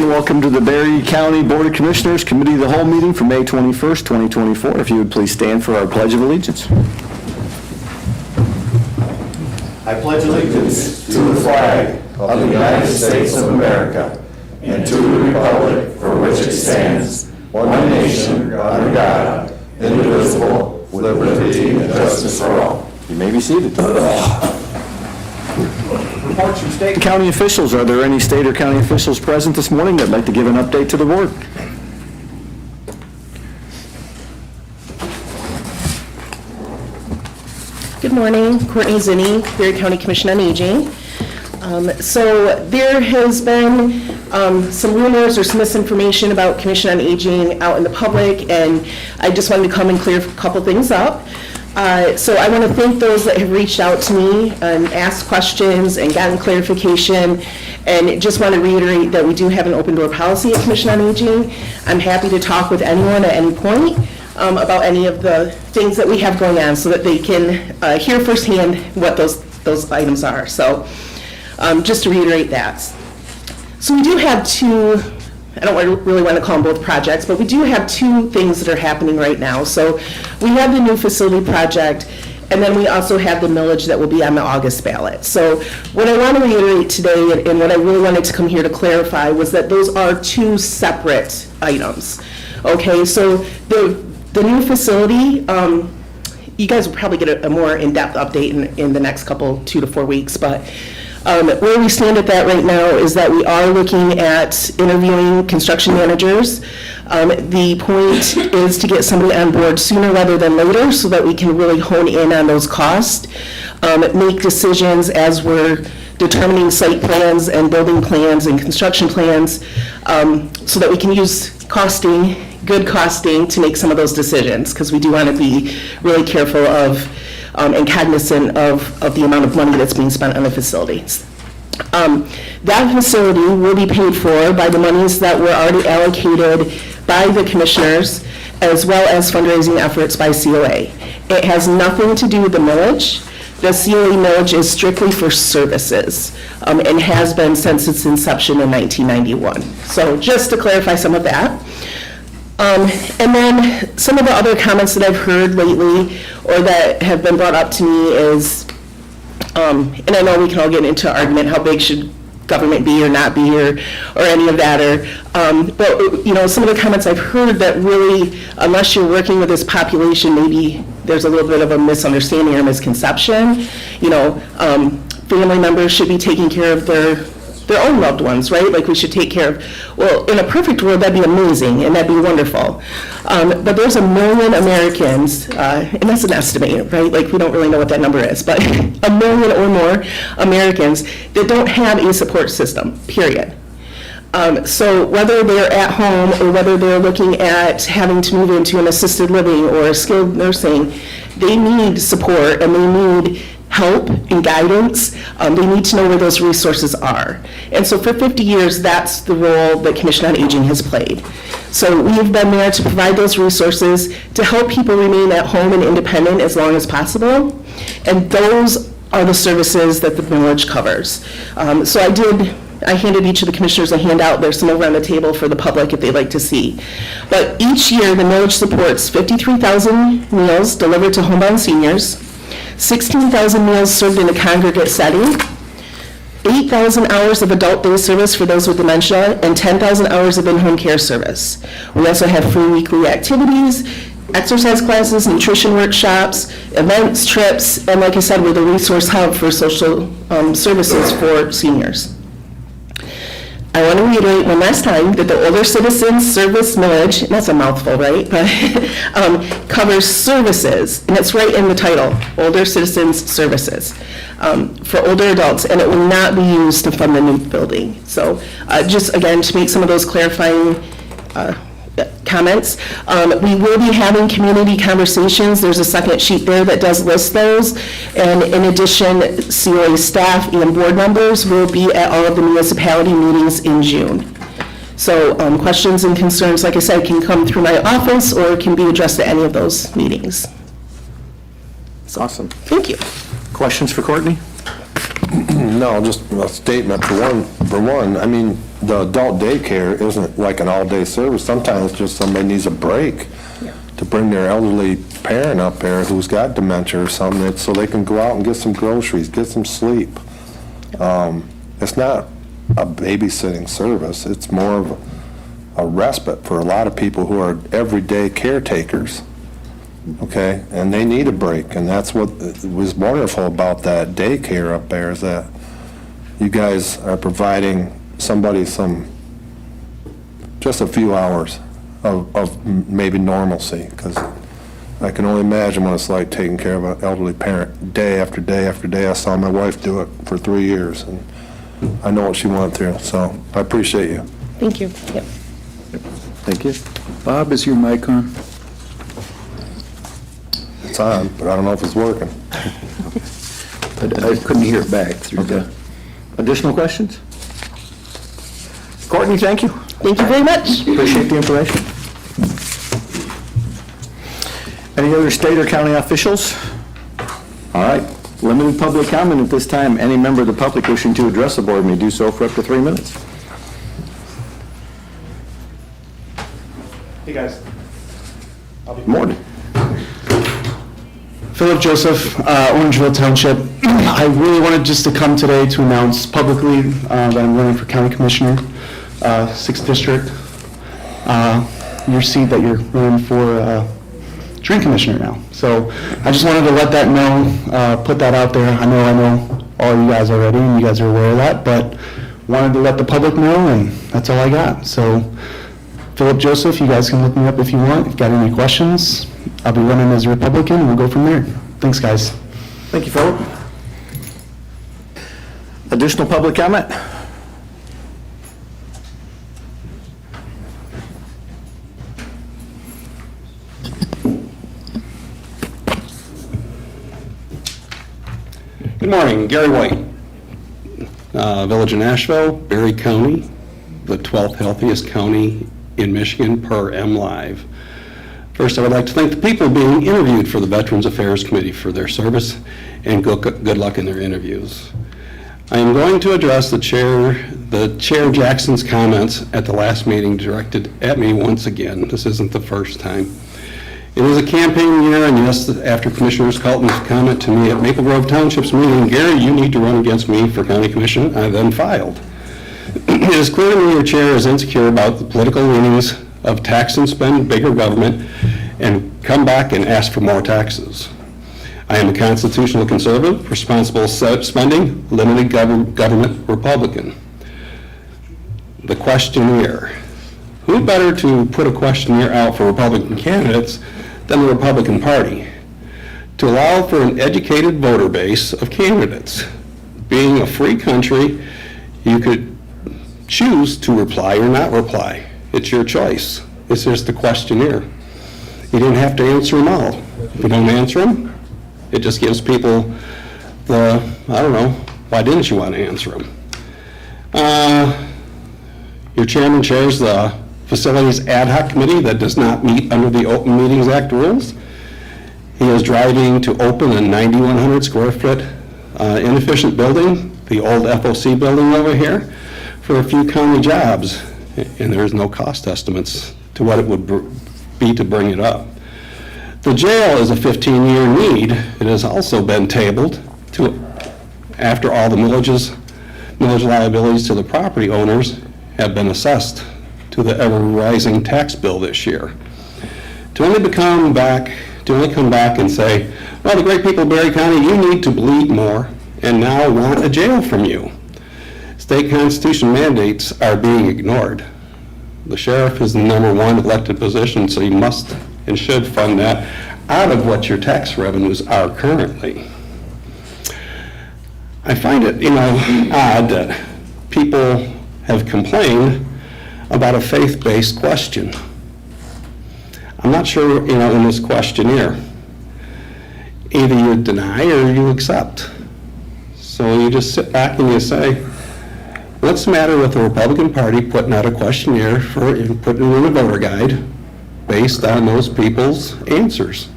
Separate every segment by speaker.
Speaker 1: welcome to the Berry County Board of Commissioners Committee of the Whole meeting for May 21st, 2024. If you would please stand for our Pledge of Allegiance.
Speaker 2: I pledge allegiance to the flag of the United States of America and to the republic for which it stands, one nation, under God, indivisible, with liberty and justice for all.
Speaker 1: You may be seated. Reports from state and county officials. Are there any state or county officials present this morning that'd like to give an update to the board?
Speaker 3: Good morning, Courtney Zinni, Berry County Commission on Aging. So there has been some rumors or some misinformation about Commission on Aging out in the public, and I just wanted to come and clear a couple things up. So I want to thank those that have reached out to me and asked questions and gotten clarification, and just want to reiterate that we do have an open door policy at Commission on Aging. I'm happy to talk with anyone at any point about any of the things that we have going on so that they can hear firsthand what those items are. So just to reiterate that. So we do have two, I don't really want to call them both projects, but we do have two things that are happening right now. So we have the new facility project, and then we also have the millage that will be on the August ballot. So what I want to reiterate today, and what I really wanted to come here to clarify, was that those are two separate items. Okay, so the new facility, you guys will probably get a more in-depth update in the next couple, 2 to 4 weeks, but where we stand at that right now is that we are looking at interviewing construction managers. The point is to get somebody on board sooner rather than later so that we can really hone in on those costs, make decisions as we're determining site plans and building plans and construction plans, so that we can use good costing to make some of those decisions, because we do want to be really careful of and cognizant of the amount of money that's being spent on the facilities. That facility will be paid for by the monies that were already allocated by the commissioners, as well as fundraising efforts by COA. It has nothing to do with the millage. The COA millage is strictly for services, and has been since its inception in 1991. So just to clarify some of that. And then some of the other comments that I've heard lately or that have been brought up to me is, and I know we can all get into argument, how big should government be or not be, or any of that, but you know, some of the comments I've heard that really, unless you're working with this population, maybe there's a little bit of a misunderstanding or misconception. You know, family members should be taking care of their own loved ones, right? Like we should take care of, well, in a perfect world, that'd be amazing and that'd be wonderful. But there's 1 million Americans, and that's an estimate, right? Like we don't really know what that number is, but 1 million or more Americans that don't have a support system, period. So whether they're at home or whether they're looking at having to move into an assisted living or skilled nursing, they need support and they need help and guidance. They need to know where those resources are. And so for 50 years, that's the role that Commission on Aging has played. So we've been there to provide those resources to help people remain at home and independent as long as possible. And those are the services that the millage covers. So I handed each of the commissioners a handout. There's some over on the table for the public if they'd like to see. But each year, the millage supports 53,000 meals delivered to homebound seniors, 16,000 meals served in a congregate setting, 8,000 hours of adult day service for those with dementia, and 10,000 hours of in-home care service. We also have free weekly activities, exercise classes, nutrition workshops, events, trips, and like I said, we're the resource hub for social services for seniors. I want to reiterate one last time that the Older Citizens Service Millage, and that's a mouthful, right? But covers services, and it's right in the title, Older Citizens Services, for older adults, and it will not be used to fund the new building. So just again, to make some of those clarifying comments. We will be having community conversations. There's a second sheet there that does list those. And in addition, COA staff and board members will be at all of the municipality meetings in June. So questions and concerns, like I said, can come through my office or can be addressed at any of those meetings.
Speaker 1: That's awesome.
Speaker 3: Thank you.
Speaker 1: Questions for Courtney?
Speaker 4: No, just a statement for one. I mean, the adult daycare isn't like an all-day service. Sometimes just somebody needs a break to bring their elderly parent up there who's got dementia or something, so they can go out and get some groceries, get some sleep. It's not a babysitting service. It's more of a respite for a lot of people who are everyday caretakers. Okay, and they need a break, and that's what was wonderful about that daycare up there, is that you guys are providing somebody just a few hours of maybe normalcy, because I can only imagine what it's like taking care of an elderly parent day after day after day. I saw my wife do it for 3 years, and I know what she went through, so I appreciate you.
Speaker 3: Thank you. Yep.
Speaker 1: Thank you. Bob, is your mic on?
Speaker 4: It's on, but I don't know if it's working.
Speaker 1: I couldn't hear it back through the... Additional questions? Courtney, thank you.
Speaker 3: Thank you very much.
Speaker 1: Appreciate the information. Any other state or county officials? All right. Limited public comment at this time. Any member of the public wishing to address the board may do so for up to 3 minutes.
Speaker 5: Hey, guys.
Speaker 1: Morning.
Speaker 5: Philip Joseph, Orangeville Township. I really wanted just to come today to announce publicly that I'm running for County Commissioner, 6th District. Your seat that you're running for Dream Commissioner now. So I just wanted to let that know, put that out there. I know all you guys already, and you guys are aware of that, but wanted to let the public know, and that's all I got. So Philip Joseph, you guys can look me up if you want. If you've got any questions, I'll be running as a Republican, and we'll go from there. Thanks, guys.
Speaker 1: Thank you, Philip. Additional public comment?
Speaker 6: Good morning, Gary White, Village of Nashville, Berry County, the 12th healthiest county in Michigan per MLive. First, I would like to thank the people being interviewed for the Veterans Affairs Committee for their service, and good luck in their interviews. I am going to address the Chair Jackson's comments at the last meeting directed at me once again. This isn't the first time. It is a campaign year, and yes, after Commissioner Skelton's comment to me at Maple Grove Township's meeting, Gary, you need to run against me for county commission, I then filed. It is clear to me your chair is insecure about the political leanings of tax and spend bigger government and come back and ask for more taxes. I am a constitutional conservative, responsible spending, limited government Republican. The questionnaire. Who better to put a questionnaire out for Republican candidates than the Republican Party to allow for an educated voter base of candidates? Being a free country, you could choose to reply or not reply. It's your choice. It's just a questionnaire. You didn't have to answer them all. If you don't answer them, it just gives people the, I don't know, why didn't you want to answer them? Your chairman chairs the Facilities Ad Hoc Committee that does not meet under the Open Meetings Act rules. He is driving to open a 9,100 square foot inefficient building, the old FOC building over here, for a few county jobs, and there's no cost estimates to what it would be to bring it up. The jail is a 15-year need. It has also been tabled after all the millage liabilities to the property owners have been assessed to the ever-rising tax bill this year. To only come back and say, well, the great people of Berry County, you need to bleed more, and now want a jail from you. State constitution mandates are being ignored. The sheriff is the #1 elected position, so you must and should fund that out of what your tax revenues are currently. I find it, odd that people have complained about a faith-based question. I'm not sure, in this questionnaire, either you deny or you accept. So you just sit back and you say, what's the matter with the Republican Party putting out a questionnaire for putting in a voter guide based on those people's answers?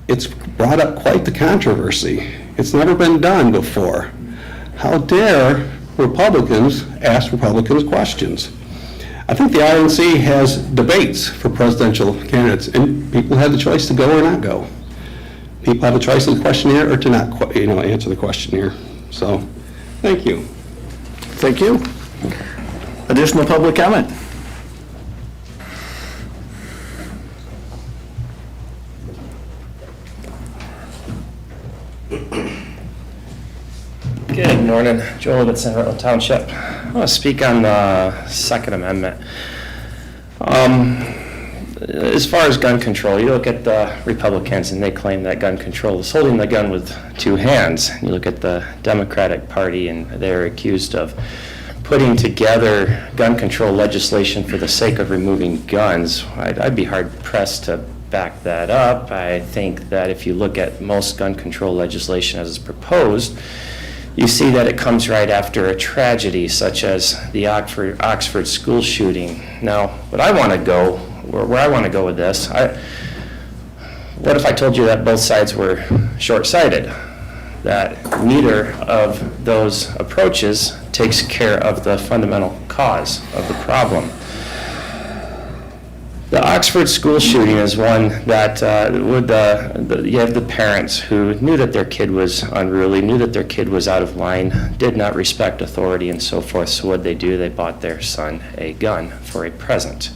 Speaker 6: It's brought up quite the controversy It's never been done before. How dare Republicans ask Republicans questions? I think the INC has debates for presidential candidates, and people have the choice to go or not go. People have a choice in the questionnaire or to not, answer the questionnaire. So, thank you.
Speaker 1: Thank you. Additional public comment?
Speaker 7: Good morning, Joel Livingston, Renewal Township. I want to speak on the Second Amendment. As far as gun control, you look at the Republicans and they claim that gun control is holding the gun with two hands. You look at the Democratic Party and they're accused of putting together gun control legislation for the sake of removing guns. I'd be hard pressed to back that up. I think that if you look at most gun control legislation as is proposed, you see that it comes right after a tragedy such as the Oxford school shooting. Now, where I want to go with this, what if I told you that both sides were short-sighted? That neither of those approaches takes care of the fundamental cause of the problem. The Oxford school shooting is one that you have the parents who knew that their kid was unruly, knew that their kid was out of line, did not respect authority and so forth. So what they do, they bought their son a gun for a present.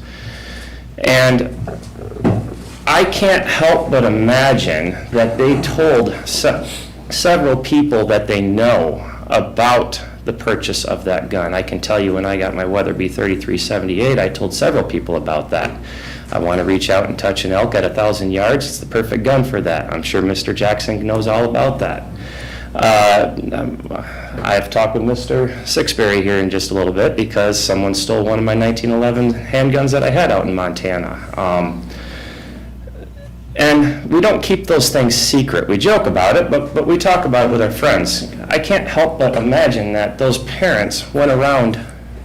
Speaker 7: And I can't help but imagine that they told several people that they know about the purchase of that gun. I can tell you when I got my Weatherby 3378, I told several people about that. I want to reach out and touch an elk at 1,000 yards. It's the perfect gun for that. I'm sure Mr. Jackson knows all about that. I've talked with Mr. Sixberry here in just a little bit because someone stole one of my 1911 handguns that I had out in Montana. And we don't keep those things secret. We joke about it, but we talk about it with our friends. I can't help but imagine that those parents went around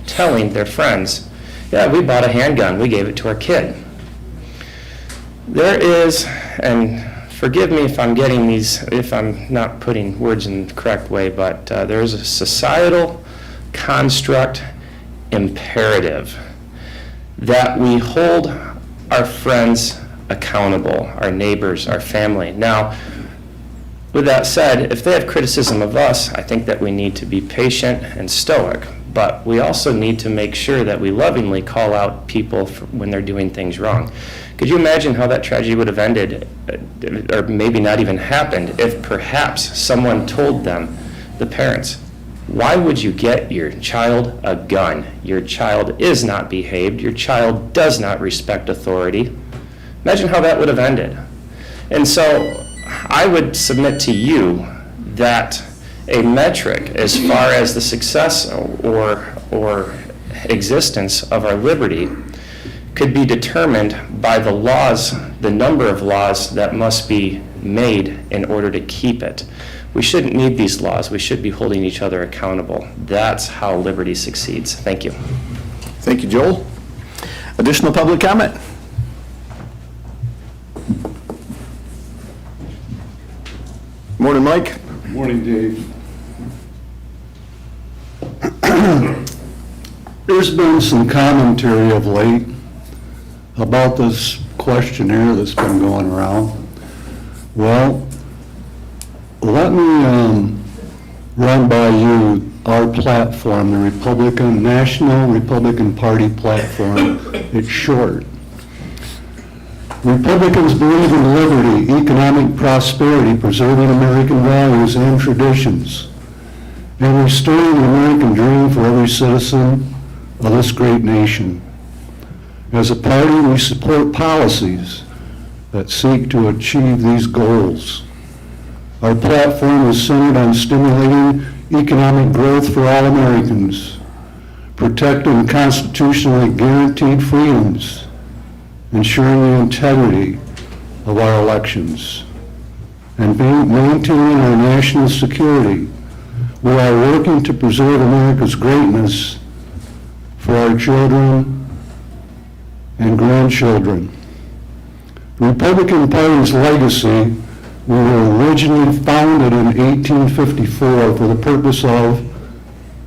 Speaker 7: telling their friends, yeah, we bought a handgun, we gave it to our kid. There is, and forgive me if I'm not putting words in the correct way, but there is a societal construct imperative that we hold our friends accountable, our neighbors, our family. Now, with that said, if they have criticism of us, I think that we need to be patient and stoic, but we also need to make sure that we lovingly call out people when they're doing things wrong. Could you imagine how that tragedy would have ended, or maybe not even happened, if perhaps someone told them, the parents, why would you get your child a gun? Your child is not behaved. Your child does not respect authority. Imagine how that would have ended. And so I would submit to you that a metric as far as the success or existence of our liberty could be determined by the laws, the number of laws that must be made in order to keep it. We shouldn't need these laws. We should be holding each other accountable. That's how liberty succeeds. Thank you.
Speaker 1: Thank you, Joel. Additional public comment? Morning, Mike.
Speaker 8: Morning, Dave.
Speaker 5: There's been some commentary of late about this questionnaire that's been going around. Well, let me run by you our platform, the National Republican Party platform. It's short. Republicans believe in liberty, economic prosperity, preserving American values and traditions, and restoring the American dream for every citizen of this great nation. As a party, we support policies that seek to achieve these goals. Our platform is centered on stimulating economic growth for all Americans, protecting constitutionally guaranteed freedoms, ensuring the integrity of our elections, and maintaining our national security. We are working to preserve America's greatness for our children and grandchildren. The Republican Party's legacy
Speaker 8: We were originally founded in 1854 for the purpose of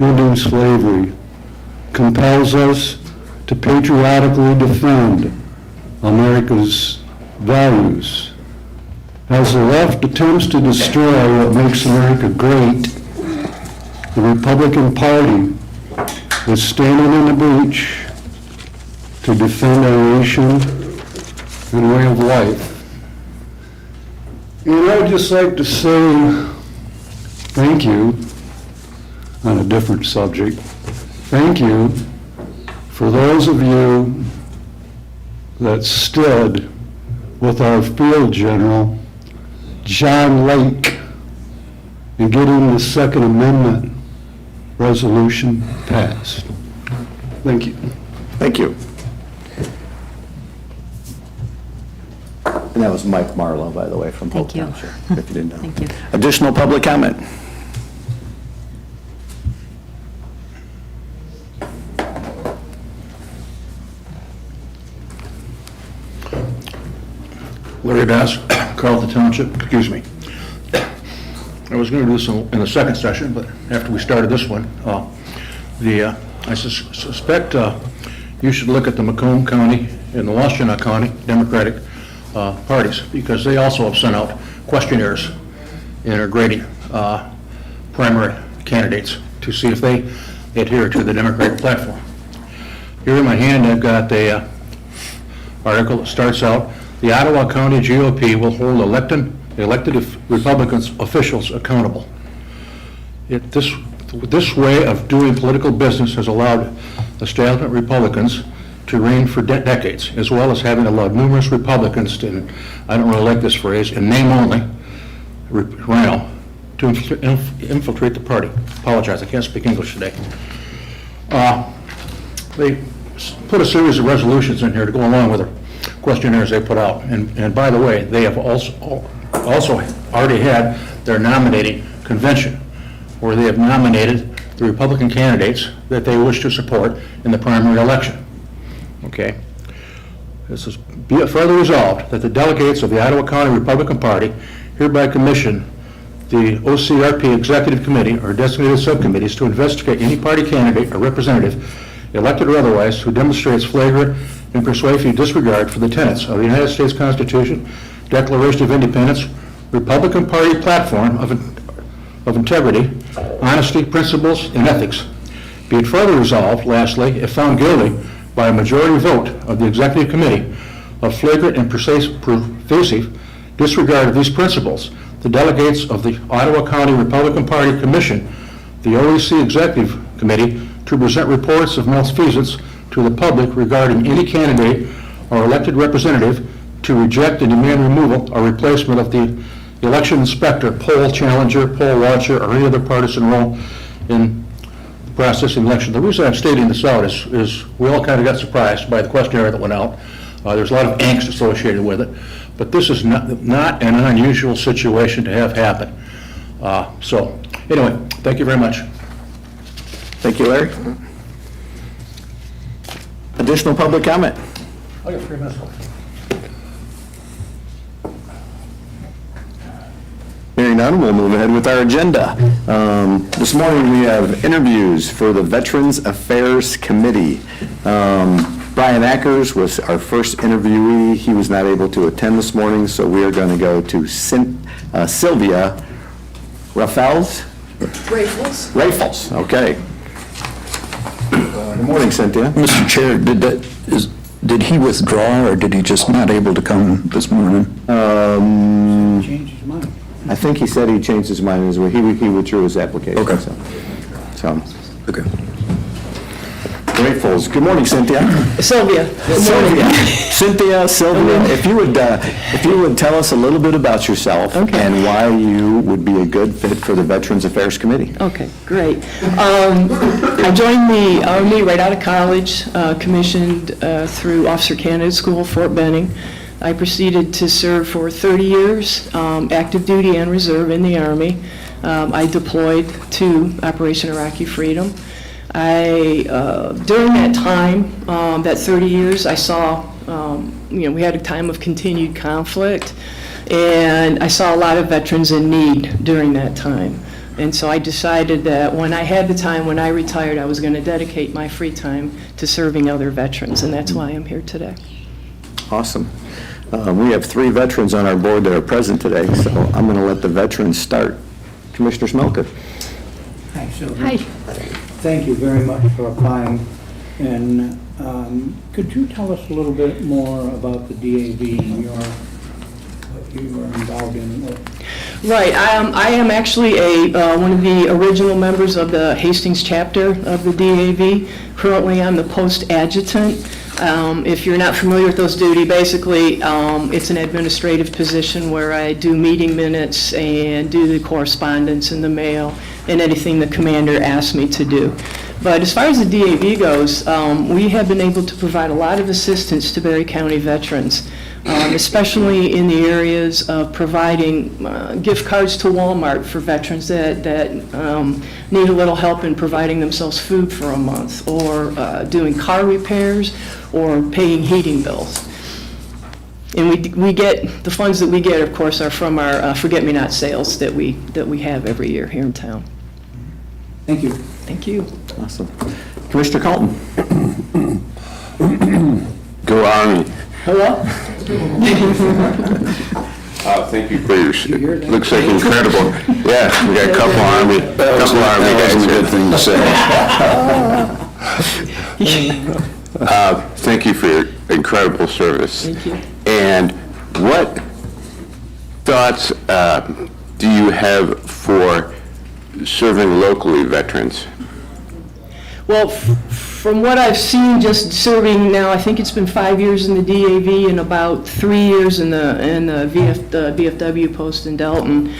Speaker 8: ending slavery, compels us to patriotically defend America's values. As the left attempts to destroy what makes America great, the Republican Party is standing in the breach to defend our nation and way of life. And I'd just like to say thank you on a different subject. Thank you for those of you that stood with our field general, John Lake, in getting the Second Amendment resolution passed. Thank you.
Speaker 1: Thank you. And that was Mike Marlowe, by the way, from Polk
Speaker 9: Thank you.
Speaker 1: Township, if you didn't know.
Speaker 9: Thank you.
Speaker 1: Additional public comment?
Speaker 10: Larry Bass, Carlton Township, excuse me. I was going to do this in the second session, but after we started this one, I suspect you should look at the Macomb County and the Washtenaw County Democratic parties, because they also have sent out questionnaires and are grading primary candidates to see if they adhere to the Democratic platform. Here in my hand, I've got the article that starts out, the Ottawa County GOP will hold elected Republican officials accountable. This way of doing political business has allowed establishment Republicans to reign for decades, as well as having allowed numerous Republicans to, and I don't really like this phrase, in name only, Rhino, to infiltrate the party. Apologize, I can't speak English today. They put a series of resolutions in here to go along with the questionnaires they put out. And by the way, they have also already had their nominating convention, where they have nominated the Republican candidates that they wish to support in the primary election. Okay? This is, be it further resolved that the delegates of the Ottawa County Republican Party hereby commission the OCRP Executive Committee or designated subcommittees to investigate any party candidate or representative, elected or otherwise, who demonstrates flagrant and persuasive disregard for the tenets of the United States Constitution, Declaration of Independence, Republican Party platform of integrity, honesty, principles, and ethics. Be it further resolved, lastly, if found guilty by a majority vote of the Executive Committee of flagrant and pervasive disregard of these principles, the delegates of the Ottawa County Republican Party commission the OEC Executive Committee to present reports of malfeasance to the public regarding any candidate or elected representative, to reject and demand removal or replacement of the election inspector, poll challenger, poll watcher, or any other partisan role in the process of the election. The reason I'm stating this out is we all kind of got surprised by the questionnaire that went out. There's a lot of angst associated with it, but this is not an unusual situation to have happen. So anyway, thank you very much.
Speaker 1: Thank you, Larry. Additional public comment?
Speaker 10: I got 3 minutes left.
Speaker 1: Hearing none, we'll move ahead with our agenda. This morning, we have interviews for the Veterans Affairs Committee. Brian Akers was our first interviewee. He was not able to attend this morning, so we are going to go to Sylvia Rafels? Rafels, okay. Good morning, Cynthia.
Speaker 11: Mr. Chair, did he withdraw, or did he just not able to come this morning?
Speaker 10: Change his mind.
Speaker 1: I think he said he changed his mind as well. He withdrew his application.
Speaker 11: Okay.
Speaker 1: So.
Speaker 11: Okay.
Speaker 1: Gratefuls. Good morning, Cynthia.
Speaker 3: Sylvia.
Speaker 1: Sylvia, if you would tell us a little bit about yourself and why you would be a good fit for the Veterans Affairs Committee.
Speaker 12: Okay, great. I joined the Army right out of college, commissioned through Officer Candidate School, Fort Benning. I proceeded to serve for 30 years, active duty and reserve in the Army. I deployed to Operation Iraqi Freedom. During that time, that 30 years, I saw, we had a time of continued conflict. And I saw a lot of veterans in need during that time. And so I decided that when I had the time, when I retired, I was going to dedicate my free time to serving other veterans, and that's why I'm here today.
Speaker 1: Awesome. We have 3 veterans on our board that are present today, so I'm going to let the veterans start. Commissioner Smelka.
Speaker 9: Hi, Sylvia.
Speaker 12: Hi.
Speaker 9: Thank you very much for applying. And could you tell us a little bit more about the DAV and what you were involved in?
Speaker 12: Right. I am actually one of the original members of the Hastings chapter of the DAV. Currently, I'm the post adjutant. If you're not familiar with those duties, basically, it's an administrative position where I do meeting minutes and do the correspondence in the mail and anything the commander asks me to do. But as far as the DAV goes, we have been able to provide a lot of assistance to Berry County veterans, especially in the areas of providing gift cards to Walmart for veterans that need a little help in providing themselves food for a month, or doing car repairs, or paying heating bills. And we get, the funds that we get, of course, are from our Forget-Me-Not sales that we have every year here in town.
Speaker 9: Thank you.
Speaker 12: Thank you.
Speaker 1: Awesome. Commissioner Carlton.
Speaker 2: Go Army.
Speaker 12: Hello?
Speaker 2: Thank you for your, looks like incredible. Yeah, we got a couple Army guys. That's a good thing to say. Thank you for your incredible service.
Speaker 12: Thank you.
Speaker 2: And what thoughts do you have for serving locally veterans?
Speaker 12: Well, from what I've seen, just serving now, I think it's been 5 years in the DAV and about 3 years in the VFW post in Delton.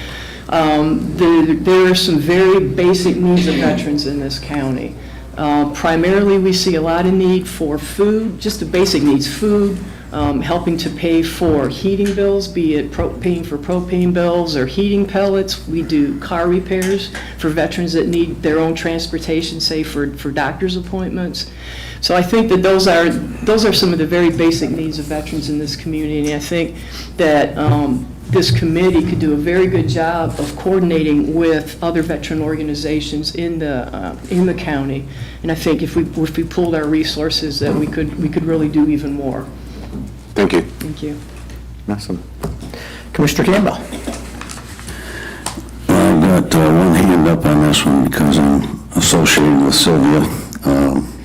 Speaker 12: There are some very basic needs of veterans in this county. Primarily, we see a lot of need for food, just the basic needs, food, helping to pay for heating bills, be it paying for propane bills or heating pellets. We do car repairs for veterans that need their own transportation, say for doctor's appointments. So I think that those are some of the very basic needs of veterans in this community, and I think that this committee could do a very good job of coordinating with other veteran organizations in the county. And I think if we pooled our resources, that we could really do even more.
Speaker 2: Thank you.
Speaker 12: Thank you.
Speaker 1: Awesome. Commissioner Campbell.
Speaker 11: I've got one hand up on this one because I'm associated with Sylvia.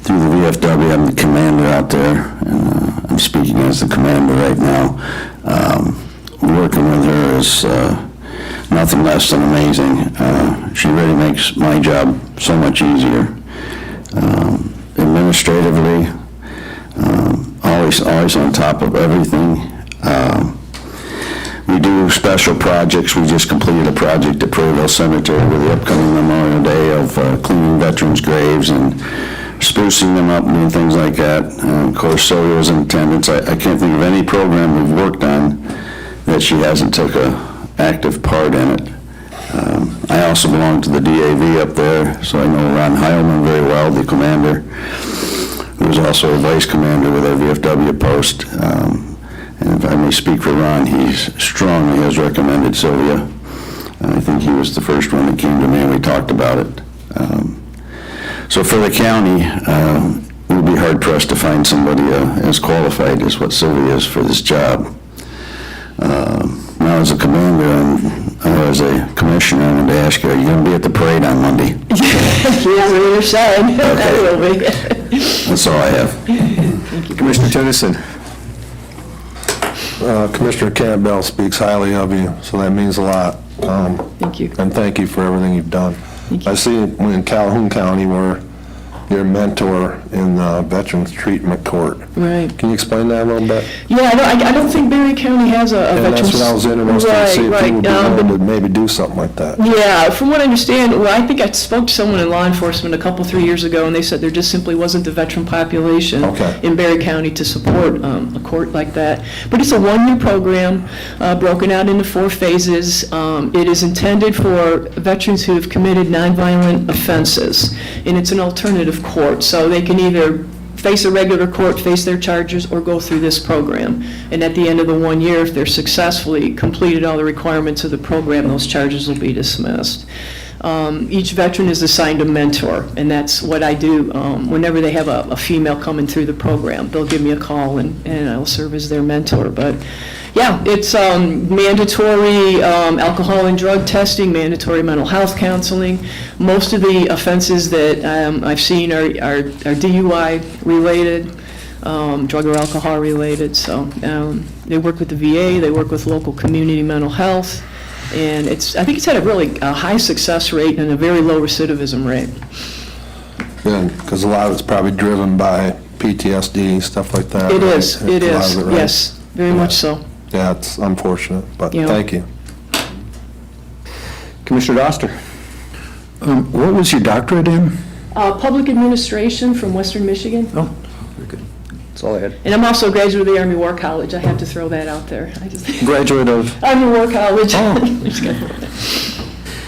Speaker 11: Through the VFW, I'm the commander out there, and I'm speaking as the commander right now. Working with her is nothing less than amazing. She really makes my job so much easier. Administratively, always on top of everything. We do special projects. We just completed a project at Prairieville Cemetery with the upcoming Memorial Day of cleaning veterans' graves and sprucing them up and doing things like that. Of course, Sylvia was in attendance. I can't think of any program we've worked on that she hasn't took an active part in it. I also belong to the DAV up there, so I know Ron Heilman very well, the commander, who's also a vice commander with our VFW post. And if I may speak for Ron, he strongly has recommended Sylvia. I think he was the first one that came to me and we talked about it. So for the county, we'd be hard pressed to find somebody as qualified as what Sylvia is for this job. Now as a commander or as a commissioner, I wanted to ask you, are you going to be at the parade on Monday?
Speaker 12: Yeah, on the other side. I will be.
Speaker 11: That's all I have.
Speaker 12: Thank you.
Speaker 1: Commissioner Tennyson.
Speaker 4: Commissioner Campbell speaks highly of you, so that means a lot.
Speaker 12: Thank you.
Speaker 4: And thank you for everything you've done.
Speaker 12: Thank you.
Speaker 4: I see in Calhoun County where your mentor in the Veterans Treatment Court.
Speaker 12: Right.
Speaker 4: Can you explain that a little bit?
Speaker 12: Yeah, I don't think Berry County has a
Speaker 4: And
Speaker 12: veterans.
Speaker 4: that's what I was interested to see if people would be willing to maybe do something like that.
Speaker 12: Yeah, from what I understand, well, I think I spoke to someone in law enforcement a couple, 3 years ago, and they said there just simply wasn't the veteran population
Speaker 4: Okay.
Speaker 12: in Berry County to support a court like that. But it's a one-year program, broken out into 4 phases. It is intended for veterans who have committed nonviolent offenses, and it's an alternative court, so they can either face a regular court, face their charges, or go through this program. And at the end of the 1 year, if they're successfully completed all the requirements of the program, those charges will be dismissed. Each veteran is assigned a mentor, and that's what I do whenever they have a female coming through the program. They'll give me a call, and I'll serve as their mentor. But yeah, it's mandatory alcohol and drug testing, mandatory mental health counseling. Most of the offenses that I've seen are DUI related, drug or alcohol related. So they work with the VA, they work with local community mental health, and I think it's had a really high success rate and a very low recidivism rate.
Speaker 4: Yeah, because a lot of it's probably driven by PTSD, stuff like that.
Speaker 12: It
Speaker 4: right?
Speaker 12: is,
Speaker 4: A lot of right?
Speaker 12: yes, very much so.
Speaker 4: Yeah, it's unfortunate, but
Speaker 12: Yeah.
Speaker 4: thank you.
Speaker 1: Commissioner Doster.
Speaker 2: What was your doctorate in?
Speaker 12: Public administration from Western Michigan.
Speaker 2: Oh, very good. That's all I had.
Speaker 12: And I'm also a graduate of the Army War College. I have to throw that out there.
Speaker 2: Graduate of?
Speaker 12: Army War College.
Speaker 2: Oh.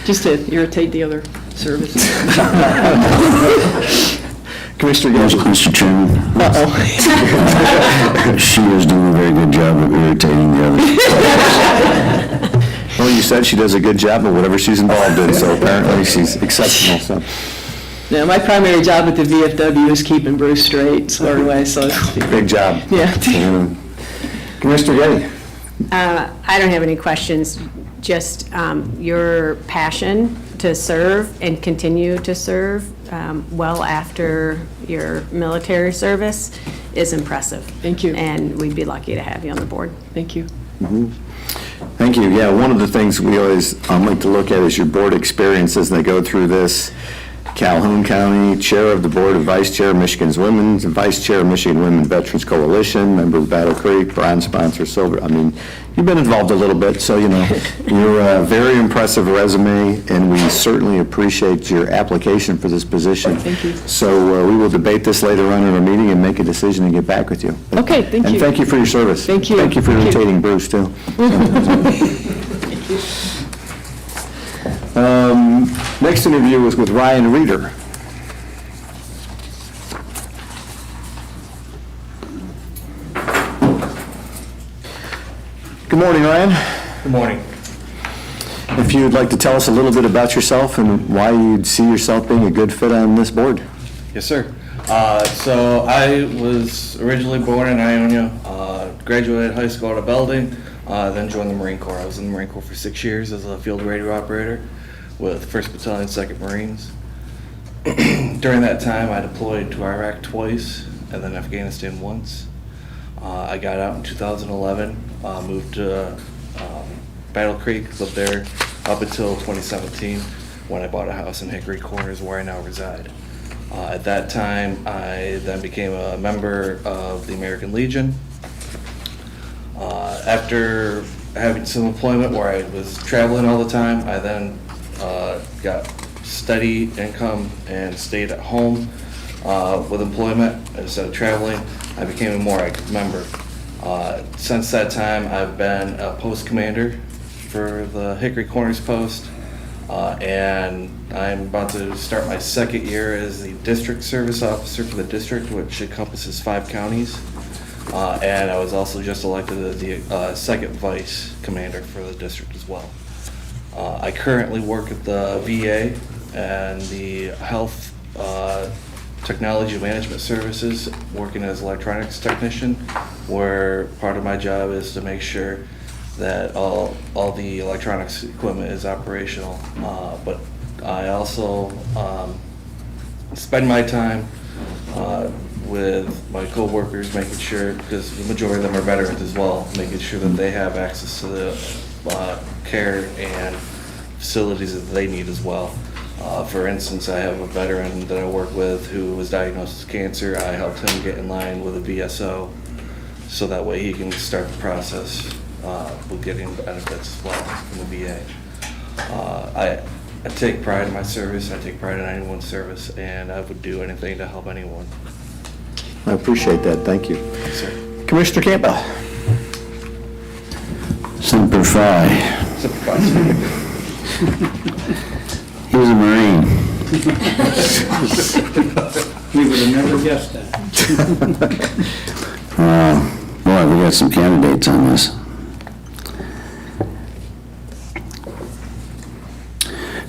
Speaker 12: Just to irritate the other services.
Speaker 1: Commissioner
Speaker 11: Yes,
Speaker 1: Geddes.
Speaker 11: Mr. Chairman.
Speaker 12: Uh-oh.
Speaker 11: She is doing a very good job of irritating the others.
Speaker 1: Well, you said she does a good job of whatever she's involved in, so apparently she's exceptional, so.
Speaker 12: Now, my primary job at the VFW is keeping Bruce straight, sort of way, so.
Speaker 1: Big job.
Speaker 12: Yeah.
Speaker 1: Commissioner Getty.
Speaker 13: I don't have any questions, just your passion to serve and continue to serve well after your military service is impressive.
Speaker 12: Thank you.
Speaker 13: And we'd be lucky to have you on the board.
Speaker 12: Thank you.
Speaker 1: Thank you. Yeah, one of the things we always like to look at is your board experiences, and they go through this. Calhoun County, Chair of the Board of Vice Chair, Michigan's Women's, Vice Chair, Michigan Women Veterans Coalition, member of Battle Creek, bronze sponsor, silver. I mean, you've been involved a little bit, so, you're a very impressive resume, and we certainly appreciate your application for this position.
Speaker 12: Thank you.
Speaker 1: So we will debate this later on in our meeting and make a decision and get back with you.
Speaker 12: Okay, thank you.
Speaker 1: And thank you for your service.
Speaker 12: Thank you.
Speaker 1: Thank you for
Speaker 12: Thank you.
Speaker 1: irritating Bruce, too. Next interview is with Ryan Reeder. Good morning, Ryan.
Speaker 14: Good morning.
Speaker 1: If you'd like to tell us a little bit about yourself and why you'd see yourself being a good fit on this board.
Speaker 14: Yes, sir. So I was originally born in Ionia, graduated high school out of Belding, then joined the Marine Corps. I was in the Marine Corps for 6 years as a field radio operator with 1st Battalion, 2nd Marines. During that time, I deployed to Iraq twice and then Afghanistan once. I got out in 2011, moved to Battle Creek, lived there up until 2017 when I bought a house in Hickory Corners where I now reside. At that time, I then became a member of the American Legion. After having some employment where I was traveling all the time, I then got steady income and stayed at home with employment instead of traveling. I became a more active member. Since that time, I've been a post commander for the Hickory Corners post, and I'm about to start my 2nd year as the district service officer for the district, which encompasses 5 counties. And I was also just elected as the 2nd vice commander for the district as well. I currently work at the VA and the Health Technology Management Services, working as electronics technician, where part of my job is to make sure that all the electronics equipment is operational. But I also spend my time with my co-workers, making sure, because the majority of them are veterans as well, making sure that they have access to the care and facilities that they need as well. For instance, I have a veteran that I work with who was diagnosed with cancer. I helped him get in line with a VSO so that way he can start the process with getting benefits as well from the VA. I take pride in my service. I take pride in anyone's service, and I would do anything to help anyone.
Speaker 1: I appreciate that. Thank you.
Speaker 14: Yes, sir.
Speaker 1: Commissioner Campbell.
Speaker 11: Semper Fi. He was a Marine.
Speaker 9: We would have never guessed that.
Speaker 11: Boy, we got some candidates on this.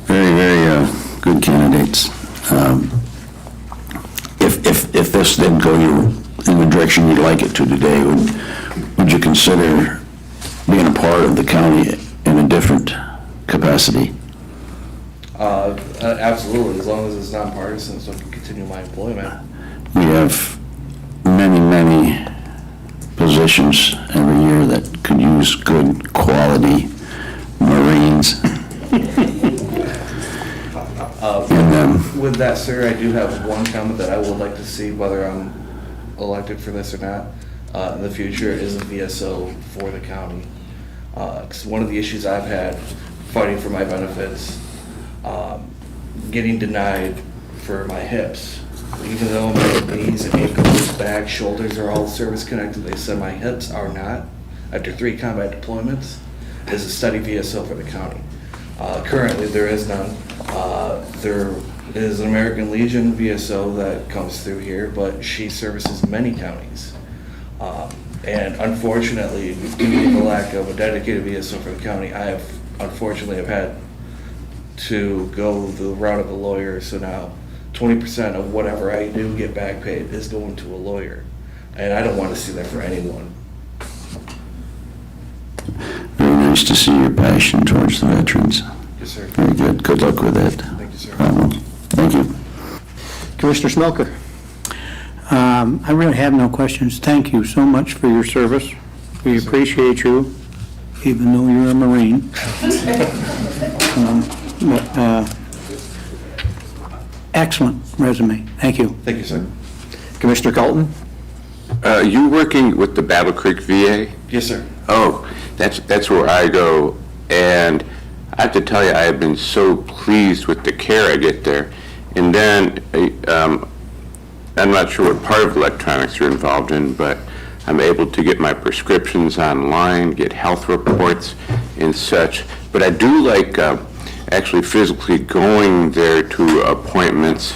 Speaker 11: Very, very good candidates. If this didn't go in the direction you'd like it to today, would you consider being a part of the county in a different capacity?
Speaker 14: Absolutely, as long as it's nonpartisan, so I can continue my employment.
Speaker 11: We have many, many positions every year that could use good quality Marines.
Speaker 14: With that, sir, I do have one comment that I would like to see, whether I'm elected for this or not, in the future, is a VSO for the county. 'Cause one of the issues I've had fighting for my benefits, getting denied for my hips. Even though my knees, ankles, back, shoulders are all service connected, they said my hips are not. After 3 combat deployments, is a steady VSO for the county. Currently, there is none. There is an American Legion VSO that comes through here, but she services many counties. And unfortunately, due to the lack of a dedicated VSO for the county, I have unfortunately had to go the route of a lawyer. So now 20% of whatever I do get back paid is going to a lawyer. And I don't want to see that for anyone.
Speaker 11: Very nice to see your passion towards the veterans.
Speaker 14: Yes, sir.
Speaker 11: Very good. Good luck with that.
Speaker 14: Thank you, sir.
Speaker 11: Thank you.
Speaker 1: Commissioner Smelker.
Speaker 9: I really have no questions. Thank you so much for your service. We appreciate you, even though you're a Marine. Excellent resume. Thank you.
Speaker 14: Thank you, sir.
Speaker 1: Commissioner Colton.
Speaker 15: You working with the Battle Creek VA?
Speaker 14: Yes, sir.
Speaker 15: Oh, that's where I go, and I have to tell you, I have been so pleased with the care I get there. And then, I'm not sure what part of electronics you're involved in, but I'm able to get my prescriptions online, get health reports and such. But I do like actually physically going there to appointments,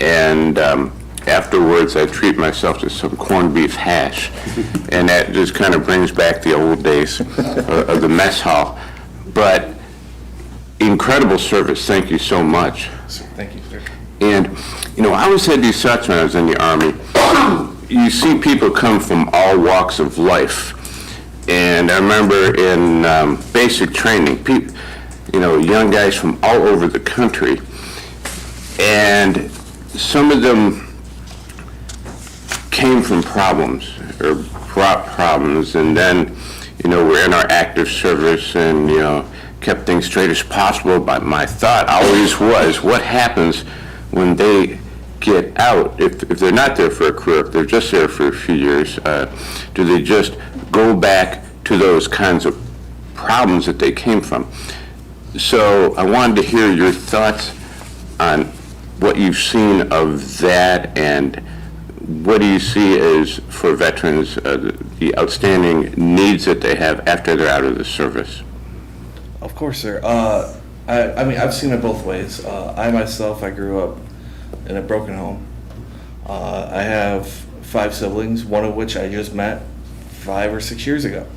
Speaker 15: and afterwards I treat myself to some corned beef hash. And that just kind of brings back the old days of the mess hall. But incredible service, thank you so much.
Speaker 14: Thank you, sir.
Speaker 15: And, you know, I always had these thoughts when I was in the Army. You see people come from all walks of life. And I remember in basic training, people, you know, young guys from all over the country. And some of them came from problems or brought problems. And then, you know, we're in our active service and, you know, kept things straight as possible. But my thought always was, what happens when they get out? If they're not there for a career, if they're just there for a few years, do they just go back to those kinds of problems that they came from? So I wanted to hear your thoughts on what you've seen of that, and what do you see as, for veterans, the outstanding needs that they have after they're out of the service?
Speaker 14: Of course, sir. I mean, I've seen it both ways. I myself, I grew up in a broken home. I have 5 siblings, one of which I just met 5 or 6 years ago.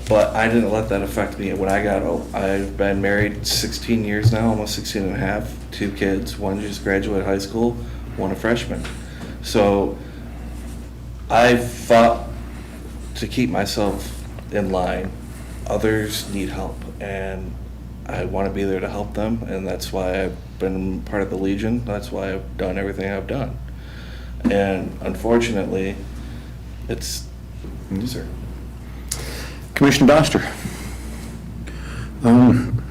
Speaker 14: But I didn't let that affect me when I got old. I've been married 16 years now, almost 16 and a half, 2 kids, one just graduated high school, one a freshman. So I fought to keep myself in line. Others need help, and I want to be there to help them, and that's why I've been part of the Legion. That's why I've done everything I've done. And unfortunately, it's, sir.
Speaker 1: Commissioner Doster.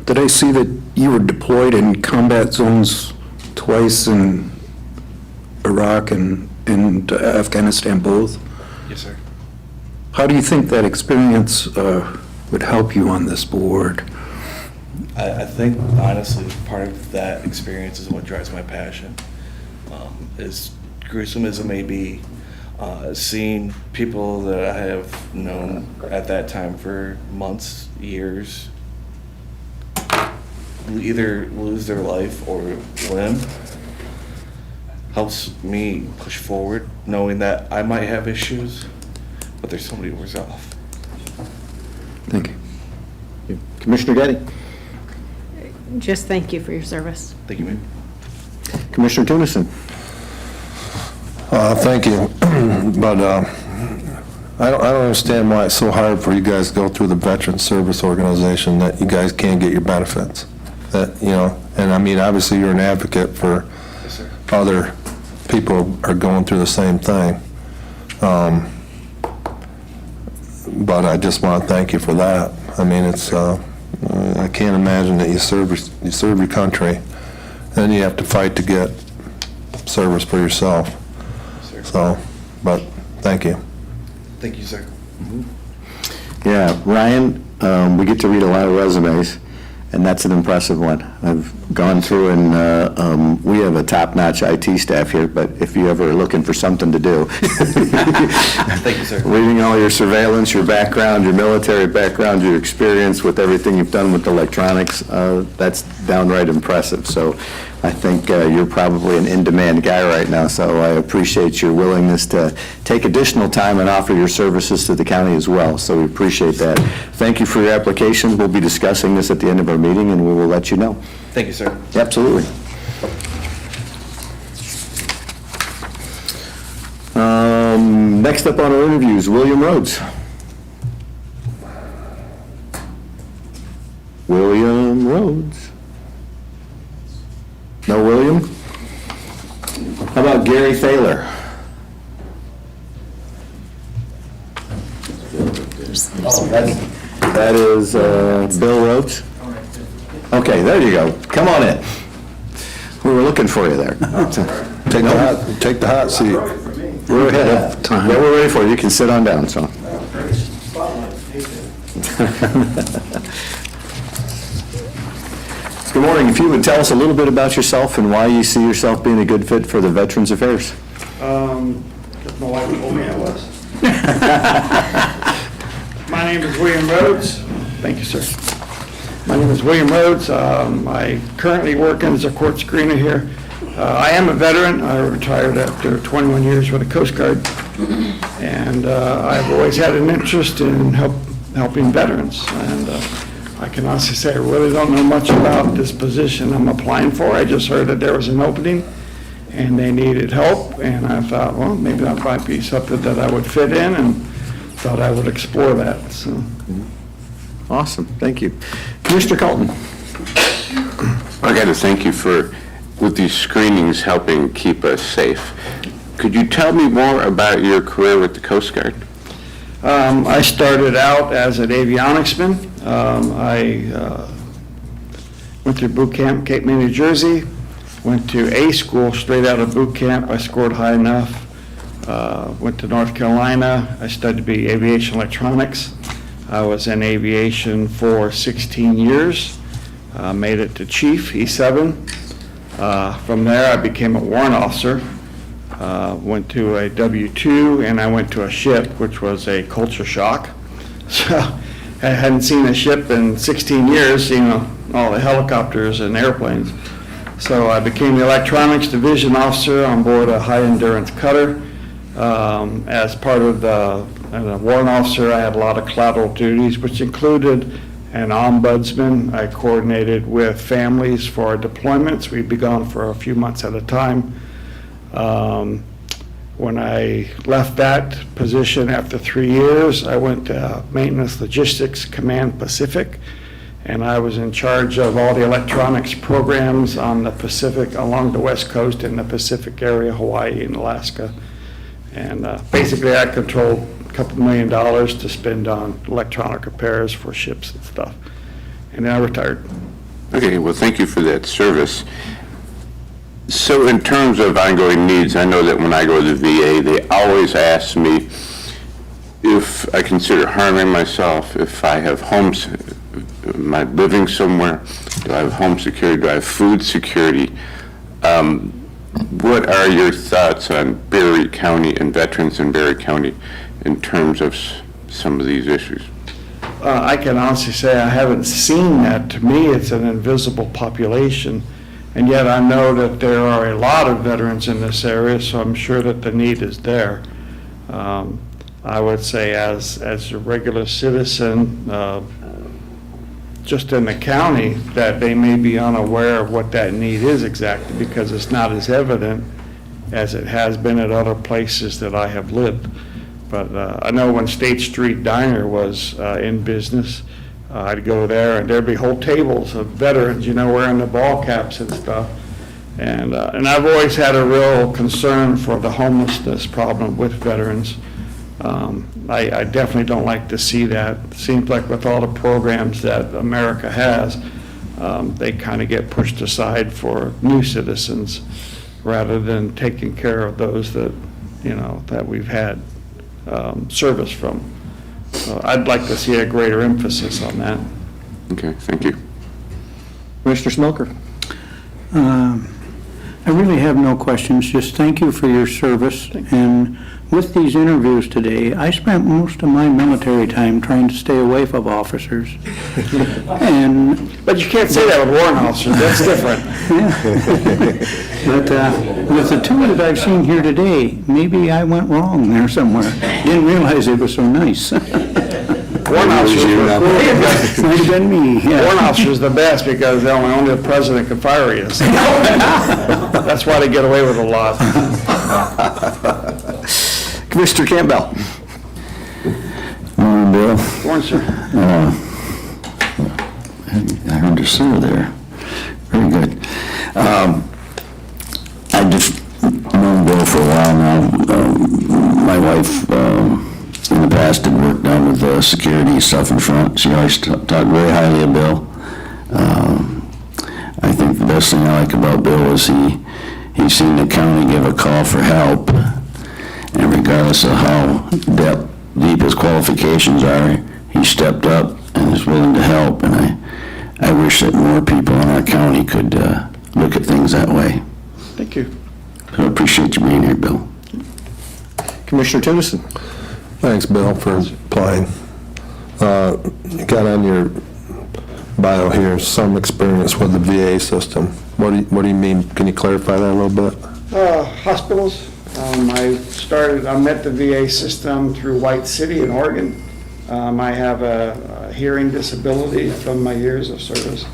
Speaker 16: Did I see that you were deployed in combat zones twice in Iraq and Afghanistan both?
Speaker 14: Yes, sir.
Speaker 16: How do you think that experience would help you on this board?
Speaker 14: I think, honestly, part of that experience is what drives my passion. As gruesome as it may be, seeing people that I have known at that time for months, years, either lose their life or limb, helps me push forward, knowing that I might have issues, but there's somebody who's off.
Speaker 1: Thank you. Commissioner Getty?
Speaker 13: Just thank you for your service.
Speaker 14: Thank you, ma'am.
Speaker 1: Commissioner Tunison?
Speaker 4: Thank you. But I don't understand why it's so hard for you guys to go through the Veteran Service Organization that you guys can't get your benefits. That, you know, and I mean, obviously you're an advocate for
Speaker 14: Yes, sir.
Speaker 4: other people who are going through the same thing. But I just want to thank you for that. I mean, it's, I can't imagine that you serve your country, and you have to fight to get service for yourself.
Speaker 14: Sir.
Speaker 4: So, but, thank you.
Speaker 14: Thank you, sir.
Speaker 1: Yeah, Ryan, we get to read a lot of resumes, and that's an impressive one. I've gone through and we have a top-notch IT staff here, but if you ever are looking for something to do.
Speaker 14: Thank you, sir.
Speaker 1: Reading all your surveillance, your background, your military background, your experience with everything you've done with electronics, that's downright impressive. So I think you're probably an in-demand guy right now, so I appreciate your willingness to take additional time and offer your services to the county as well, so we appreciate that. Thank you for your application. We'll be discussing this at the end of our meeting, and we will let you know.
Speaker 14: Thank you, sir.
Speaker 1: Absolutely. Next up on our interviews, William Rhodes. William Rhodes. No William? How about Gary Thaler? That is Bill Rhodes? Okay, there you go. Come on in. We were looking for you there.
Speaker 4: Take the hot seat.
Speaker 1: We're ahead of time. Yeah, we're ready for you. You can sit on down, so. Good morning. If you would tell us a little bit about yourself and why you see yourself being a good fit for the Veterans Affairs.
Speaker 17: Because my wife told me I was. My name is William Rhodes. Thank you, sir. My name is William Rhodes. I currently work as a court screener here. I am a veteran. I retired after 21 years with the Coast Guard. And I've always had an interest in helping veterans. And I can honestly say I really don't know much about this position I'm applying for. I just heard that there was an opening and they needed help. And I thought, well, maybe that might be something that I would fit in, and thought I would explore that. So.
Speaker 1: Awesome. Thank you. Commissioner Colton.
Speaker 15: I got to thank you for, with these screenings, helping keep us safe. Could you tell me more about your career with the Coast Guard?
Speaker 17: I started out as an avionicsman. I went through boot camp, Cape May, New Jersey. Went to A school straight out of boot camp. I scored high enough. Went to North Carolina. I studied to be aviation electronics. I was in aviation for 16 years. Made it to chief, E7. From there, I became a warrant officer. Went to a W-2, and I went to a ship, which was a culture shock. So I hadn't seen a ship in 16 years, you know, all the helicopters and airplanes. So I became the electronics division officer on board a high-endurance cutter. As part of the warrant officer, I had a lot of collateral duties, which included an ombudsman. I coordinated with families for our deployments. We'd be gone for a few months at a time. When I left that position after 3 years, I went to Maintenance Logistics Command Pacific, and I was in charge of all the electronics programs on the Pacific, along the West Coast in the Pacific area, Hawaii and Alaska. And basically, I controlled a couple $1 million to spend on electronic repairs for ships and stuff. And then I retired.
Speaker 15: Okay, well, thank you for that service. So in terms of ongoing needs, I know that when I go to the VA, they always ask me if I consider harming myself, if I have homes, am I living somewhere, do I have home security, do I have food security? What are your thoughts on Berry County and veterans in Berry County in terms of some of these issues?
Speaker 17: I can honestly say I haven't seen that. To me, it's an invisible population. And yet I know that there are a lot of veterans in this area, so I'm sure that the need is there. I would say as a regular citizen, just in the county, that they may be unaware of what that need is exactly, because it's not as evident as it has been at other places that I have lived. But I know when State Street Diner was in business, I'd go there and there'd be whole tables of veterans, wearing the ball caps and stuff. And I've always had a real concern for the homelessness problem with veterans. I definitely don't like to see that. It seems like with all the programs that America has, they kind of get pushed aside for new citizens rather than taking care of those that, that we've had service from. So I'd like to see a greater emphasis on that.
Speaker 15: Okay, thank you.
Speaker 1: Commissioner Smoker?
Speaker 9: I really have no questions, just thank you for your service. And with these interviews today, I spent most of my military time trying to stay away from officers.
Speaker 17: But you can't say that with warrant officers, that's different.
Speaker 9: But with the two that I've seen here today, maybe I went wrong there somewhere. Didn't realize it was so nice.
Speaker 17: Warrant officers were cool.
Speaker 9: Might have been me, yeah.
Speaker 17: Warrant officers the best because only the president can fire you. So that's why they get away with a lot.
Speaker 1: Commissioner Campbell?
Speaker 11: Morning, Bill.
Speaker 17: Morning, sir.
Speaker 11: I heard the sir there. Very good. I just known Bill for a while now. My wife, in the past, had worked down with security stuff in front. She always talked very highly of Bill. I think the best thing I like about Bill is he's seen the county give a call for help, and regardless of how deep his qualifications are, he stepped up and is willing to help, and I wish that more people in our county could look at things that way.
Speaker 17: Thank you.
Speaker 11: So I appreciate you being here, Bill.
Speaker 1: Commissioner Tennyson?
Speaker 4: Thanks, Bill, for applying. You got on your bio here some experience with the VA system. What do you mean? Can you clarify that a little bit?
Speaker 17: Hospitals. I met the VA system through White City in Oregon. I have a hearing disability from my years of service.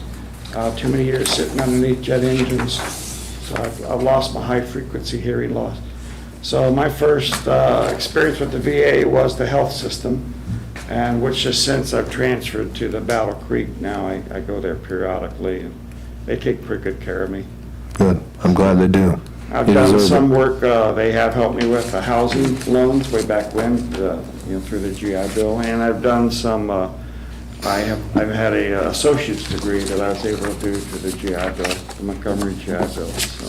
Speaker 17: Too many years sitting underneath jet engines. So I've lost my high-frequency hearing loss. So my first experience with the VA was the health system, and which has since I've transferred to the Battle Creek. Now I go there periodically, and they take pretty good care of me.
Speaker 4: Good. I'm glad they do.
Speaker 17: I've done some work, they have helped me with the housing loans way back when, through the GI Bill, and I've done some, I've had a associate's degree that I was able to do through the GI Bill, the Montgomery GI Bill, so.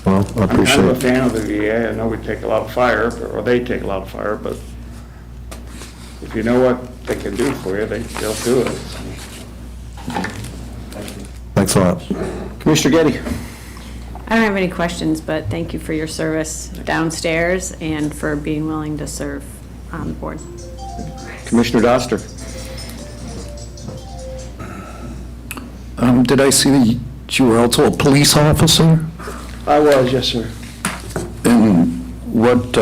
Speaker 4: Well, I appreciate
Speaker 17: I'm kind of a
Speaker 4: it.
Speaker 17: fan of the VA. I know we take a lot of fire, or they take a lot of fire, but if you know what they can do for you, they'll do it.
Speaker 4: Thanks a lot.
Speaker 1: Commissioner Getty?
Speaker 13: I don't have any questions, but thank you for your service downstairs and for being willing to serve on the board.
Speaker 1: Commissioner Doster?
Speaker 16: Did I see that you were also a police officer?
Speaker 17: I was, yes, sir.
Speaker 16: And what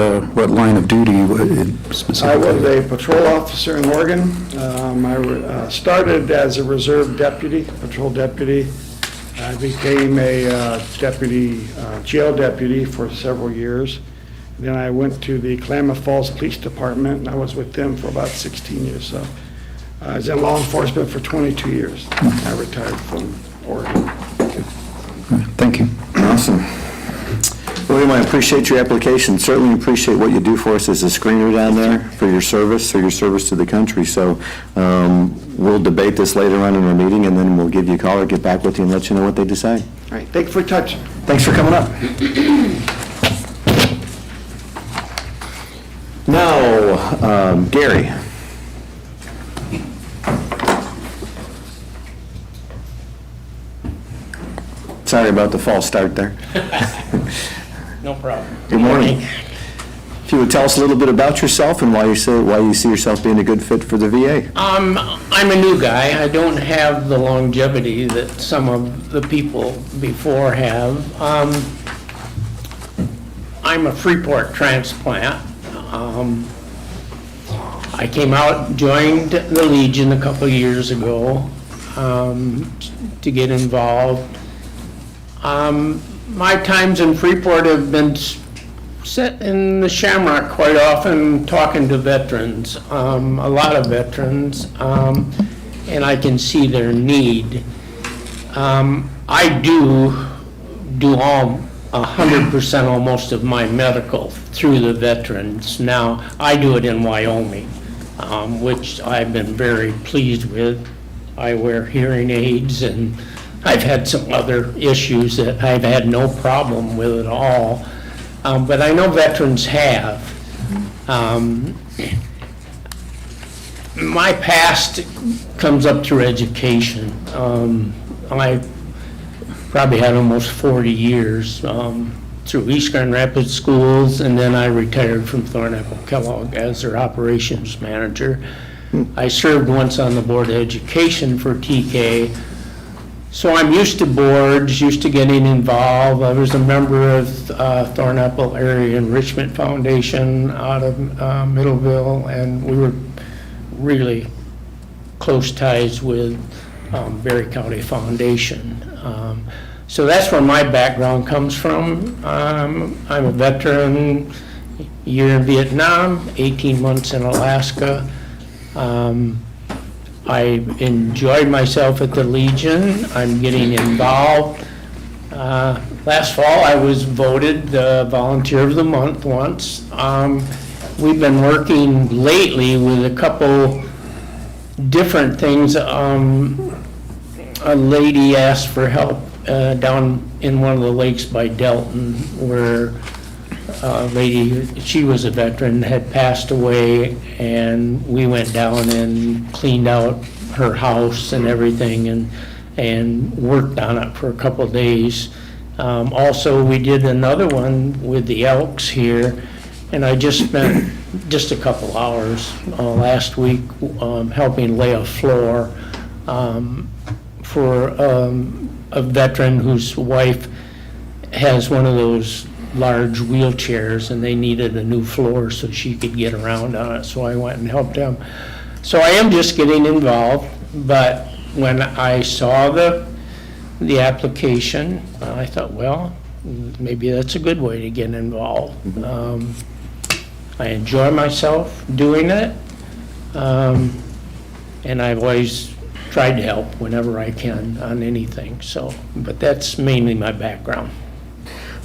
Speaker 16: line of duty specifically?
Speaker 17: I was a patrol officer in Oregon. I started as a reserve deputy, patrol deputy. I became a jail deputy for several years. Then I went to the Klamath Falls Police Department, and I was with them for about 16 years. So I was in law enforcement for 22 years. I retired from Oregon.
Speaker 16: Thank you.
Speaker 1: Awesome. Well, we want to appreciate your application. Certainly appreciate what you do for us as a screener down there for your service to the country. So we'll debate this later on in our meeting, and then we'll give you a call or get back with you and let you know what they decide.
Speaker 17: All right, thank you for your touch.
Speaker 1: Thanks for coming up. Now, Gary. Sorry about the false start there.
Speaker 18: No problem.
Speaker 1: Good morning. If you would tell us a little bit about yourself and why you see yourself being a good fit for the VA.
Speaker 18: I'm a new guy. I don't have the longevity that some of the people before have. I'm a Freeport transplant. I came out, joined the Legion a couple of years ago to get involved. My times in Freeport have been sit in the Shamrock quite often talking to veterans, a lot of veterans, and I can see their need. I do 100% almost of my medical through the veterans. Now, I do it in Wyoming, which I've been very pleased with. I wear hearing aids, and I've had some other issues that I've had no problem with at all. But I know veterans have. My past comes up through education. I probably had almost 40 years through East Grand Rapids schools, and then I retired from Thornapple Kellogg as their operations manager. I served once on the Board of Education for TK. So I'm used to boards, used to getting involved. I was a member of Thornapple Area Enrichment Foundation out of Middleville, and we were really close ties with Berry County Foundation. So that's where my background comes from. I'm a veteran, a year in Vietnam, 18 months in Alaska. I enjoyed myself at the Legion. I'm getting involved. Last fall, I was voted the Volunteer of the Month once. We've been working lately with a couple different things. A lady asked for help down in one of the lakes by Delton, where a lady, she was a veteran, had passed away, and we went down and cleaned out her house and everything and worked on it for a couple of days. Also, we did another one with the Elks here, and I just spent just a couple hours last week helping lay a floor for a veteran whose wife has one of those large wheelchairs, and they needed a new floor so she could get around on it, so I went and helped them. So I am just getting involved, but when I saw the application, I thought, well, maybe that's a good way to get involved. I enjoy myself doing it, and I've always tried to help whenever I can on anything, so, but that's mainly my background.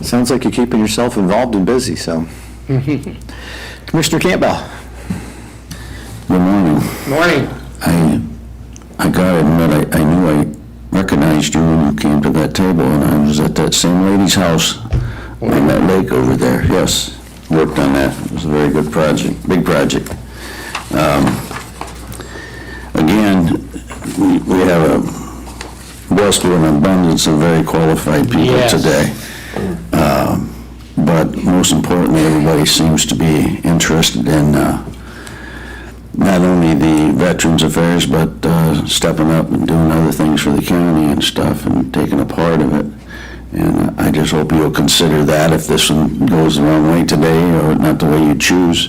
Speaker 1: Sounds like you're keeping yourself involved and busy, so. Commissioner Campbell.
Speaker 11: Good morning.
Speaker 18: Morning.
Speaker 11: I gotta admit, I knew I recognized you when you came to that table, and I was at that same lady's house on that lake over there. Yes, worked on that. It was a very good project, big project. Again, we have a blessed with an abundance of very qualified people today. But most importantly, everybody seems to be interested in not only the Veterans Affairs, but stepping up and doing other things for the county and stuff and taking a part of it. And I just hope you'll consider that if this one goes the wrong way today or not the way you choose,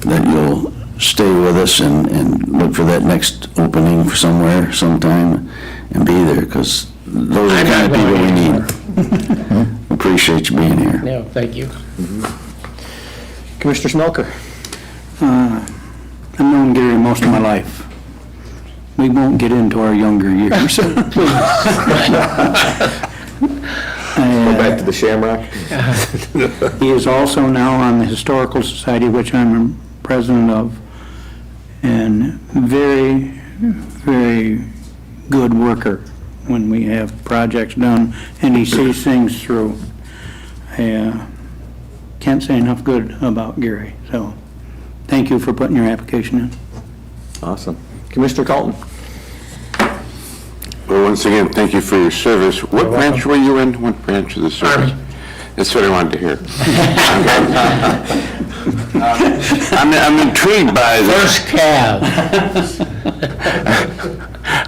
Speaker 11: that you'll stay with us and look for that next opening for somewhere, sometime, and be there, because those are the kind of people we need. Appreciate you being here.
Speaker 18: No, thank you.
Speaker 1: Commissioner Smelker.
Speaker 9: I've known Gary most of my life. We won't get into our younger years.
Speaker 1: Go back to the Shamrock.
Speaker 9: He is also now on the Historical Society, which I'm president of, and very, very good worker when we have projects done, and he sees things through. I can't say enough good about Gary, so thank you for putting your application in.
Speaker 1: Awesome. Commissioner Colton.
Speaker 15: Well, once again, thank you for your service. What branch were you in? What branch of the service? That's what I wanted to hear. I'm intrigued by the...
Speaker 18: First cab.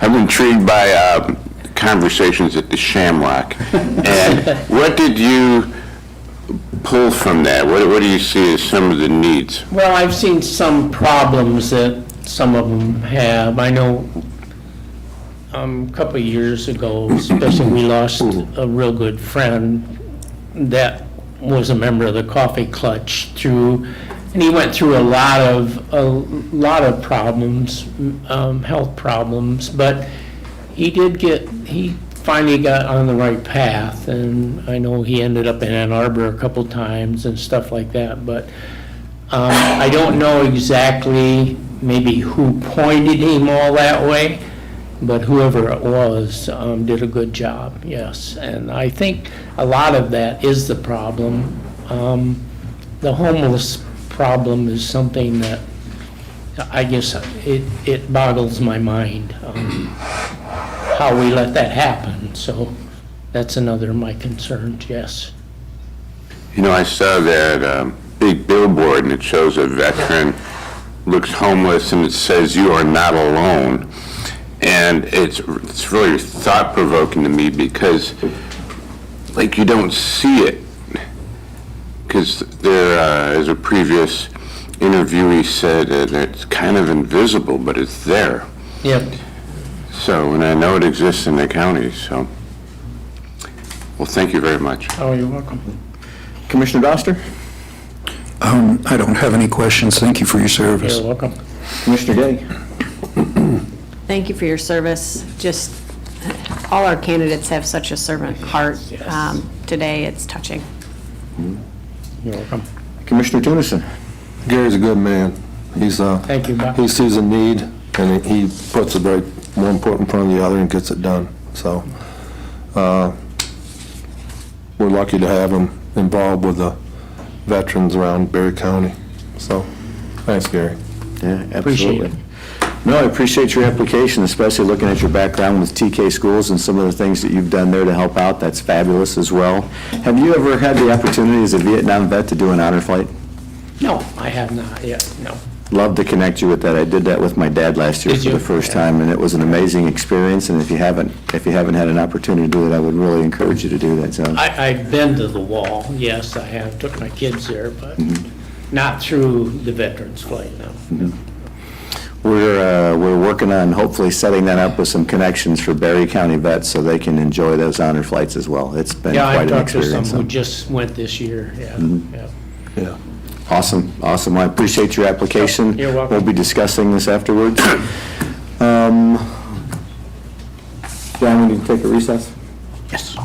Speaker 15: I'm intrigued by conversations at the Shamrock. And what did you pull from that? What do you see as some of the needs?
Speaker 18: Well, I've seen some problems that some of them have. I know a couple of years ago, especially, we lost a real good friend that was a member of the Coffee Clutch and he went through a lot of problems, health problems, but he finally got on the right path, and I know he ended up in Ann Arbor a couple times and stuff like that, but I don't know exactly maybe who pointed him all that way, but whoever it was did a good job, yes. And I think a lot of that is the problem. The homeless problem is something that I guess it boggles my mind, how we let that happen. So that's another of my concerns, yes.
Speaker 15: You know, I saw that big billboard, and it shows a veteran looks homeless, and it says, "You are not alone." And it's really thought-provoking to me because, like, you don't see it. Because there, as a previous interviewee said, it's kind of invisible, but it's there.
Speaker 18: Yep.
Speaker 15: So, and I know it exists in the county, so. Well, thank you very much.
Speaker 18: Oh, you're welcome.
Speaker 1: Commissioner Doster?
Speaker 16: I don't have any questions. Thank you for your service.
Speaker 18: You're welcome.
Speaker 1: Commissioner Day?
Speaker 13: Thank you for your service. Just, all our candidates have such a servant heart. Today, it's touching.
Speaker 18: You're welcome.
Speaker 1: Commissioner Tunison?
Speaker 4: Gary's a good man.
Speaker 18: Thank you, Bob.
Speaker 4: He sees a need, and he puts it right, one important in front of the other and gets it done. So, we're lucky to have him involved with the veterans around Berry County. So, thanks, Gary.
Speaker 1: Yeah,
Speaker 18: Appreciate
Speaker 1: absolutely.
Speaker 18: it.
Speaker 1: No, I appreciate your application, especially looking at your background with TK Schools and some of the things that you've done there to help out. That's fabulous as well. Have you ever had the opportunity as a Vietnam vet to do an honor flight?
Speaker 18: No, I have not yet, no.
Speaker 1: Love to connect you with that. I did that with my dad last year
Speaker 18: Did
Speaker 1: for
Speaker 18: you?
Speaker 1: the first time, and it was an amazing experience. And if you haven't had an opportunity to do it, I would really encourage you to do that. So
Speaker 18: I've been to the wall, yes, I have, took my kids there, but not through the Veterans Flight, no.
Speaker 1: we're working on hopefully setting that up with some connections for Berry County vets so they can enjoy those honor flights as well. It's been
Speaker 18: Yeah, I
Speaker 1: quite an
Speaker 18: talked to
Speaker 1: experience.
Speaker 18: some who just went this year, yeah, yeah.
Speaker 4: Yeah.
Speaker 1: Awesome, awesome. Well, I appreciate your application.
Speaker 18: You're welcome.
Speaker 1: We'll be discussing this afterwards. John, we need to take a recess?
Speaker 18: Yes.
Speaker 1: All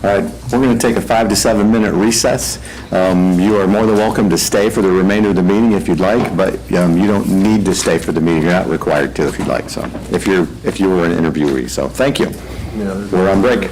Speaker 1: right, we're going to take a 5 to 7 minute recess. You are more than welcome to stay for the remainder of the meeting if you'd like, but you don't need to stay for the meeting. You're not required to if you'd like, so, if you were an interviewee. So, thank you. We're on break.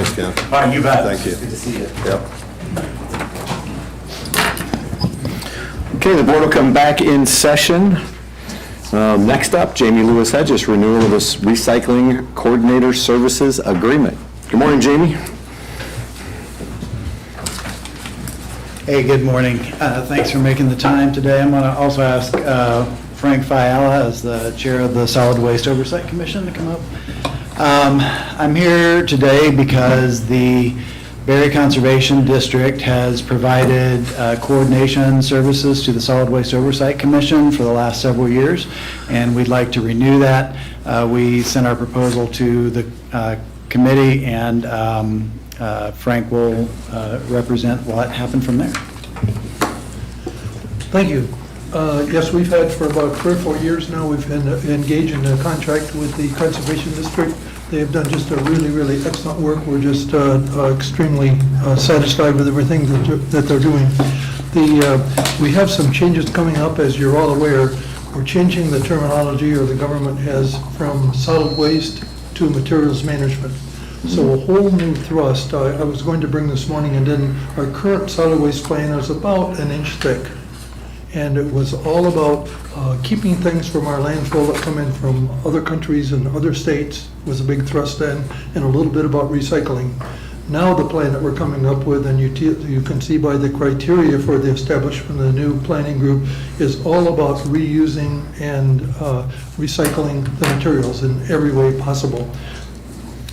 Speaker 4: Thanks, Ken.
Speaker 10: All right, you bet.
Speaker 4: Thank you.
Speaker 10: Good to see you.
Speaker 4: Yep.
Speaker 1: Okay, the board will come back in session. Next up, Jamie Lewis Hedges, renewal of this recycling coordinator services agreement. Good morning, Jamie.
Speaker 19: Hey, good morning. Thanks for making the time today. I'm going to also ask Frank Fiala, as the chair of the Solid Waste Oversight Commission, to come up. I'm here today because the Berry Conservation District has provided coordination services to the Solid Waste Oversight Commission for the last several years, and we'd like to renew that. We sent our proposal to the committee, and Frank will represent what happened from there.
Speaker 20: Thank you. Yes, we've had for about 3 or 4 years now, we've been engaged in a contract with the Conservation District. They have done just a really, really excellent work. We're just extremely satisfied with everything that they're doing. We have some changes coming up, as you're all aware. We're changing the terminology, or the government has, from solid waste to materials management. So a whole new thrust. I was going to bring this morning, and then our current solid waste plan is about 1 inch thick. And it was all about keeping things from our landfill that come in from other countries and other states was a big thrust then, and a little bit about recycling. Now the plan that we're coming up with, and you can see by the criteria for the establishment of the new planning group, is all about reusing and recycling the materials in every way possible.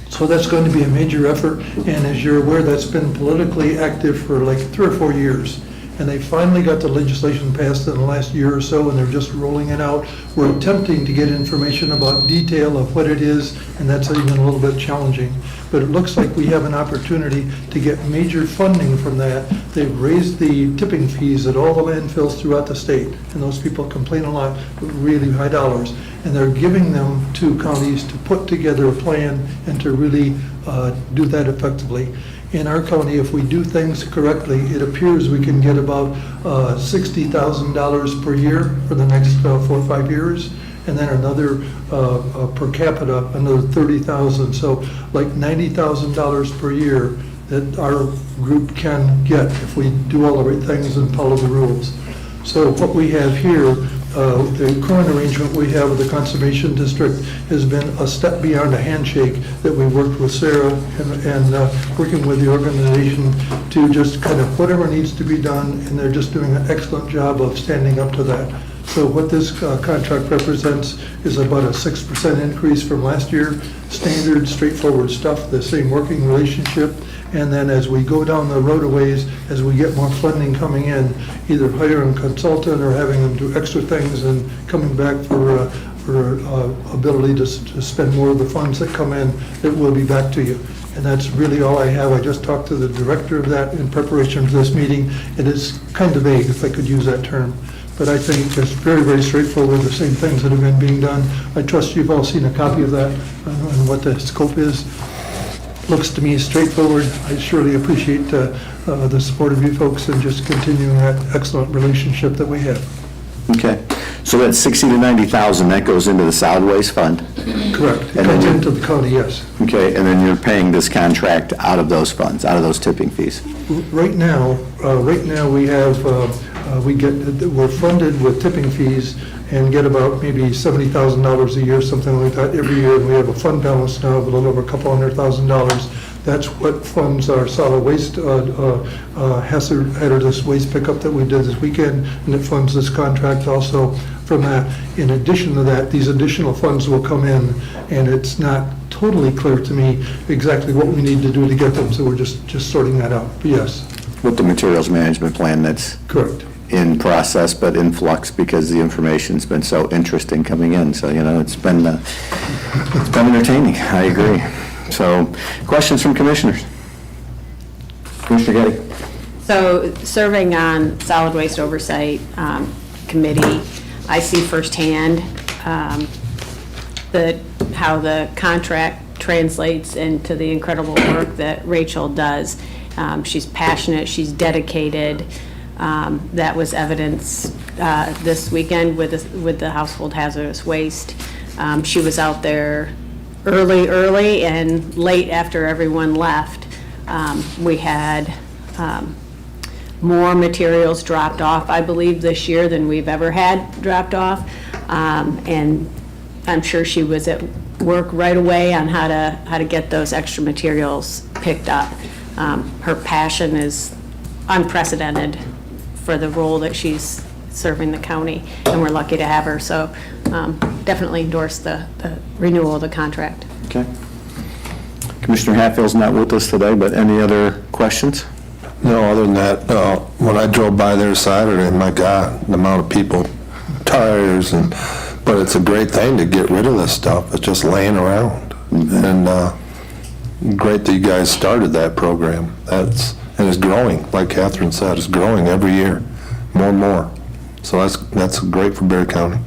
Speaker 20: So that's going to be a major effort, and as you're aware, that's been politically active for like 3 or 4 years. And they finally got the legislation passed in the last year or so, and they're just rolling it out. We're attempting to get information about detail of what it is, and that's even a little bit challenging. But it looks like we have an opportunity to get major funding from that. They've raised the tipping fees at all the landfills throughout the state, and those people complain a lot, but really high dollars. And they're giving them to counties to put together a plan and to really do that effectively. In our county, if we do things correctly, it appears we can get about $60,000 per year for the next 4 or 5 years, and then another per capita, another $30,000. So like $90,000 per year that our group can get if we do all the right things and follow the rules. So what we have here, the current arrangement we have with the Conservation District has been a step beyond a handshake that we worked with Sarah and working with the organization to just kind of whatever needs to be done, and they're just doing an excellent job of standing up to that. So what this contract represents is about a 6% increase from last year, standard, straightforward stuff, the same working relationship. And then as we go down the road a ways, as we get more funding coming in, either hiring a consultant or having them do extra things and coming back for ability to spend more of the funds that come in, it will be back to you. And that's really all I have. I just talked to the director of that in preparation for this meeting. It is kind of vague, if I could use that term. But I think it's very, very straightforward, the same things that have been being done. I trust you've all seen a copy of that and what the scope is. Looks to me straightforward. I surely appreciate the support of you folks and just continuing that excellent relationship that we have.
Speaker 1: Okay, so that's 60 to 90,000, that goes into the solid waste fund?
Speaker 20: Correct. It comes into the county, yes.
Speaker 1: Okay, and then you're paying this contract out of those funds, out of those tipping fees?
Speaker 20: Right now we have, we're funded with tipping fees and get about maybe $70,000 a year, something like that, every year. And we have a fund balance now of a little over $200,000. That's what funds our solid waste, hazardous waste pickup that we did this weekend, and it funds this contract also from that. In addition to that, these additional funds will come in, and it's not totally clear to me exactly what we need to do to get them, so we're just sorting that out, but yes.
Speaker 1: With the materials management plan, that's
Speaker 20: correct.
Speaker 1: In process, but in flux, because the information's been so interesting coming in. So, it's been entertaining. I agree. So, questions from commissioners? Commissioner Getty.
Speaker 13: So, serving on Solid Waste Oversight Committee, I see firsthand how the contract translates into the incredible work that Rachel does. She's passionate, she's dedicated. That was evidenced this weekend with the household hazardous waste. She was out there early and late after everyone left. We had more materials dropped off, I believe, this year than we've ever had dropped off. And I'm sure she was at work right away on how to get those extra materials picked up. Her passion is unprecedented for the role that she's serving the county, and we're lucky to have her. So definitely endorse the renewal of the contract.
Speaker 1: Okay. Commissioner Hatfield's not with us today, but any other questions?
Speaker 4: No, other than that, when I drove by there Saturday, my God, the amount of people, tires, but it's a great thing to get rid of this stuff. It's just laying around. And great that you guys started that program. And it's growing, like Catherine said, it's growing every year, more and more. So that's great for Berry County.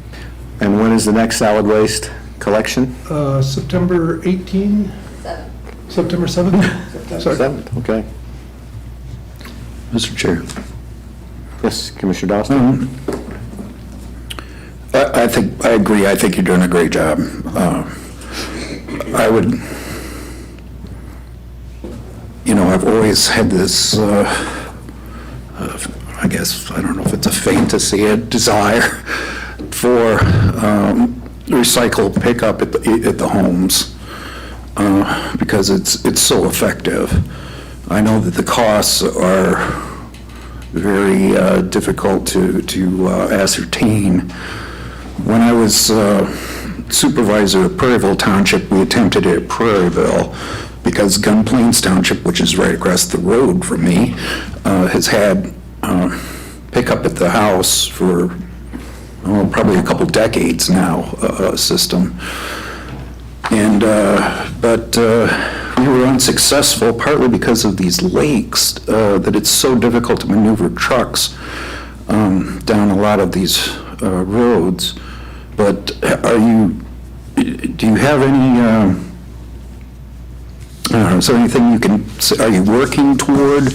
Speaker 1: And when is the next solid waste collection?
Speaker 20: September 18? September 7th?
Speaker 1: September 7th, okay.
Speaker 16: Mr. Chair.
Speaker 1: Yes, Commissioner Dawson?
Speaker 16: I agree. I think you're doing a great job. I would, I've always had this, I guess, I don't know if it's a fantasy, a desire for recycle pickup at the homes because it's so effective. I know that the costs are very difficult to ascertain. When I was supervisor of Prairieville Township, we attempted it at Prairieville because Gun Plains Township, which is right across the road from me, has had pickup at the house for probably a couple decades now, system. And but we were unsuccessful partly because of these lakes, that it's so difficult to maneuver trucks down a lot of these roads. But do you have any, is there anything you can, are you working toward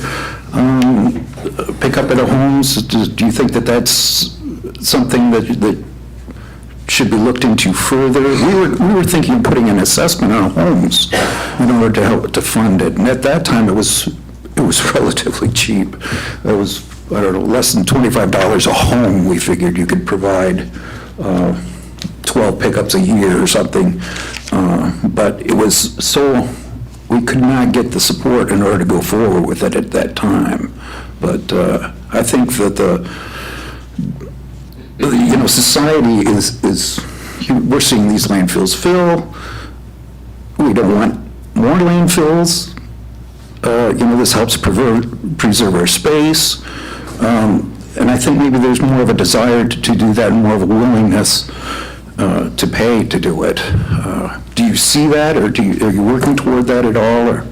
Speaker 16: pick up at a homes? Do you think that that's something that should be looked into further? We were thinking of putting an assessment on homes in order to help to fund it. And at that time, it was relatively cheap. It was, I don't know, less than $25 a home. We figured you could provide 12 pickups a year or something. But it was so, we could not get the support in order to go forward with it at that time. But I think that society is we're seeing these landfills fill. We don't want more landfills. This helps preserve our space. And I think maybe there's more of a desire to do that and more of a willingness to pay to do it. Do you see that, or are you working toward that at all? Or?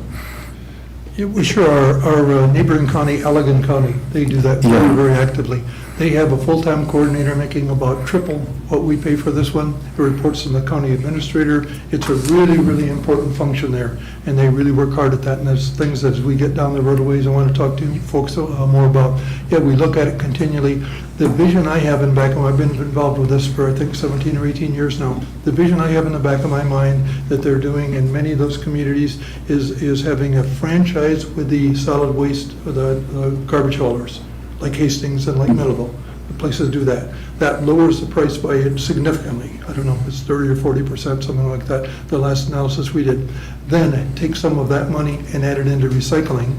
Speaker 20: Yeah, we sure are. Our neighboring county, Allegan County, they do that very, very actively. They have a full-time coordinator making about triple what we pay for this one. It reports to the county administrator. It's a really, really important function there, and they really work hard at that. And there's things as we get down the roadways I want to talk to folks more about. Yeah, we look at it continually. The vision I have in back of, I've been involved with this for I think 17 or 18 years now. The vision I have in the back of my mind that they're doing in many of those communities is having a franchise with the solid waste, the garbage haulers, like Hastings and like Millville. The places do that. That lowers the price by significantly. I don't know if it's 30 or 40%, something like that, the last analysis we did. Then take some of that money and add it into recycling.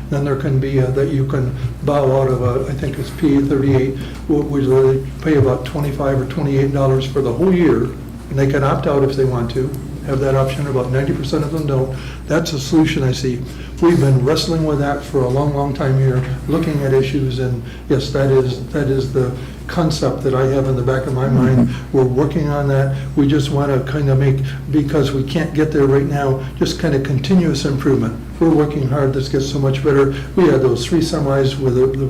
Speaker 20: Then there can be that you can bow out of I think it's PA 38, which they pay about $25 or $28 for the whole year, and they can opt out if they want to. Have that option. About 90% of them don't. That's a solution I see. We've been wrestling with that for a long, long time here, looking at issues, and yes, that is the concept that I have in the back of my mind. We're working on that. We just want to kind of make, because we can't get there right now, just kind of continuous improvement. we're working hard. This gets so much better. We had those 3 semis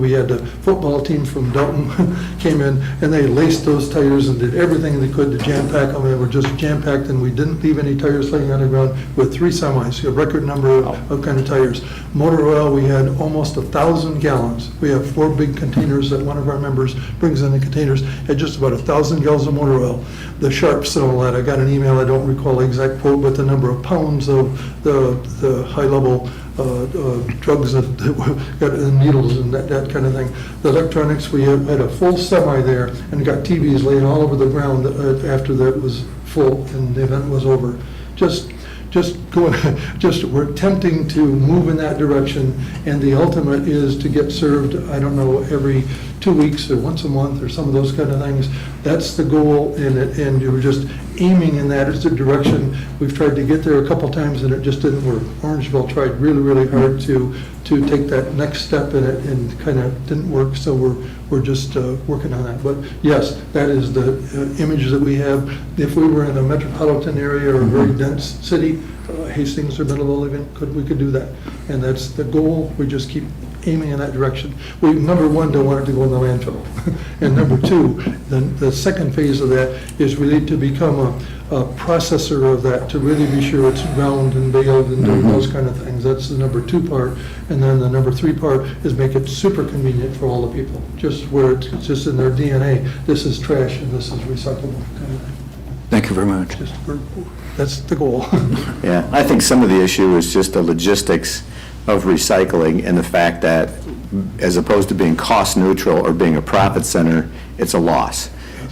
Speaker 20: we had the football team from Dalton came in, and they laced those tires and did everything they could to jam pack them. They were just jam packed, and we didn't leave any tires laying on the ground with 3 semis, a record number of kind of tires. Motor oil, we had almost 1,000 gallons. We have 4 big containers that one of our members brings in the containers, had just about 1,000 gallons of motor oil. The sharps and all that, I got an email, I don't recall the exact quote, but the number of pounds of the high-level drugs that got needles and that kind of thing. The electronics, we had a full semi there and got TVs laying all over the ground after that was full and the event was over. We're attempting to move in that direction, and the ultimate is to get served, I don't know, every 2 weeks or once a month or some of those kind of things. That's the goal, and we're just aiming in that as the direction. We've tried to get there a couple times and it just didn't work. Orangeville tried really, really hard to take that next step in it and kind of didn't work, so we're just working on that. But yes, that is the image that we have. If we were in a metropolitan area or a very dense city, Hastings or Middleville even, we could do that. And that's the goal. We just keep aiming in that direction. We, number one, don't want it to go in the landfill. And number two, the second phase of that is we need to become a processor of that to really be sure it's ground and baled and doing those kind of things. That's the number 2 part. And then the number 3 part is make it super convenient for all the people, just where it's just in their DNA. This is trash and this is recyclable kind of thing.
Speaker 16: Thank you very much.
Speaker 20: That's the goal.
Speaker 1: Yeah, I think some of the issue is just the logistics of recycling and the fact that as opposed to being cost neutral or being a profit center, it's a loss.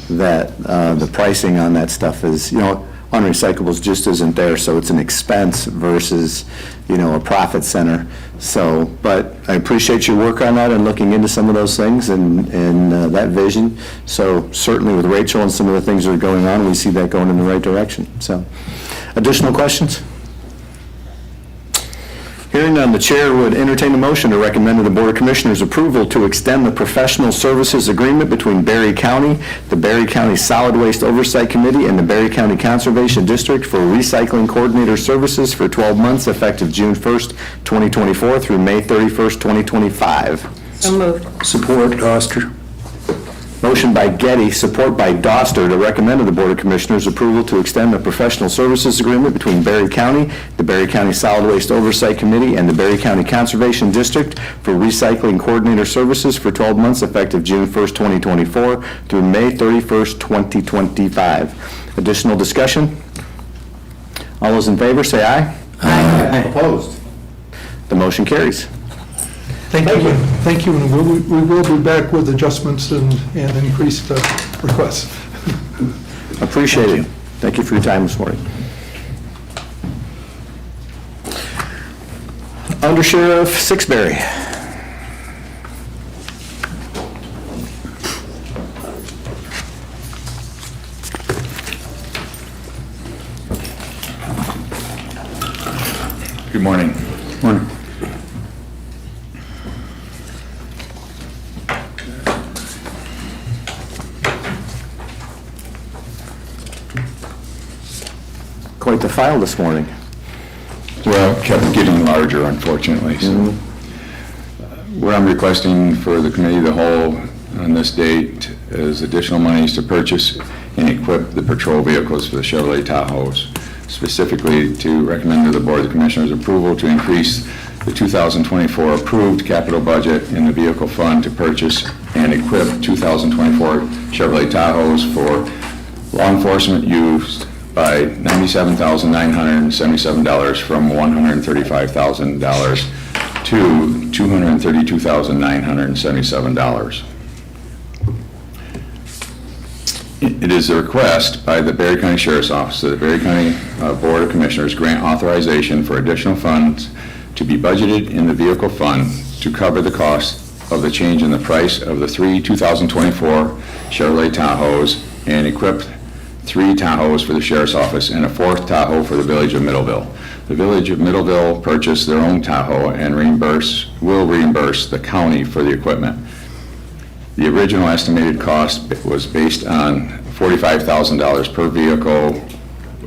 Speaker 1: That the pricing on that stuff is, on recyclables just isn't there, so it's an expense versus, a profit center. So, but I appreciate your work on that and looking into some of those things and that vision. So certainly with Rachel and some of the things that are going on, we see that going in the right direction. So, additional questions? Hearing none, the chair would entertain a motion to recommend to the Board of Commissioners approval to extend the professional services agreement between Berry County, the Berry County Solid Waste Oversight Committee, and the Berry County Conservation District for recycling coordinator services for 12 months effective June 1st, 2024 through May 31st, 2025.
Speaker 13: So moved.
Speaker 16: Support, Oster.
Speaker 1: Motion by Getty, support by Doster, to recommend to the Board of Commissioners approval to extend the professional services agreement between Berry County, the Berry County Solid Waste Oversight Committee, and the Berry County Conservation District for recycling coordinator services for 12 months effective June 1st, 2024 through May 31st, 2025. Additional discussion? All those in favor say aye. Aye. Opposed? The motion carries.
Speaker 20: Thank you. Thank you, and we will be back with adjustments and increased requests.
Speaker 1: Appreciate it. Thank you for your time this morning. Under Sheriff Sixberry.
Speaker 21: Good morning.
Speaker 16: Morning.
Speaker 1: Quite the file this morning.
Speaker 21: Well, it kept getting larger, unfortunately. So, what I'm requesting for the committee of the whole on this date is additional monies to purchase and equip the patrol vehicles for the Chevrolet Tahoes. Specifically, to recommend to the Board of Commissioners approval to increase the 2024 approved capital budget in the vehicle fund to purchase and equip 2024 Chevrolet Tahoes for law enforcement use by $97,977 from $135,000 to $232,977. It is a request by the Berry County Sheriff's Office that the Berry County Board of Commissioners grant authorization for additional funds to be budgeted in the vehicle fund to cover the cost of the change in the price of the 3 2024 Chevrolet Tahoes and equip 3 Tahoes for the Sheriff's Office and a 4th Tahoe for the Village of Middleville. The Village of Middleville purchased their own Tahoe and will reimburse the county for the equipment. The original estimated cost was based on $45,000 per vehicle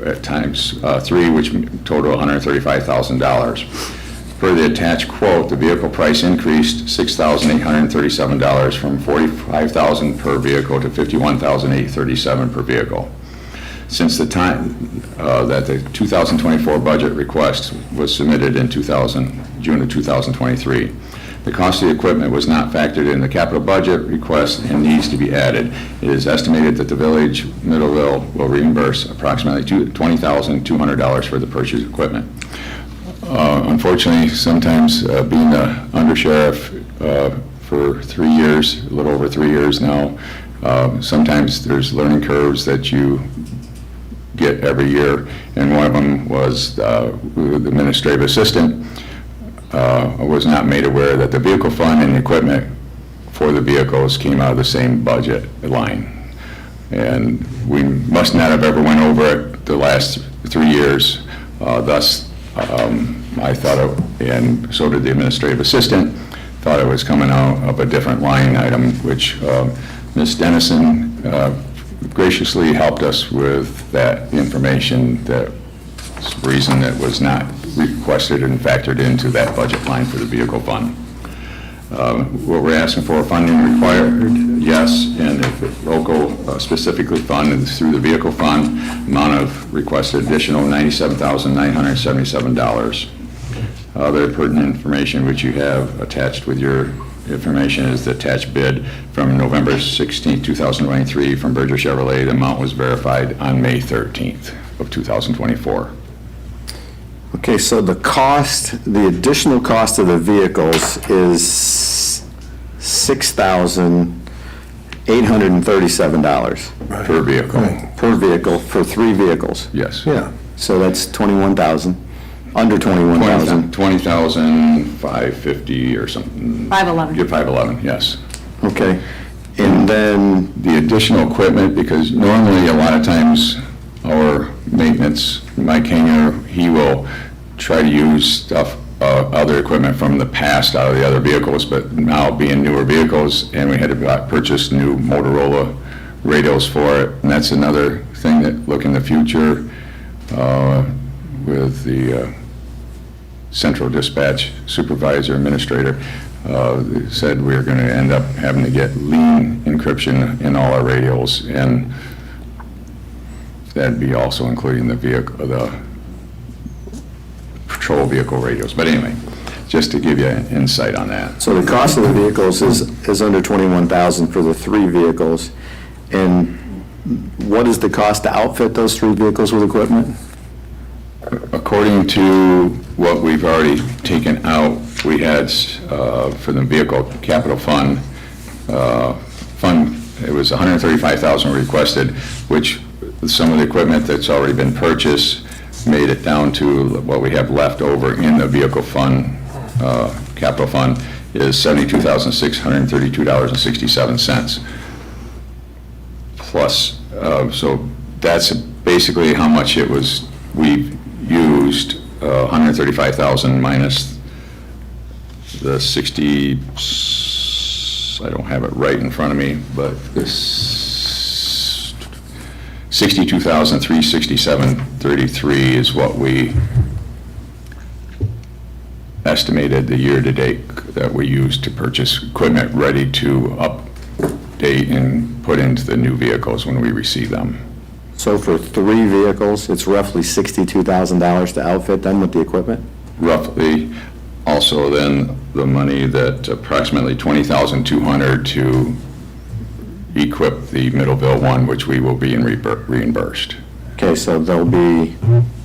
Speaker 21: at times 3, which total $135,000. Per the attached quote, the vehicle price increased $6,837 from $45,000 per vehicle to $51,837 per vehicle. Since the time that the 2024 budget request was submitted in June of 2023, the cost of the equipment was not factored in the capital budget request and needs to be added. It is estimated that the village, Middleville, will reimburse approximately $20,200 for the purchased equipment. Unfortunately, sometimes being the undersheriff for 3 years, a little over 3 years now, sometimes there's learning curves that you get every year, and one of them was the administrative assistant was not made aware that the vehicle fund and the equipment for the vehicles came out of the same budget line. And we must not have ever went over it the last 3 years. Thus, I thought it, and so did the administrative assistant, thought it was coming out of a different line item, which Ms. Dennison graciously helped us with that information, that reason it was not requested and factored into that budget line for the vehicle fund. What we're asking for, funding required, yes, and if local specifically funded through the vehicle fund, amount of requested additional $97,977. Other pertinent information which you have attached with your information is the attached bid from November 16, 2023 from Berger Chevrolet. The amount was verified on May 13th of 2024.
Speaker 1: Okay, so the additional cost of the vehicles is $6,837.
Speaker 21: Per vehicle.
Speaker 1: Per vehicle for 3 vehicles.
Speaker 21: Yes.
Speaker 1: Yeah, so that's $21,000, under $21,000.
Speaker 21: $20,550 or something.
Speaker 13: 511.
Speaker 21: Yeah, 511, yes.
Speaker 1: Okay, and then
Speaker 21: the additional equipment, because normally a lot of times our maintenance, Mike Hanger, he will try to use stuff, other equipment from the past out of the other vehicles, but now being newer vehicles, and we had to purchase new Motorola radios for it, and that's another thing that look in the future with the central dispatch supervisor administrator said we're going to end up having to get lean encryption in all our radios, and that'd be also including the vehicle, the patrol vehicle radios. But anyway, just to give you an insight on that.
Speaker 1: So the cost of the vehicles is under $21,000 for the 3 vehicles. And what is the cost to outfit those 3 vehicles with equipment?
Speaker 21: According to what we've already taken out, we had for the vehicle capital fund, it was $135,000 requested, which some of the equipment that's already been purchased made it down to what we have left over in the vehicle fund, capital fund, is $72,632.67. Plus, so that's basically how much it was, we've used, $135,000 minus the 60, I don't have it right in front of me, but this $62,367.33 is what we estimated the year-to-date that we used to purchase equipment ready to update and put into the new vehicles when we receive them.
Speaker 1: So for 3 vehicles, it's roughly $62,000 to outfit them with the equipment?
Speaker 21: Roughly. Also then the money that approximately $20,200 to equip the Middleville one, which we will be reimbursed.
Speaker 1: Okay, so there'll be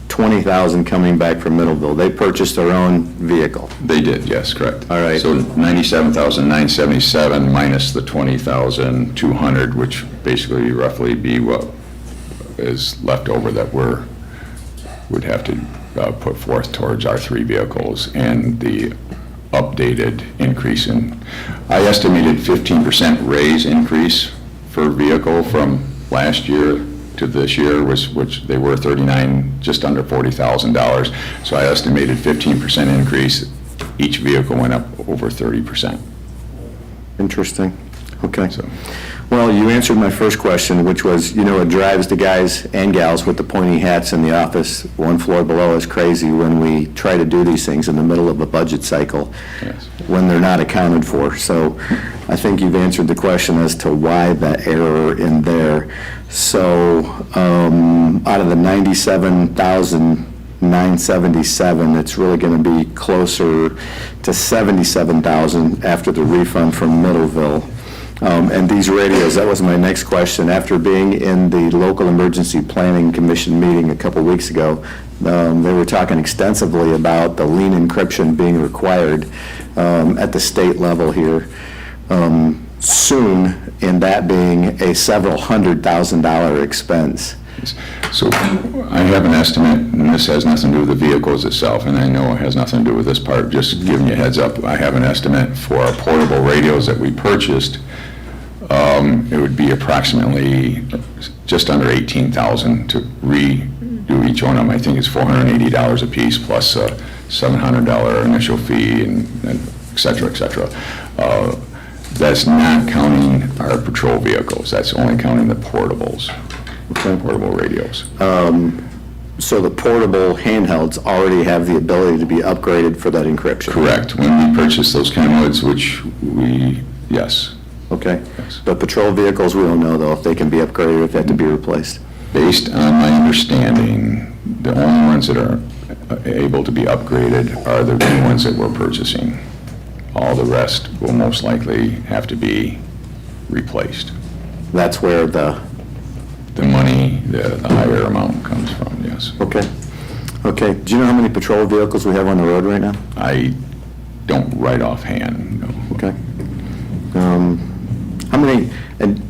Speaker 1: $20,000 coming back from Middleville. They purchased their own vehicle?
Speaker 21: They did, yes, correct.
Speaker 1: All right.
Speaker 21: So $97,977 minus the $20,200, which basically roughly be what is left over that would have to put forth towards our 3 vehicles and the updated increase in, I estimated 15% raise increase for vehicle from last year to this year, which they were just under $40,000. So I estimated 15% increase. Each vehicle went up over 30%.
Speaker 1: Interesting. Okay.
Speaker 21: So,
Speaker 1: Well, you answered my first question, which was, it drives the guys and gals with the pointy hats in the office one floor below us crazy when we try to do these things in the middle of a budget cycle when they're not accounted for. So I think you've answered the question as to why that error in there. So out of the 97,977, it's really going to be closer to 77,000 after the refund from Middleville. And these radios, that was my next question. After being in the local emergency planning commission meeting a couple weeks ago, they were talking extensively about the lien encryption being required at the state level here soon, and that being a several $100,000 expense.
Speaker 21: So I have an estimate, and this has nothing to do with the vehicles itself, and I know it has nothing to do with this part, just giving you a heads up. I have an estimate for our portable radios that we purchased. It would be approximately just under $18,000 to redo each one of them. I think it's $480 a piece plus a $700 initial fee and et cetera, et cetera. That's not counting our patrol vehicles. That's only counting the portables, portable radios.
Speaker 1: So the portable handhelds already have the ability to be upgraded for that encryption?
Speaker 21: Correct. When we purchased those Kenwoods, which yes.
Speaker 1: Okay. Yes. But patrol vehicles, we don't know, though, if they can be upgraded or if they have to be replaced.
Speaker 21: Based on my understanding, the only ones that are able to be upgraded are the new ones that we're purchasing. All the rest will most likely have to be replaced.
Speaker 1: That's where the
Speaker 21: money, the higher amount comes from, yes.
Speaker 1: Okay. Okay. Do you know how many patrol vehicles we have on the road right now?
Speaker 21: I don't right offhand, no.
Speaker 1: Okay. How many, and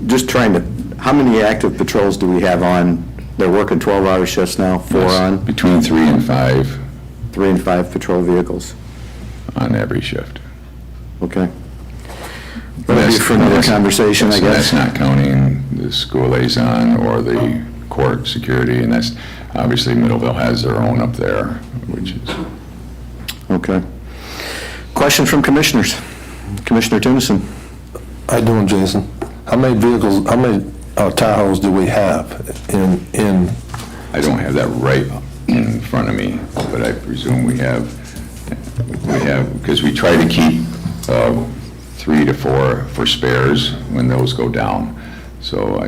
Speaker 1: just trying to, how many active patrols do we have on? They're working 12-hour shifts now, 4 on?
Speaker 21: Between 3 and 5.
Speaker 1: 3 and 5 patrol vehicles?
Speaker 21: On every shift.
Speaker 1: Okay. That'll be for another conversation, I guess.
Speaker 21: That's not counting the school liaison or the court security, and that's, obviously Middleville has their own up there, which is.
Speaker 1: Okay. Question from commissioners. Commissioner Tennyson.
Speaker 4: How you doing, Jason? How many vehicles, how many Tahoes do we have in?
Speaker 21: I don't have that right in front of me, but I presume we have, because we try to keep 3 to 4 for spares when those go down. So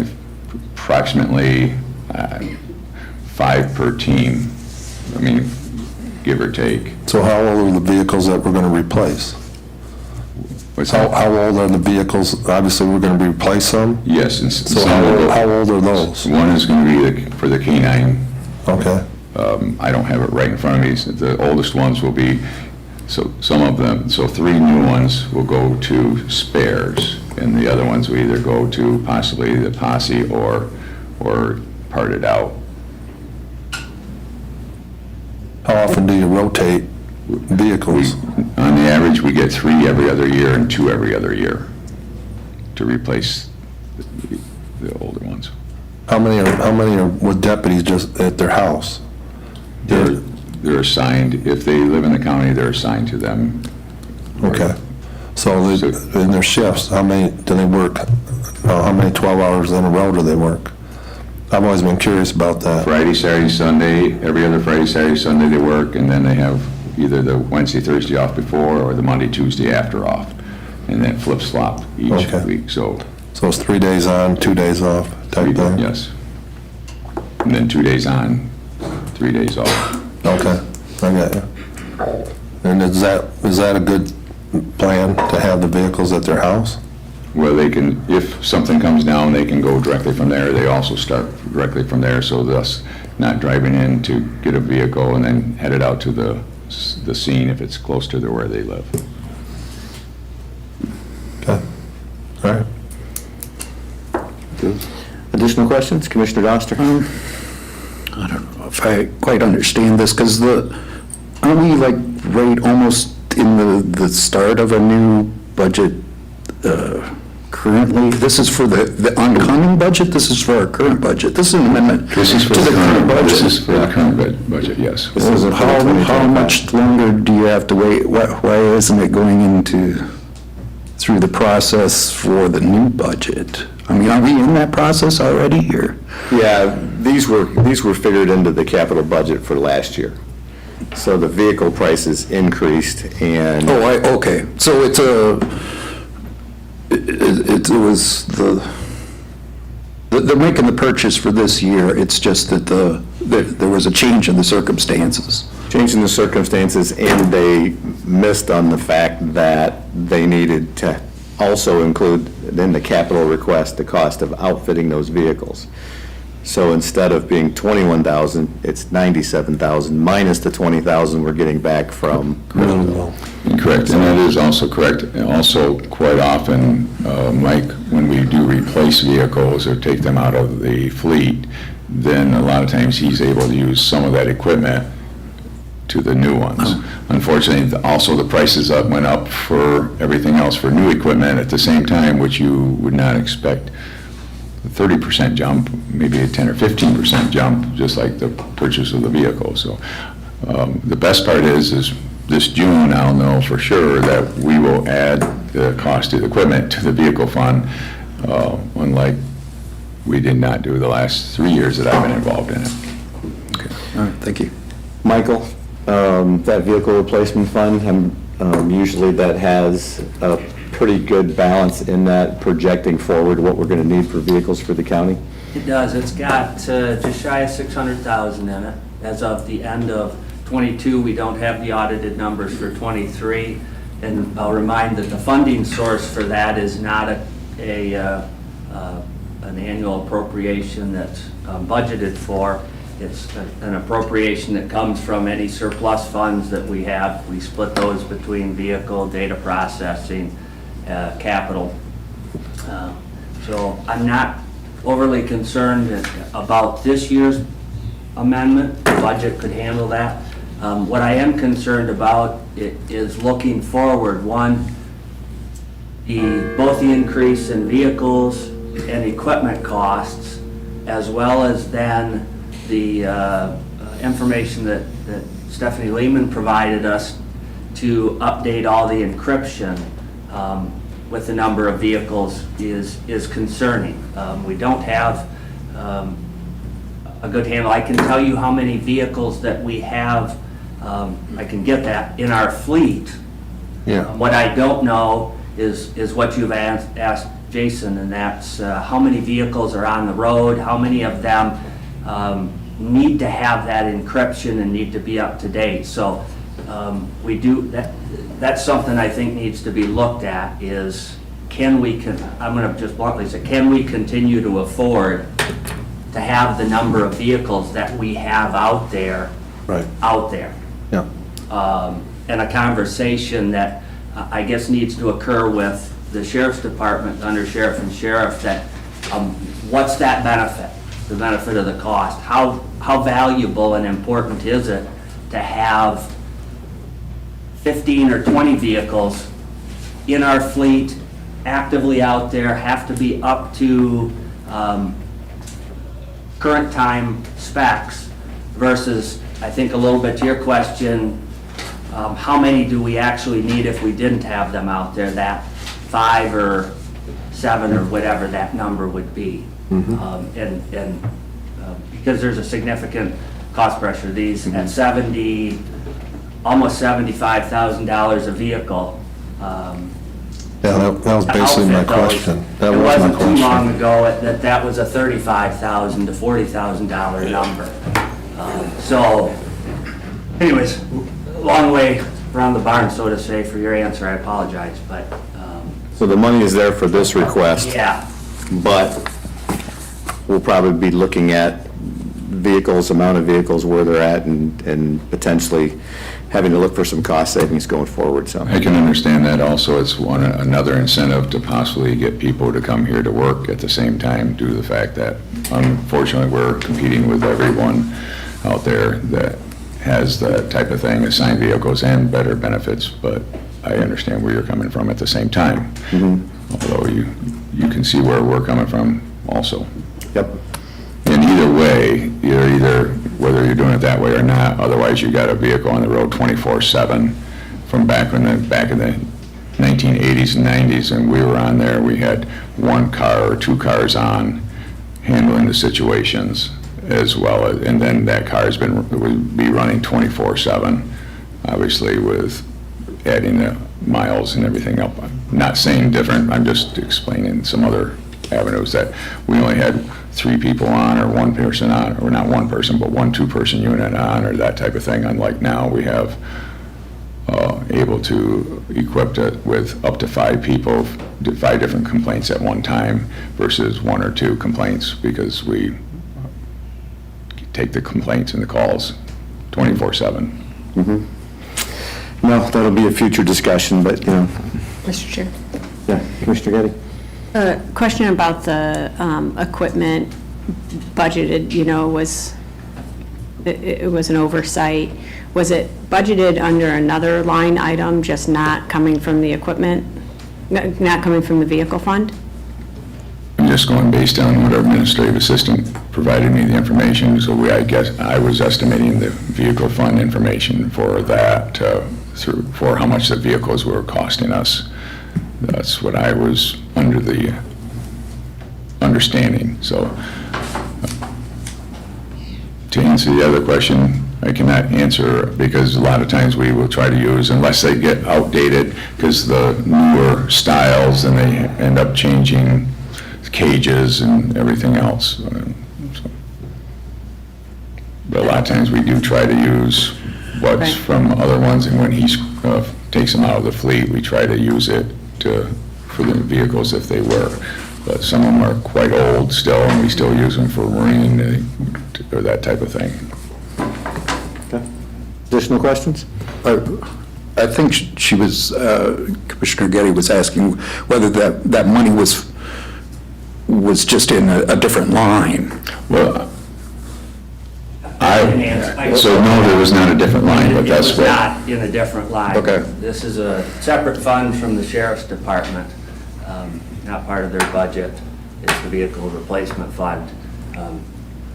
Speaker 21: approximately 5 per team, I mean, give or take.
Speaker 4: So how old are the vehicles that we're going to replace? How old are the vehicles? Obviously, we're going to replace them?
Speaker 21: Yes. And
Speaker 4: so how old are those?
Speaker 21: One is going to be for the K-9.
Speaker 4: Okay.
Speaker 21: I don't have it right in front of me. The oldest ones will be, so some of them, so 3 new ones will go to spares, and the other ones will either go to possibly the posse or parted out.
Speaker 4: How often do you rotate vehicles?
Speaker 21: On the average, we get 3 every other year and 2 every other year to replace the older ones.
Speaker 4: How many are with deputies just at their house?
Speaker 21: They're assigned, if they live in the county, they're assigned to them.
Speaker 4: Okay. So in their shifts, how many do they work? How many 12 hours in a row do they work? I've always been curious about that.
Speaker 21: Friday, Saturday, Sunday, every other Friday, Saturday, Sunday they work, and then they have either the Wednesday, Thursday off before, or the Monday, Tuesday after off, and then flip-flop each week, so.
Speaker 4: So it's 3 days on, 2 days off type thing?
Speaker 21: Yes. And then 2 days on, 3 days off.
Speaker 4: Okay, I got you. And is that a good plan to have the vehicles at their house?
Speaker 21: Well, they can, if something comes down, they can go directly from there. They also start directly from there, so thus not driving in to get a vehicle and then headed out to the scene if it's close to where they live.
Speaker 4: Okay, all right.
Speaker 1: Good. Additional questions? Commissioner Doster?
Speaker 16: I don't know if I quite understand this, because aren't we like right almost in the start of a new budget currently? This is for the oncoming budget? This is for our current budget? This is an amendment to the current budget?
Speaker 21: This is for the current budget, yes.
Speaker 16: How much longer do you have to wait? Why isn't it going into through the process for the new budget. I mean, are we in that process already here?
Speaker 1: Yeah, these were figured into the capital budget for last year. So the vehicle prices increased and.
Speaker 16: Oh, okay. So it was they're making the purchase for this year. It's just that there was a change in the circumstances.
Speaker 1: Change in the circumstances, and they missed on the fact that they needed to also include in the capital request the cost of outfitting those vehicles. So instead of being $21,000, it's $97,000 minus the $20,000 we're getting back from Renewal.
Speaker 21: Correct, and that is also correct. And also, quite often, Mike, when we do replace vehicles or take them out of the fleet, then a lot of times he's able to use some of that equipment to the new ones. Unfortunately, also the prices went up for everything else for new equipment at the same time, which you would not expect. 30% jump, maybe a 10 or 15% jump, just like the purchase of the vehicle. So the best part is this June, I'll know for sure that we will add the cost of the equipment to the vehicle fund, unlike we did not do the last 3 years that I've been involved in it.
Speaker 16: Okay. All right, thank you.
Speaker 1: Michael, that vehicle replacement fund, usually that has a pretty good balance in that projecting forward what we're going to need for vehicles for the county?
Speaker 6: It does. It's got just shy of 600,000 in it. As of the end of '22, we don't have the audited numbers for '23. And I'll remind that the funding source for that is not an annual appropriation that's budgeted for. It's an appropriation that comes from any surplus funds that we have. We split those between vehicle, data processing, capital. So I'm not overly concerned about this year's amendment. The budget could handle that. What I am concerned about is looking forward. One, both the increase in vehicles and equipment costs, as well as then the information that Stephanie Lehman provided us to update all the encryption with the number of vehicles is concerning. We don't have a good handle. I can tell you how many vehicles that we have, I can get that, in our fleet.
Speaker 1: Yeah.
Speaker 6: What I don't know is what you've asked Jason, and that's how many vehicles are on the road, how many of them need to have that encryption and need to be up to date. So we do, that's something I think needs to be looked at is I'm going to just bluntly say, can we continue to afford to have the number of vehicles that we have out there?
Speaker 1: Right.
Speaker 6: Out there.
Speaker 1: Yeah.
Speaker 6: And a conversation that I guess needs to occur with the sheriff's department, under sheriff and sheriff, that what's that benefit? The benefit of the cost. How valuable and important is it to have 15 or 20 vehicles in our fleet, actively out there, have to be up to current time specs versus, I think a little bit to your question, how many do we actually need if we didn't have them out there, that 5 or 7 or whatever that number would be. Because there's a significant cost pressure. These at almost $75,000 a vehicle.
Speaker 4: Yeah, that was basically my question.
Speaker 6: It wasn't too long ago that was a $35,000 to $40,000 number. So, anyways, long way around the barn, so to say, for your answer. I apologize, but.
Speaker 1: So the money is there for this request.
Speaker 6: Yeah.
Speaker 1: But we'll probably be looking at vehicles, amount of vehicles, where they're at, and potentially having to look for some cost savings going forward, so.
Speaker 21: I can understand that also. It's another incentive to possibly get people to come here to work at the same time due to the fact that unfortunately we're competing with everyone out there that has that type of thing, assigned vehicles and better benefits, but I understand where you're coming from at the same time. Although you can see where we're coming from also.
Speaker 1: Yep.
Speaker 21: And either way, whether you're doing it that way or not, otherwise you got a vehicle on the road 24/7 from back in the 1980s and 90s, and we were on there, we had one car or two cars on handling the situations as well, and then that car would be running 24/7, obviously with adding the miles and everything up. I'm not saying different, I'm just explaining some other avenues that we only had 3 people on or 1 person on, or not 1 person, but 1 2-person unit on, or that type of thing. Unlike now, we have able to equip it with up to 5 people, 5 different complaints at one time versus 1 or 2 complaints, because we take the complaints and the calls 24/7.
Speaker 1: No, that'll be a future discussion, but, you know.
Speaker 13: Mr. Chair.
Speaker 1: Yeah, Commissioner Getty?
Speaker 13: Question about the equipment budgeted, it was an oversight. Was it budgeted under another line item, just not coming from the equipment, not coming from the vehicle fund?
Speaker 21: I'm just going based on what our administrative assistant provided me the information, so I guess I was estimating the vehicle fund information for that, for how much the vehicles were costing us. That's what I was under the understanding. So to answer the other question, I cannot answer, because a lot of times we will try to use, unless they get outdated, because the newer styles, and they end up changing cages and everything else. But a lot of times we do try to use what's from other ones, and when he takes them out of the fleet, we try to use it for the vehicles if they work. But some of them are quite old still, and we still use them for marine or that type of thing.
Speaker 1: Okay. Additional questions?
Speaker 16: I think she was, Commissioner Getty was asking whether that money was just in a different line.
Speaker 21: Well, so no, there was not a different line, but that's what.
Speaker 6: It was not in a different line.
Speaker 21: Okay.
Speaker 6: This is a separate fund from the Sheriff's Department, not part of their budget. It's the Vehicle Replacement Fund,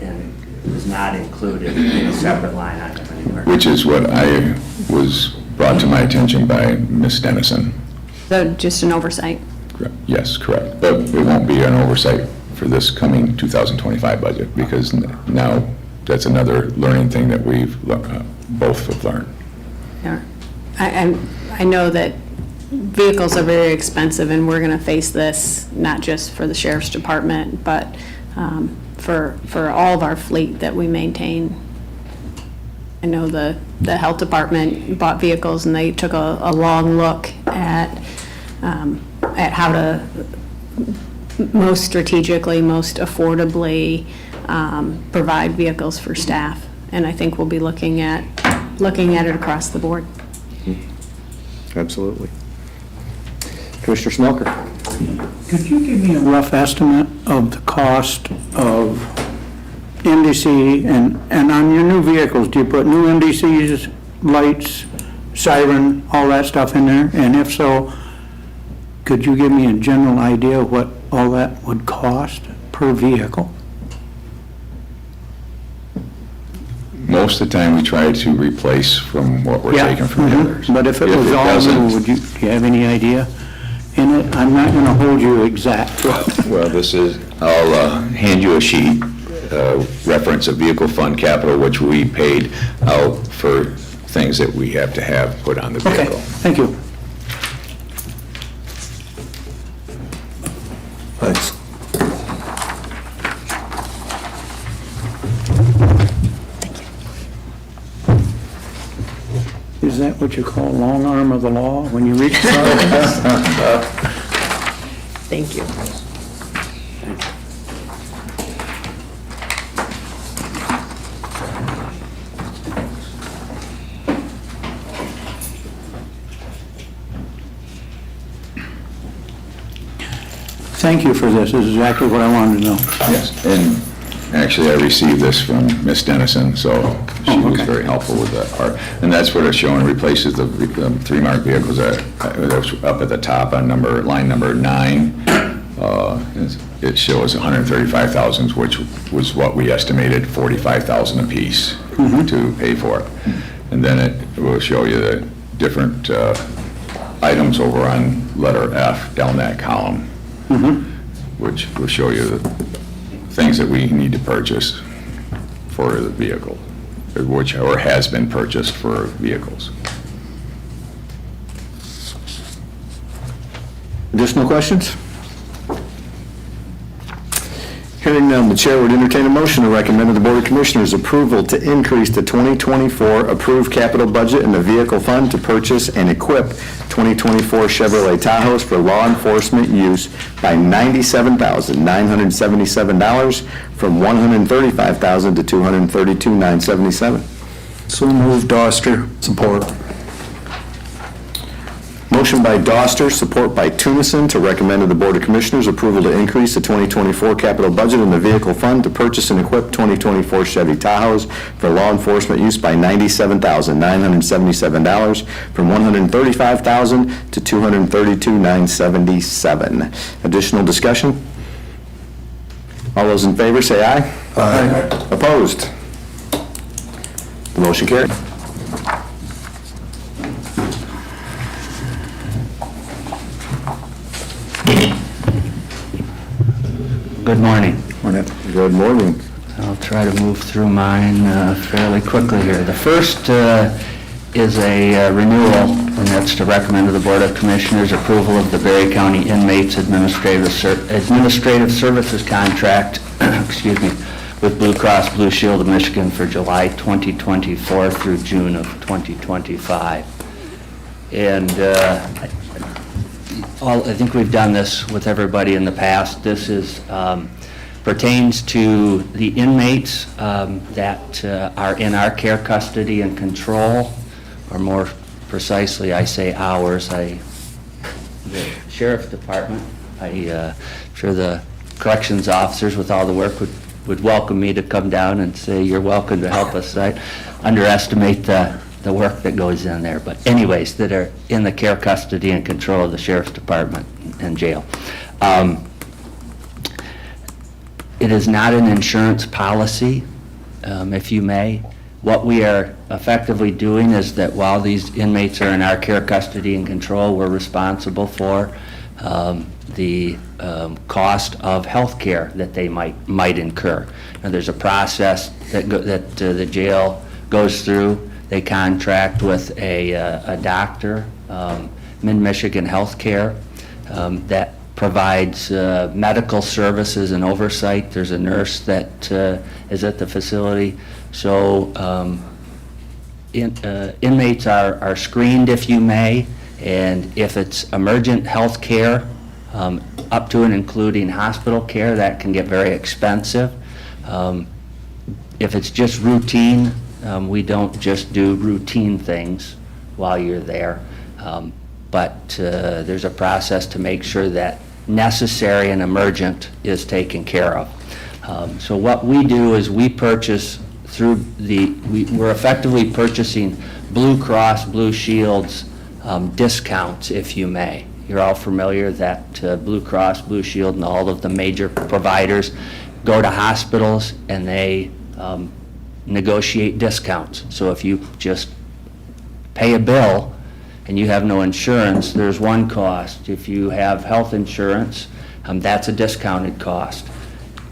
Speaker 6: and it was not included in a separate line item anywhere.
Speaker 21: Which is what I was brought to my attention by Ms. Dennison.
Speaker 13: So just an oversight?
Speaker 21: Yes, correct. But it won't be an oversight for this coming 2025 budget, because now that's another learning thing that we've both have learned.
Speaker 13: Yeah. I know that vehicles are very expensive, and we're going to face this not just for the Sheriff's Department, but for all of our fleet that we maintain. I know the Health Department bought vehicles, and they took a long look at how to most strategically, most affordably provide vehicles for staff. And I think we'll be looking at it across the board.
Speaker 1: Absolutely. Commissioner Smelker?
Speaker 9: Could you give me a rough estimate of the cost of NDC, and on your new vehicles, do you put new NDCs, lights, siren, all that stuff in there? And if so, could you give me a general idea of what all that would cost per vehicle?
Speaker 21: Most of the time, we try to replace from what we're taking from the others.
Speaker 9: But if it was all new, do you have any idea in it? I'm not going to hold you exact.
Speaker 21: Well, I'll hand you a sheet, reference of vehicle fund capital, which we paid out for things that we have to have put on the vehicle.
Speaker 9: Okay, thank you.
Speaker 1: Thanks.
Speaker 9: Is that what you call long arm of the law, when you reach far?
Speaker 13: Thank you.
Speaker 9: Thank you for this. This is exactly what I wanted to know.
Speaker 21: Yes, and actually, I received this from Ms. Dennison, so she was very helpful with that part. And that's what it's showing, replaces the 3 marked vehicles that was up at the top on line number 9. It shows 135,000, which was what we estimated, 45,000 apiece to pay for it. And then it will show you the different items over on letter F down that column, which will show you the things that we need to purchase for the vehicle, or has been purchased for vehicles.
Speaker 1: Additional questions? Hearing none, the chair would entertain a motion to recommend to the Board of Commissioners approval to increase the 2024 approved capital budget in the vehicle fund to purchase and equip 2024 Chevrolet Tahoes for law enforcement use by $97,977 from $135,000 to $232,977.
Speaker 16: So moved, Doster.
Speaker 1: Support. Motion by Doster, support by Tunison, to recommend to the Board of Commissioners approval to increase the 2024 capital budget in the vehicle fund to purchase and equip 2024 Chevy Tahoes for law enforcement use by $97,977 from $135,000 to $232,977. Additional discussion? All those in favor say aye. Aye. Opposed? The motion carried.
Speaker 6: Good morning.
Speaker 1: Good morning.
Speaker 6: I'll try to move through mine fairly quickly here. The first is a renewal, and that's to recommend to the Board of Commissioners approval of the Berry County Inmates Administrative Services Contract, excuse me, with Blue Cross Blue Shield of Michigan for July 2024 through June of 2025. And I think we've done this with everybody in the past. This is pertains to the inmates that are in our care, custody, and control, or more precisely, I say ours. The Sheriff's Department, I'm sure the corrections officers with all the work would welcome me to come down and say, you're welcome to help us. I underestimate the work that goes in there. But anyways, that are in the care, custody, and control of the Sheriff's Department and jail. It is not an insurance policy, if you may. What we are effectively doing is that while these inmates are in our care, custody, and control, we're responsible for the cost of health care that they might incur. Now, there's a process that the jail goes through. They contract with a doctor, Mid-Michigan Healthcare, that provides medical services and oversight. There's a nurse that is at the facility. So inmates are screened, if you may, and if it's emergent health care, up to and including hospital care, that can get very expensive. If it's just routine, we don't just do routine things while you're there, but there's a process to make sure that necessary and emergent is taken care of. So what we do is we purchase through we're effectively purchasing Blue Cross Blue Shield's discounts, if you may. You're all familiar that Blue Cross Blue Shield and all of the major providers go to hospitals and they negotiate discounts. So if you just pay a bill and you have no insurance, there's one cost. If you have health insurance, that's a discounted cost.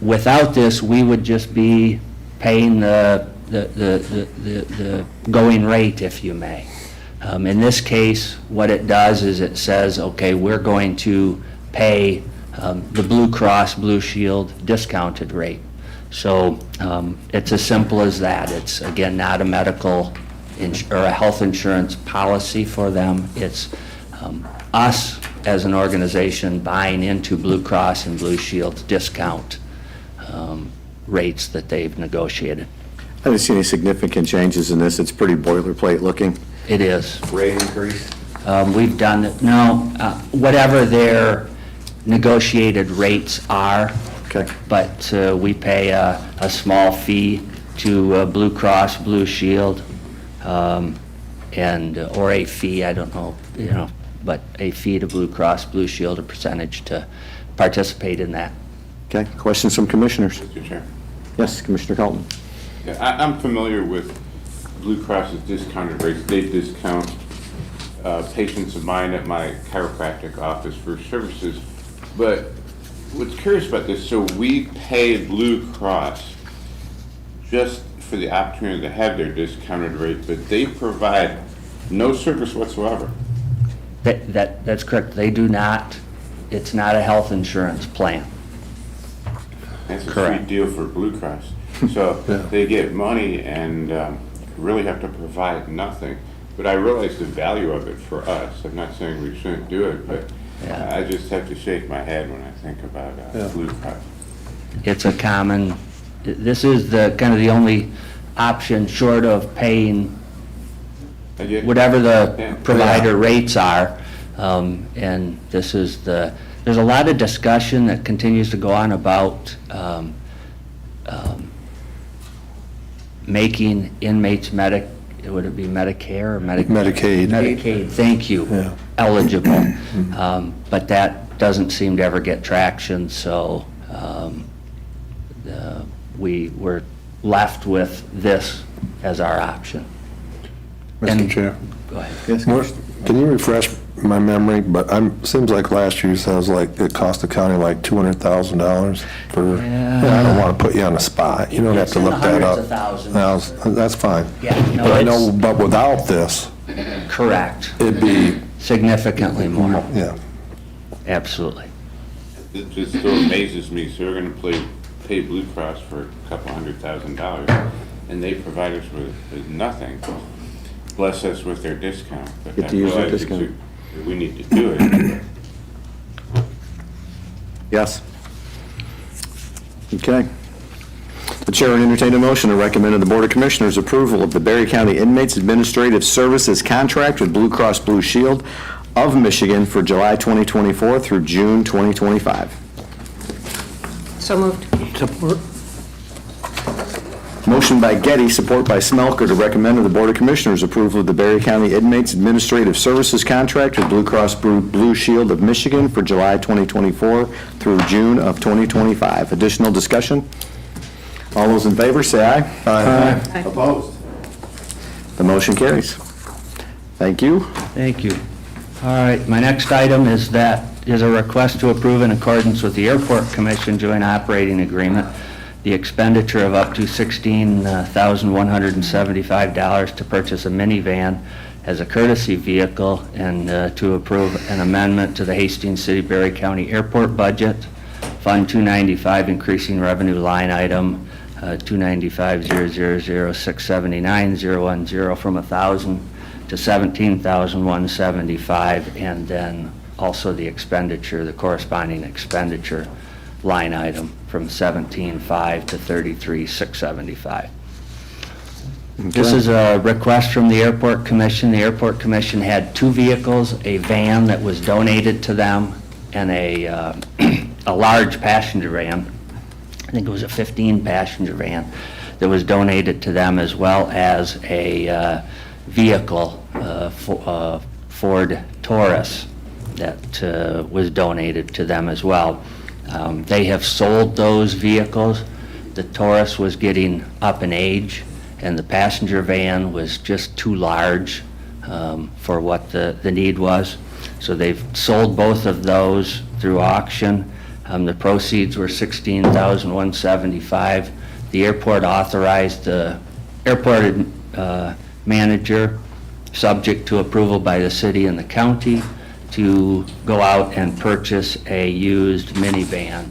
Speaker 6: Without this, we would just be paying the going rate, if you may. In this case, what it does is it says, okay, we're going to pay the Blue Cross Blue Shield discounted rate. So it's as simple as that. It's, again, not a medical or a health insurance policy for them. It's us as an organization buying into Blue Cross and Blue Shield's discount rates that they've negotiated.
Speaker 1: I haven't seen any significant changes in this. It's pretty boilerplate looking.
Speaker 6: It is.
Speaker 1: Rate increase?
Speaker 6: We've done it. No, whatever their negotiated rates are.
Speaker 1: Okay.
Speaker 6: But we pay a small fee to Blue Cross Blue Shield, or a fee, I don't know, but a fee to Blue Cross Blue Shield, a percentage to participate in that.
Speaker 1: Okay. Questions from commissioners?
Speaker 15: Mr. Chair.
Speaker 1: Yes, Commissioner Colton.
Speaker 15: Yeah, I'm familiar with Blue Cross's discounted rates. They discount patients of mine at my chiropractic office for services. But what's curious about this, so we pay Blue Cross just for the opportunity to have their discounted rate, but they provide no service whatsoever.
Speaker 6: That's correct. They do not, it's not a health insurance plan.
Speaker 15: That's a
Speaker 6: Correct.
Speaker 15: sweet deal for Blue Cross. So they get money and really have to provide nothing. But I realize the value of it for us. I'm not saying we shouldn't do it, but I just have to shake my head when I think about Blue Cross.
Speaker 6: It's a common, this is the kind of the only option short of paying whatever the provider rates are. And this is there's a lot of discussion that continues to go on about making inmates would it be Medicare or
Speaker 4: Medicaid.
Speaker 6: Medicaid, thank you, eligible. But that doesn't seem to ever get traction, so we were left with this as our option.
Speaker 4: Mr. Chair.
Speaker 6: Go ahead.
Speaker 4: Can you refresh my memory? But seems like last year sounds like it cost the county like $200,000 for. I don't want to put you on the spot. You don't have to look that up.
Speaker 6: It's in the hundreds of thousands.
Speaker 4: Now, that's fine.
Speaker 6: Yeah, no,
Speaker 4: But I know, but without this.
Speaker 6: Correct.
Speaker 4: It'd be.
Speaker 6: Significantly more.
Speaker 4: Yeah.
Speaker 6: Absolutely.
Speaker 15: It just still amazes me. So we're going to pay Blue Cross for a couple $100,000, and they provide us with nothing. Bless us with their discount. But
Speaker 1: Get to use their discount.
Speaker 15: We need to do it.
Speaker 1: Yes. Okay. The chair will entertain a motion to recommend to the Board of Commissioners approval of the Berry County Inmates Administrative Services Contract with Blue Cross Blue Shield of Michigan for July 2024 through June 2025.
Speaker 13: So moved.
Speaker 1: Support. Motion by Getty, support by Smelker, to recommend to the Board of Commissioners approval of the Berry County Inmates Administrative Services Contract with Blue Cross Blue Shield of Michigan for July 2024 through June of 2025. Additional discussion? All those in favor, say aye.
Speaker 6: Aye.
Speaker 15: Opposed?
Speaker 1: The motion carries. Thank you.
Speaker 6: Thank you. All right, my next item is a request to approve in accordance with the Airport Commission Joint Operating Agreement the expenditure of up to $16,175 to purchase a minivan as a courtesy vehicle and to approve an amendment to the Hastings City Berry County Airport budget, Fund 295, increasing revenue line item 295,000,679,010 from 1,000 to 17,175, and then also the expenditure, the corresponding expenditure line item from 17,500 to 33,675. This is a request from the Airport Commission. The Airport Commission had two vehicles, a van that was donated to them and a large passenger van. I think it was a 15-passenger van that was donated to them, as well as a vehicle, Ford Taurus, that was donated to them as well. They have sold those vehicles. The Taurus was getting up in age, and the passenger van was just too large for what the need was. So they've sold both of those through auction. The proceeds were $16,175. The airport authorized the airport manager, subject to approval by the city and the county, to go out and purchase a used minivan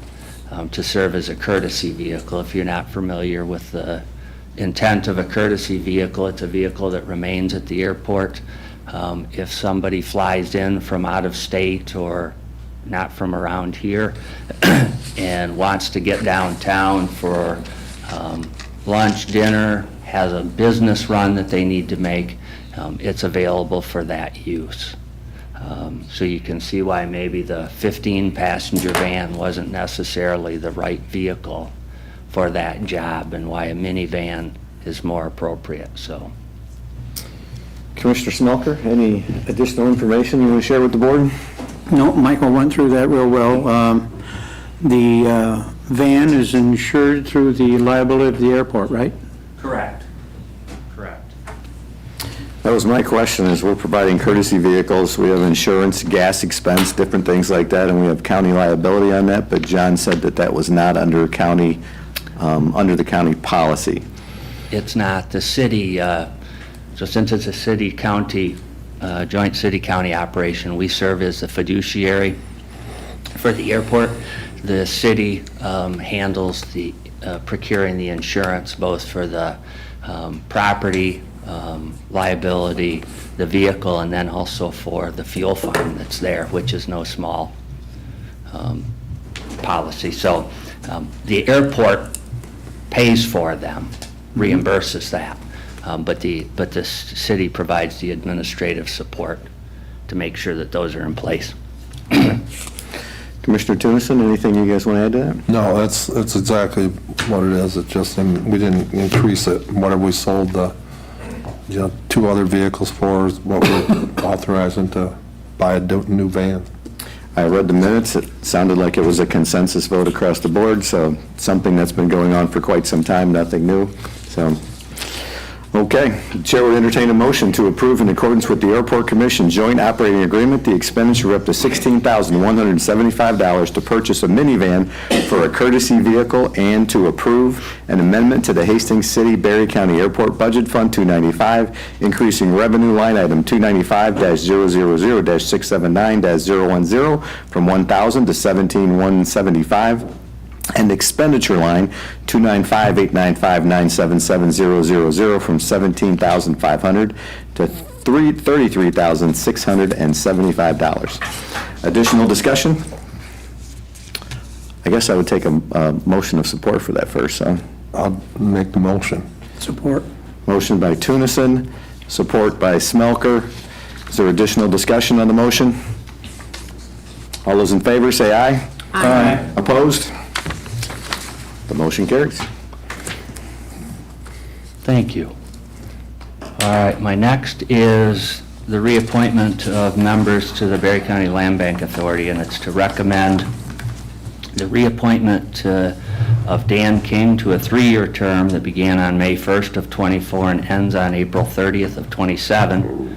Speaker 6: to serve as a courtesy vehicle. If you're not familiar with the intent of a courtesy vehicle, it's a vehicle that remains at the airport. If somebody flies in from out of state or not from around here and wants to get downtown for lunch, dinner, has a business run that they need to make, it's available for that use. So you can see why maybe the 15-passenger van wasn't necessarily the right vehicle for that job, and why a minivan is more appropriate. So,
Speaker 1: Commissioner Smelker, any additional information you want to share with the board?
Speaker 9: No, Michael went through that real well. The van is insured through the liability of the airport, right?
Speaker 6: correct. Correct.
Speaker 1: That was my question, is we're providing courtesy vehicles, we have insurance, gas expense, different things like that, and we have county liability on that, but John said that that was not under county, under the county policy.
Speaker 6: It's not. The city, so since it's a city-county, joint city-county operation, we serve as the fiduciary for the airport. The city handles the procuring the insurance, both for the property, liability, the vehicle, and then also for the fuel fund that's there, which is no small policy. So the airport pays for them, reimburses that, but the city provides the administrative support to make sure that those are in place.
Speaker 1: Commissioner Tunison, anything you guys want to add to that?
Speaker 4: No, that's exactly what it is. It's just, we didn't increase it. Whatever we sold the, 2 other vehicles for is what we're authorizing to buy a new van.
Speaker 1: I read the minutes. It sounded like it was a consensus vote across the board, so something that's been going on for quite some time, nothing new. So, okay. The chair would entertain a motion to approve in accordance with the Airport Commission Joint Operating Agreement, the expenditure up to $16,175 to purchase a minivan for a courtesy vehicle and to approve an amendment to the Hastings City Berry County Airport Budget Fund 295, increasing revenue line item 295-000-679-010 from $1,000 to $17,175. And expenditure line 295-895-977-000 from $17,500 to $33,675. Additional discussion? I guess I would take a motion of support for that first, so.
Speaker 4: I'll make the motion.
Speaker 9: Support.
Speaker 1: Motion by Tunison, support by Smelker. Is there additional discussion on the motion? All those in favor, say aye.
Speaker 13: Aye.
Speaker 1: Opposed? The motion carries.
Speaker 6: Thank you. All right, my next is the reappointment of members to the Berry County Land Bank Authority, and it's to recommend the reappointment of Dan King to a 3-year term that began on May 1st of 24 and ends on April 30th of 27,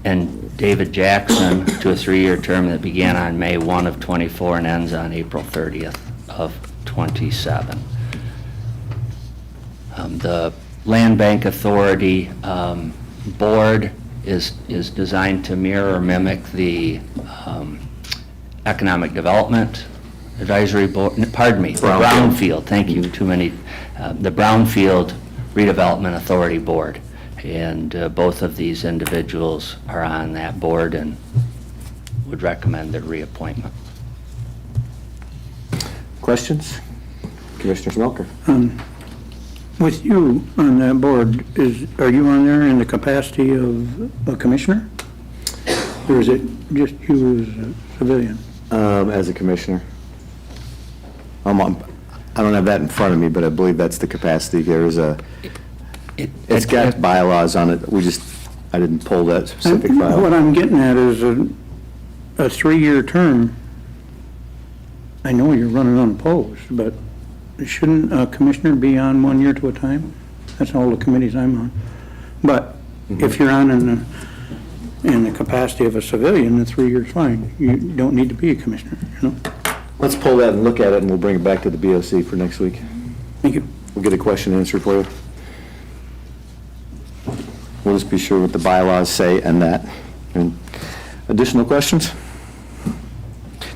Speaker 6: and David Jackson to a 3-year term that began on May 1 of 24 and ends on April 30th of 27. The Land Bank Authority board is designed to mirror or mimic the Economic Development Advisory Board, pardon me, the Brownfield, thank you, too many, the Brownfield Redevelopment Authority Board. And both of these individuals are on that board and would recommend their reappointment.
Speaker 1: Questions? Commissioner Smelker.
Speaker 9: With you on that board, are you on there in the capacity of a commissioner? Or is it just you as a civilian?
Speaker 1: As a commissioner. I don't have that in front of me, but I believe that's the capacity. There's it's got bylaws on it. I didn't pull that specific file.
Speaker 9: What I'm getting at is a 3-year term. I know you're running unopposed, but shouldn't a commissioner be on 1 year to a time? That's all the committees I'm on. But if you're on in the capacity of a civilian, the 3 years fine. You don't need to be a commissioner,
Speaker 1: Let's pull that and look at it, and we'll bring it back to the BOC for next week.
Speaker 9: Thank you.
Speaker 1: We'll get a question answered for you. We'll just be sure what the bylaws say and that. And additional questions?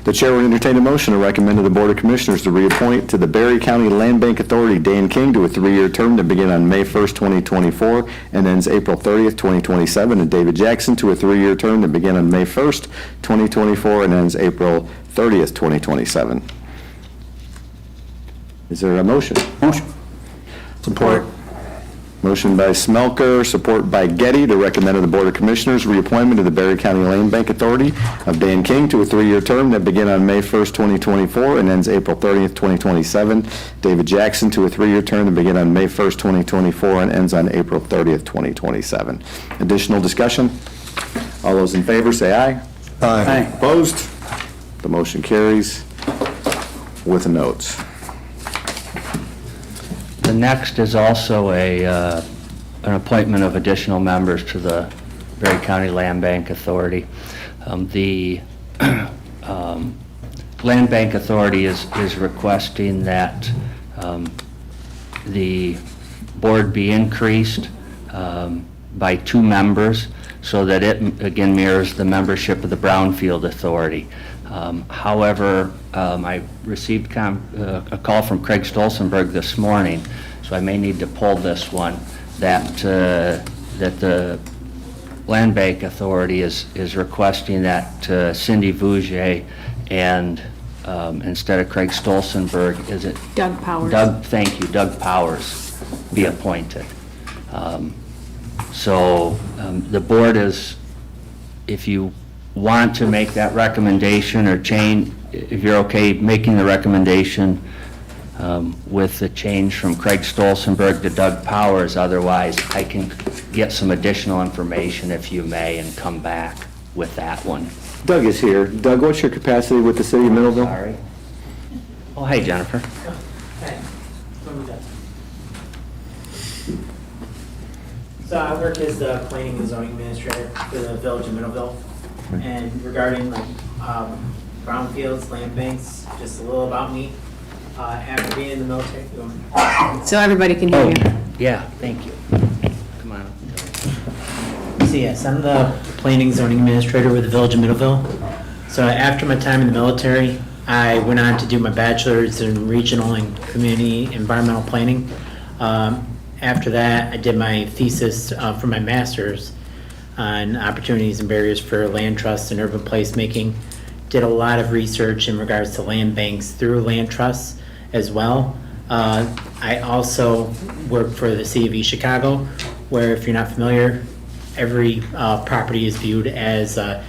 Speaker 1: The chair will entertain a motion to recommend to the Board of Commissioners to reappoint to the Berry County Land Bank Authority Dan King to a 3-year term to begin on May 1st, 2024 and ends April 30th, 2027, and David Jackson to a 3-year term to begin on May 1st, 2024 and ends April 30th, 2027. Is there a motion?
Speaker 9: Motion.
Speaker 1: Support. Motion by Smelker, support by Getty to recommend to the Board of Commissioners reappointment to the Berry County Land Bank Authority of Dan King to a 3-year term that begin on May 1st, 2024 and ends April 30th, 2027. David Jackson to a 3-year term that begin on May 1st, 2024 and ends on April 30th, 2027. Additional discussion? All those in favor say aye.
Speaker 4: Aye.
Speaker 1: Opposed? The motion carries with notes.
Speaker 6: The next is also an appointment of additional members to the Berry County Land Bank Authority. The Land Bank Authority is requesting that the board be increased by 2 members so that it, again, mirrors the membership of the Brownfield Authority. However, I received a call from Craig Stolzenberg this morning, so I may need to pull this one, that the Land Bank Authority is requesting that Cindy Vouget and instead of Craig Stolzenberg, is it?
Speaker 13: Doug Powers.
Speaker 6: Thank you, Doug Powers be appointed. So the board is, if you want to make that recommendation or change, if you're okay making the recommendation with the change from Craig Stolzenberg to Doug Powers, otherwise I can get some additional information if you may and come back with that one.
Speaker 1: Doug is here. Doug, what's your capacity with the city of Middleville?
Speaker 6: Sorry. Oh, hey, Jennifer.
Speaker 7: So I work as the planning and zoning administrator for the village of Middleville. And regarding like brownfields, land banks, just a little about me. After being in the military.
Speaker 13: So everybody can hear you.
Speaker 6: Yeah, thank you. Come on.
Speaker 7: So yes, I'm the planning and zoning administrator with the village of Middleville. So after my time in the military, I went on to do my bachelor's in regional and community environmental planning. After that, I did my thesis for my master's on opportunities and barriers for land trusts and urban placemaking. Did a lot of research in regards to land banks through land trusts as well. I also work for the city of East Chicago, where if you're not familiar, every property is viewed as a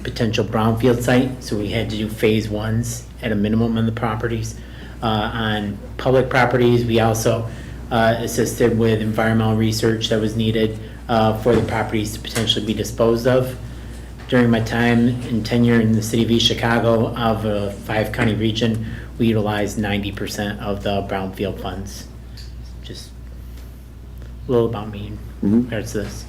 Speaker 7: potential brownfield site. So we had to do phase 1s at a minimum on the properties. On public properties, we also assisted with environmental research that was needed for the properties to potentially be disposed of. During my time and tenure in the city of East Chicago, of a 5-county region, we utilized 90% of the brownfield funds. Just a little about me in regards to this.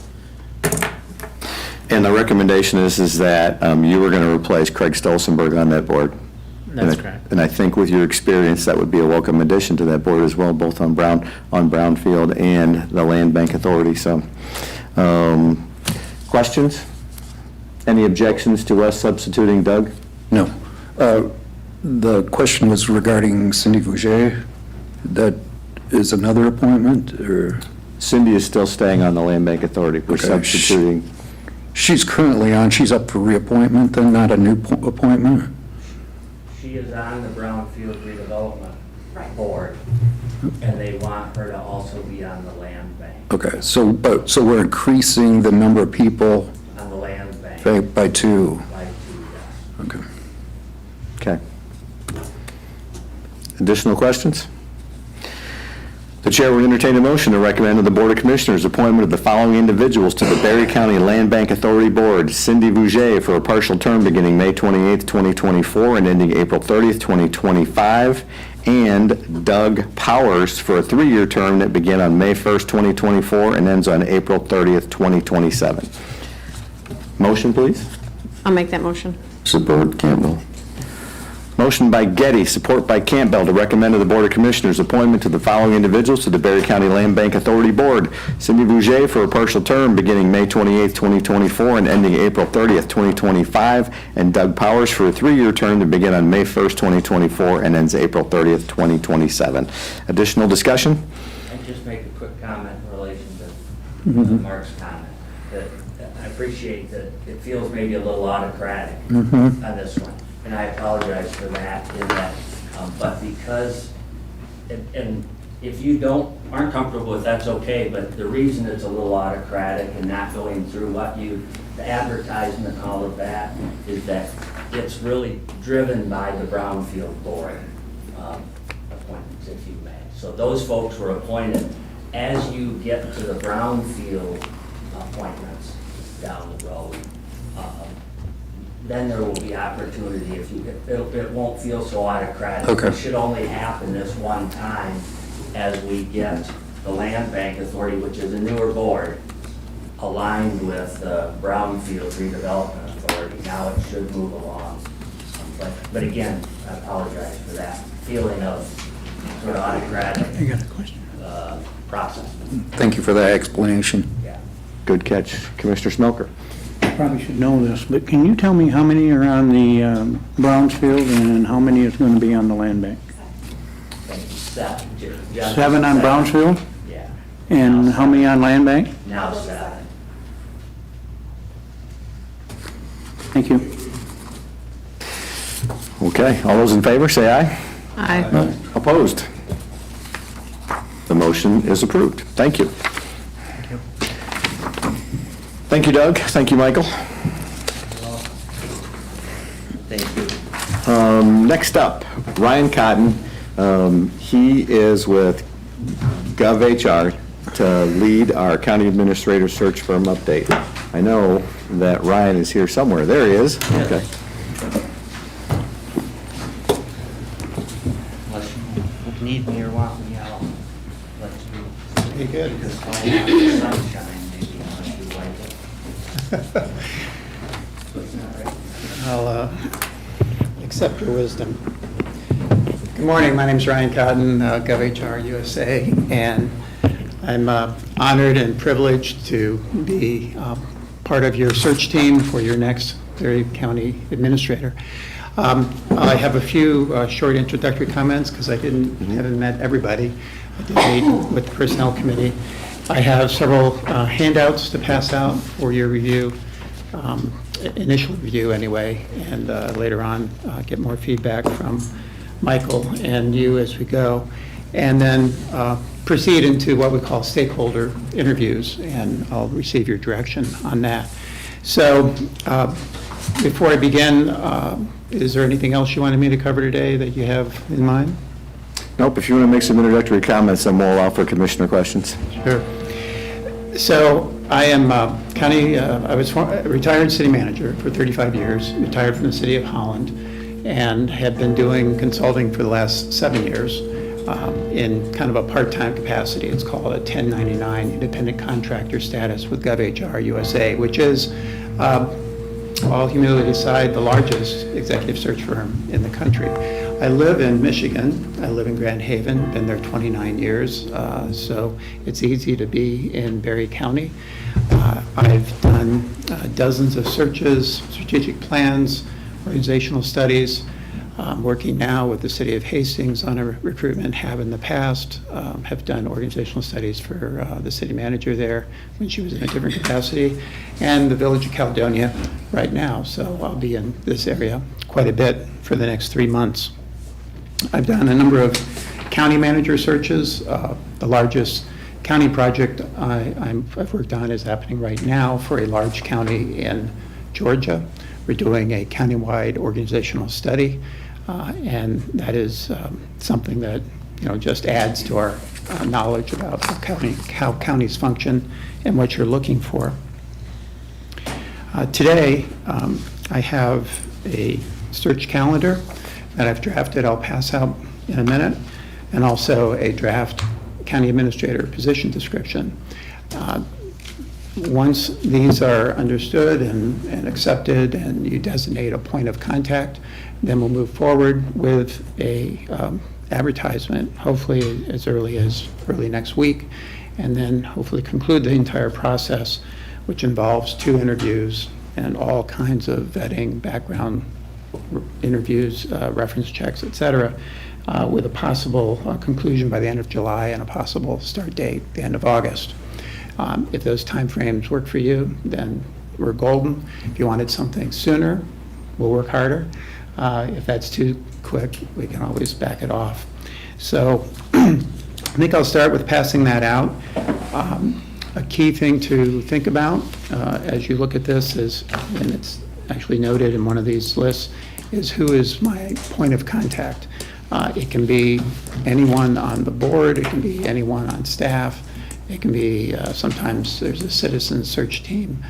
Speaker 1: And the recommendation is that you were going to replace Craig Stolzenberg on that board.
Speaker 7: That's correct.
Speaker 1: And I think with your experience, that would be a welcome addition to that board as well, both on Brownfield and the Land Bank Authority. So, questions? Any objections to us substituting Doug?
Speaker 16: No. The question was regarding Cindy Vouget. That is another appointment, or?
Speaker 1: Cindy is still staying on the Land Bank Authority. We're substituting.
Speaker 16: She's currently on. She's up for reappointment, then, not a new appointment?
Speaker 6: She is on the Brownfield Redevelopment Board, and they want her to also be on the land bank.
Speaker 16: Okay, so we're increasing the number of people
Speaker 6: On the land bank.
Speaker 16: by 2.
Speaker 6: By 2, yes.
Speaker 16: Okay.
Speaker 1: Okay. Additional questions? The chair will entertain a motion to recommend to the Board of Commissioners appointment of the following individuals to the Berry County Land Bank Authority Board. Cindy Vouget for a partial term beginning May 28th, 2024 and ending April 30th, 2025, and Doug Powers for a 3-year term that began on May 1st, 2024 and ends on April 30th, 2027. Motion, please.
Speaker 13: I'll make that motion.
Speaker 1: Support Campbell. Motion by Getty, support by Campbell to recommend to the Board of Commissioners appointment to the following individuals to the Berry County Land Bank Authority Board. Cindy Vouget for a partial term beginning May 28th, 2024 and ending April 30th, 2025, and Doug Powers for a 3-year term to begin on May 1st, 2024 and ends April 30th, 2027. Additional discussion?
Speaker 6: I'd just make a quick comment in relation to Mark's comment. That I appreciate that it feels maybe a little autocratic on this one. And I apologize for that, but because, and if you aren't comfortable with that's okay, but the reason it's a little autocratic and not going through the advertisement and all of that is that it's really driven by the Brownfield Board appointments, if you may. So those folks were appointed as you get to the Brownfield appointments down the road. Then there will be opportunity it won't feel so autocratic.
Speaker 16: Okay.
Speaker 6: It should only happen this one time as we get the Land Bank Authority, which is a newer board, aligned with the Brownfield redevelopment authority. Now it should move along. But again, I apologize for that feeling of sort of autocratic process.
Speaker 16: Thank you for that explanation.
Speaker 1: Good catch, Commissioner Smelker.
Speaker 9: Probably should know this, but can you tell me how many are on the Brownsfield and how many is going to be on the land bank? 7 on Brownsfield?
Speaker 6: Yeah.
Speaker 9: And how many on land bank?
Speaker 6: Now 7.
Speaker 9: Thank you.
Speaker 1: Okay, all those in favor, say aye.
Speaker 13: Aye.
Speaker 1: Opposed? The motion is approved. Thank you. Thank you, Doug. Thank you, Michael.
Speaker 6: Thank you.
Speaker 1: Next up, Ryan Cotton. He is with GovHR to lead our county administrator search firm update. I know that Ryan is here somewhere. There he is. Okay.
Speaker 7: Unless you need me or want me, I'll let you.
Speaker 19: Hey, good.
Speaker 7: Because I have the sunshine, maybe, unless you like it.
Speaker 19: I'll accept your wisdom. Good morning, my name is Ryan Cotton, GovHR USA, and I'm honored and privileged to be part of your search team for your next Perry County Administrator. I have a few short introductory comments because I haven't met everybody. I did meet with the Personnel Committee. I have several handouts to pass out for your review, initial review anyway, and later on get more feedback from Michael and you as we go, and then proceed into what we call stakeholder interviews, and I'll receive your direction on that. So before I begin, is there anything else you wanted me to cover today that you have in mind?
Speaker 1: Nope, if you want to make some introductory comments, then we'll allow for commissioner questions.
Speaker 19: Sure. So I am I was a retired city manager for 35 years, retired from the city of Holland, and have been doing consulting for the last 7 years in kind of a part-time capacity. It's called a 1099 independent contractor status with GovHR USA, which is, all humility aside, the largest executive search firm in the country. I live in Michigan. I live in Grand Haven, been there 29 years, so it's easy to be in Berry County. I've done dozens of searches, strategic plans, organizational studies. I'm working now with the city of Hastings on a recruitment, have in the past, have done organizational studies for the city manager there when she was in a different capacity, and the village of Caledonia right now. So I'll be in this area quite a bit for the next 3 months. I've done a number of county manager searches. The largest county project I've worked on is happening right now for a large county in Georgia. We're doing a countywide organizational study, and that is something that just adds to our knowledge about how counties function and what you're looking for. Today, I have a search calendar that I've drafted. I'll pass out in a minute, and also a draft county administrator position description. Once these are understood and accepted and you designate a point of contact, then we'll move forward with a advertisement, hopefully as early next week, and then hopefully conclude the entire process, which involves 2 interviews and all kinds of vetting, background interviews, reference checks, et cetera, with a possible conclusion by the end of July and a possible start date, the end of August. If those timeframes work for you, then we're golden. If you wanted something sooner, we'll work harder. If that's too quick, we can always back it off. So I think I'll start with passing that out. A key thing to think about as you look at this is, and it's actually noted in one of these lists, is who is my point of contact. It can be anyone on the board, it can be anyone on staff, it can be, sometimes there's a citizen search team.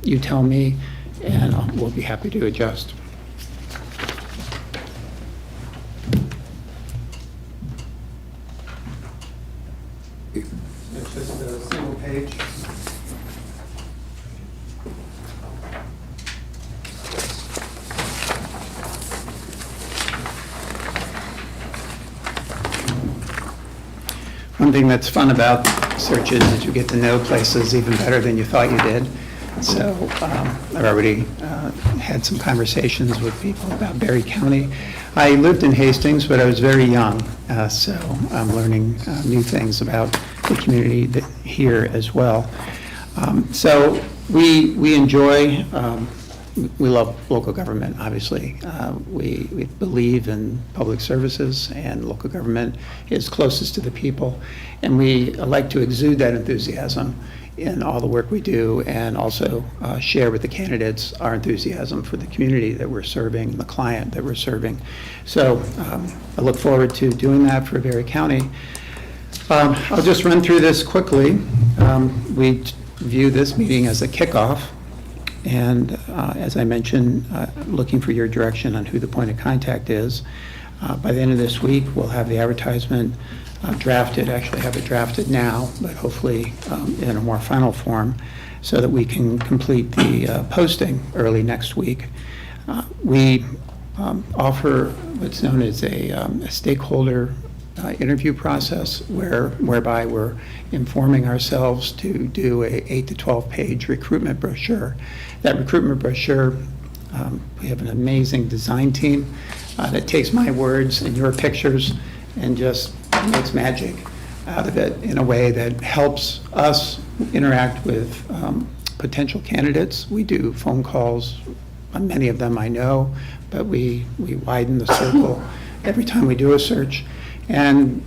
Speaker 19: You tell me, and we'll be happy to adjust. It's just a single page.
Speaker 5: One thing that's fun about searches is you get to know places even better than you thought you did. So I've already had some conversations with people about Berry County. I lived in Hastings, but I was very young, so I'm learning new things about the community here as well. So we enjoy, we love local government, obviously. We believe in public services, and local government is closest to the people. And we like to exude that enthusiasm in all the work we do, and also share with the candidates our enthusiasm for the community that we're serving, the client that we're serving. So I look forward to doing that for Berry County. I'll just run through this quickly. We view this meeting as a kickoff, and as I mentioned, looking for your direction on who the point of contact is. By the end of this week, we'll have the advertisement drafted, actually have it drafted now, but hopefully in a more final form, so that we can complete the posting early next week. We offer what's known as a stakeholder interview process, whereby we're informing ourselves to do a 8 to 12 page recruitment brochure. That recruitment brochure, we have an amazing design team that takes my words and your pictures and just makes magic out of it in a way that helps us interact with potential candidates. We do phone calls, many of them I know, but we widen the circle every time we do a search. And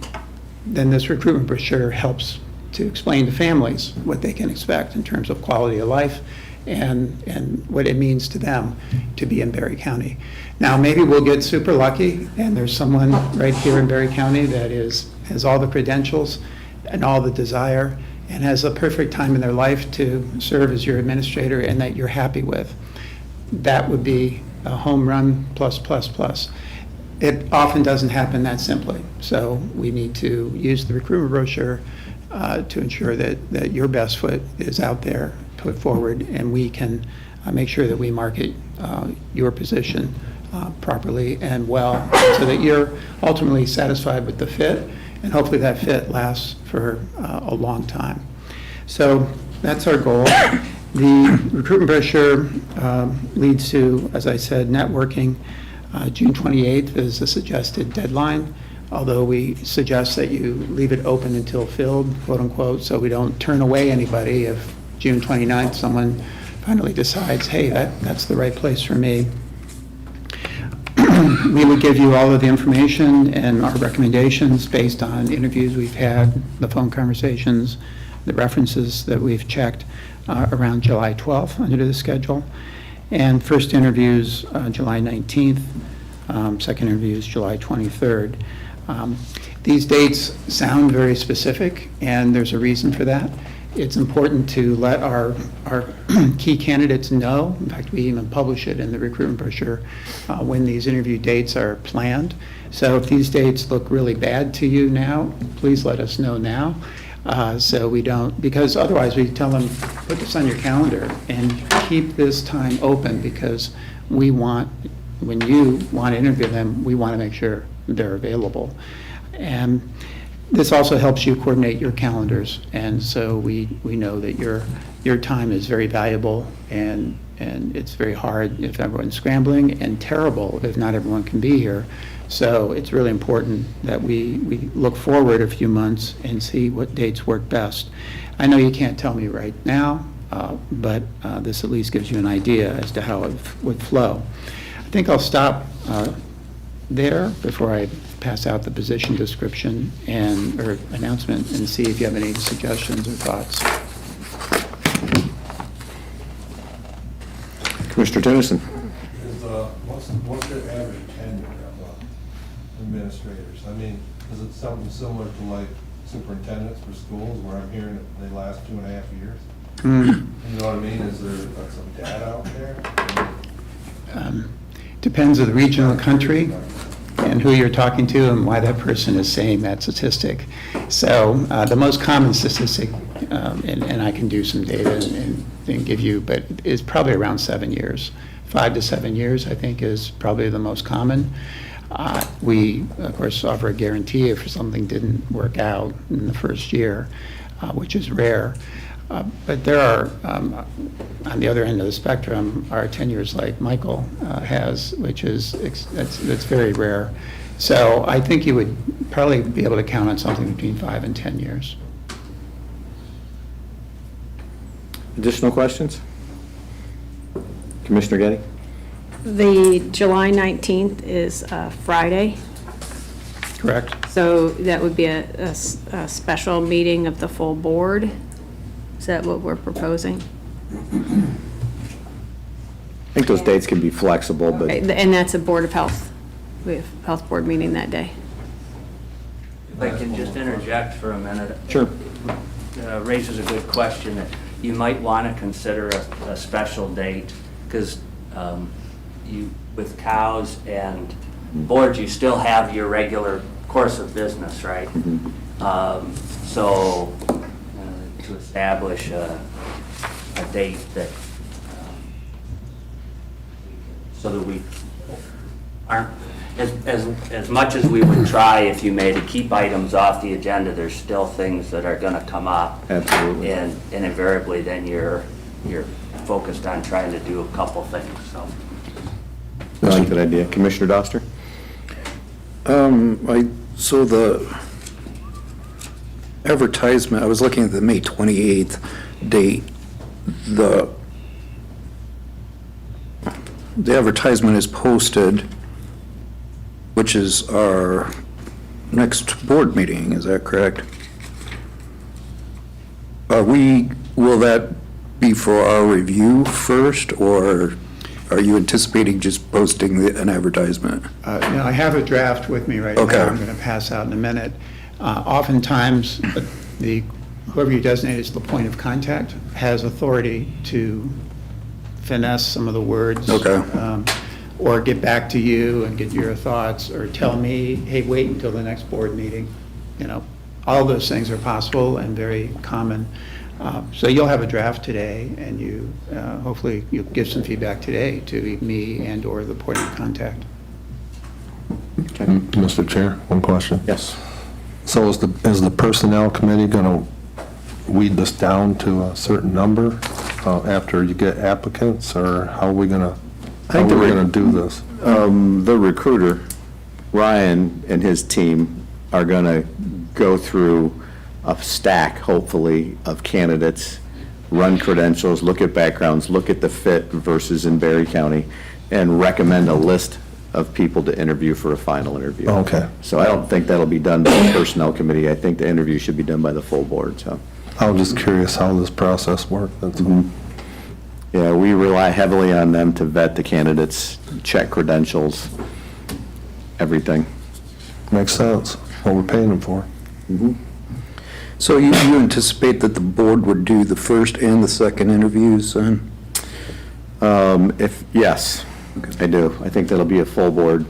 Speaker 5: then this recruitment brochure helps to explain to families what they can expect in terms of quality of life and what it means to them to be in Berry County. Now, maybe we'll get super lucky, and there's someone right here in Berry County that has all the credentials and all the desire and has a perfect time in their life to serve as your administrator and that you're happy with. That would be a home run plus, plus, plus. It often doesn't happen that simply. So we need to use the recruitment brochure to ensure that your best foot is out there, put forward, and we can make sure that we market your position properly and well, so that you're ultimately satisfied with the fit, and hopefully that fit lasts for a long time. So that's our goal. The recruitment brochure leads to, as I said, networking. June 28th is a suggested deadline, although we suggest that you leave it open until filled, quote unquote, so we don't turn away anybody if June 29th someone finally decides, hey, that's the right place for me. We would give you all of the information and our recommendations based on interviews we've had, the phone conversations, the references that we've checked around July 12th under the schedule. And first interviews July 19th, second interviews July 23rd. These dates sound very specific, and there's a reason for that. It's important to let our key candidates know. In fact, we even publish it in the recruitment brochure when these interview dates are planned. So if these dates look really bad to you now, please let us know now. So we don't, because otherwise we tell them, put this on your calendar and keep this time open, because we want, when you want to interview them, we want to make sure they're available. And this also helps you coordinate your calendars, and so we know that your time is very valuable, and it's very hard if everyone's scrambling, and terrible if not everyone can be here. So it's really important that we look forward a few months and see what dates work best. I know you can't tell me right now, but this at least gives you an idea as to how it would flow. I think I'll stop there before I pass out the position description or announcement, and see if you have any suggestions or thoughts.
Speaker 1: Commissioner Tennyson.
Speaker 22: What's your average tenure of administrators? I mean, is it something similar to like superintendents for schools, where I'm hearing that they last 2.5 years? You know what I mean? Is there some data out there?
Speaker 5: Depends on the region of the country and who you're talking to and why that person is saying that statistic. So the most common statistic, and I can do some data and give you, but is probably around 7 years. 5 to 7 years, I think, is probably the most common. We, of course, offer a guarantee if something didn't work out in the first year, which is rare. But there are, on the other end of the spectrum, are tenures like Michael has, which is, that's very rare. So I think you would probably be able to count on something between 5 and 10 years.
Speaker 1: Additional questions? Commissioner Getty?
Speaker 13: The July 19th is Friday,
Speaker 5: Correct.
Speaker 13: so that would be a special meeting of the full board. Is that what we're proposing?
Speaker 1: I think those dates can be flexible, but
Speaker 13: And that's a Board of Health. We have Health Board meeting that day.
Speaker 6: If I can just interject for a minute.
Speaker 1: Sure.
Speaker 6: Raises a good question that you might want to consider a special date, because you, with cows and boards, you still have your regular course of business, right? So to establish a date that, so that we aren't, as much as we would try if you may to keep items off the agenda, there's still things that are gonna come up.
Speaker 1: Absolutely.
Speaker 6: And invariably then you're focused on trying to do a couple things, so.
Speaker 1: I like that idea. Commissioner Doster?
Speaker 16: So the advertisement, I was looking at the May 28th date. The advertisement is posted, which is our next board meeting, is that correct? Will that be for our review first, or are you anticipating just posting an advertisement?
Speaker 5: No, I have a draft with me right
Speaker 16: Okay.
Speaker 5: now. I'm going to pass out in a minute. Oftentimes, whoever you designate as the point of contact has authority to finesse some of the words.
Speaker 16: Okay.
Speaker 5: Or get back to you and get your thoughts, or tell me, hey, wait until the next board meeting. You know, all those things are possible and very common. So you'll have a draft today, and you, hopefully, you'll give some feedback today to me and/or the point of contact.
Speaker 4: Mr. Chair, one question.
Speaker 1: Yes.
Speaker 4: So is the personnel committee going to weed this down to a certain number after you get applicants, or how are we going to do this?
Speaker 1: The recruiter, Ryan, and his team are going to go through a stack, hopefully, of candidates, run credentials, look at backgrounds, look at the fit versus in Berry County, and recommend a list of people to interview for a final interview.
Speaker 4: Okay.
Speaker 1: So I don't think that'll be done by the personnel committee. I think the interview should be done by the full board, so.
Speaker 4: I was just curious how this process worked, that's all.
Speaker 1: Yeah, we rely heavily on them to vet the candidates, check credentials, everything.
Speaker 4: Makes sense, what we're paying them for.
Speaker 16: So you anticipate that the board would do the first and the second interviews then?
Speaker 1: Yes, I do. I think that'll be a full board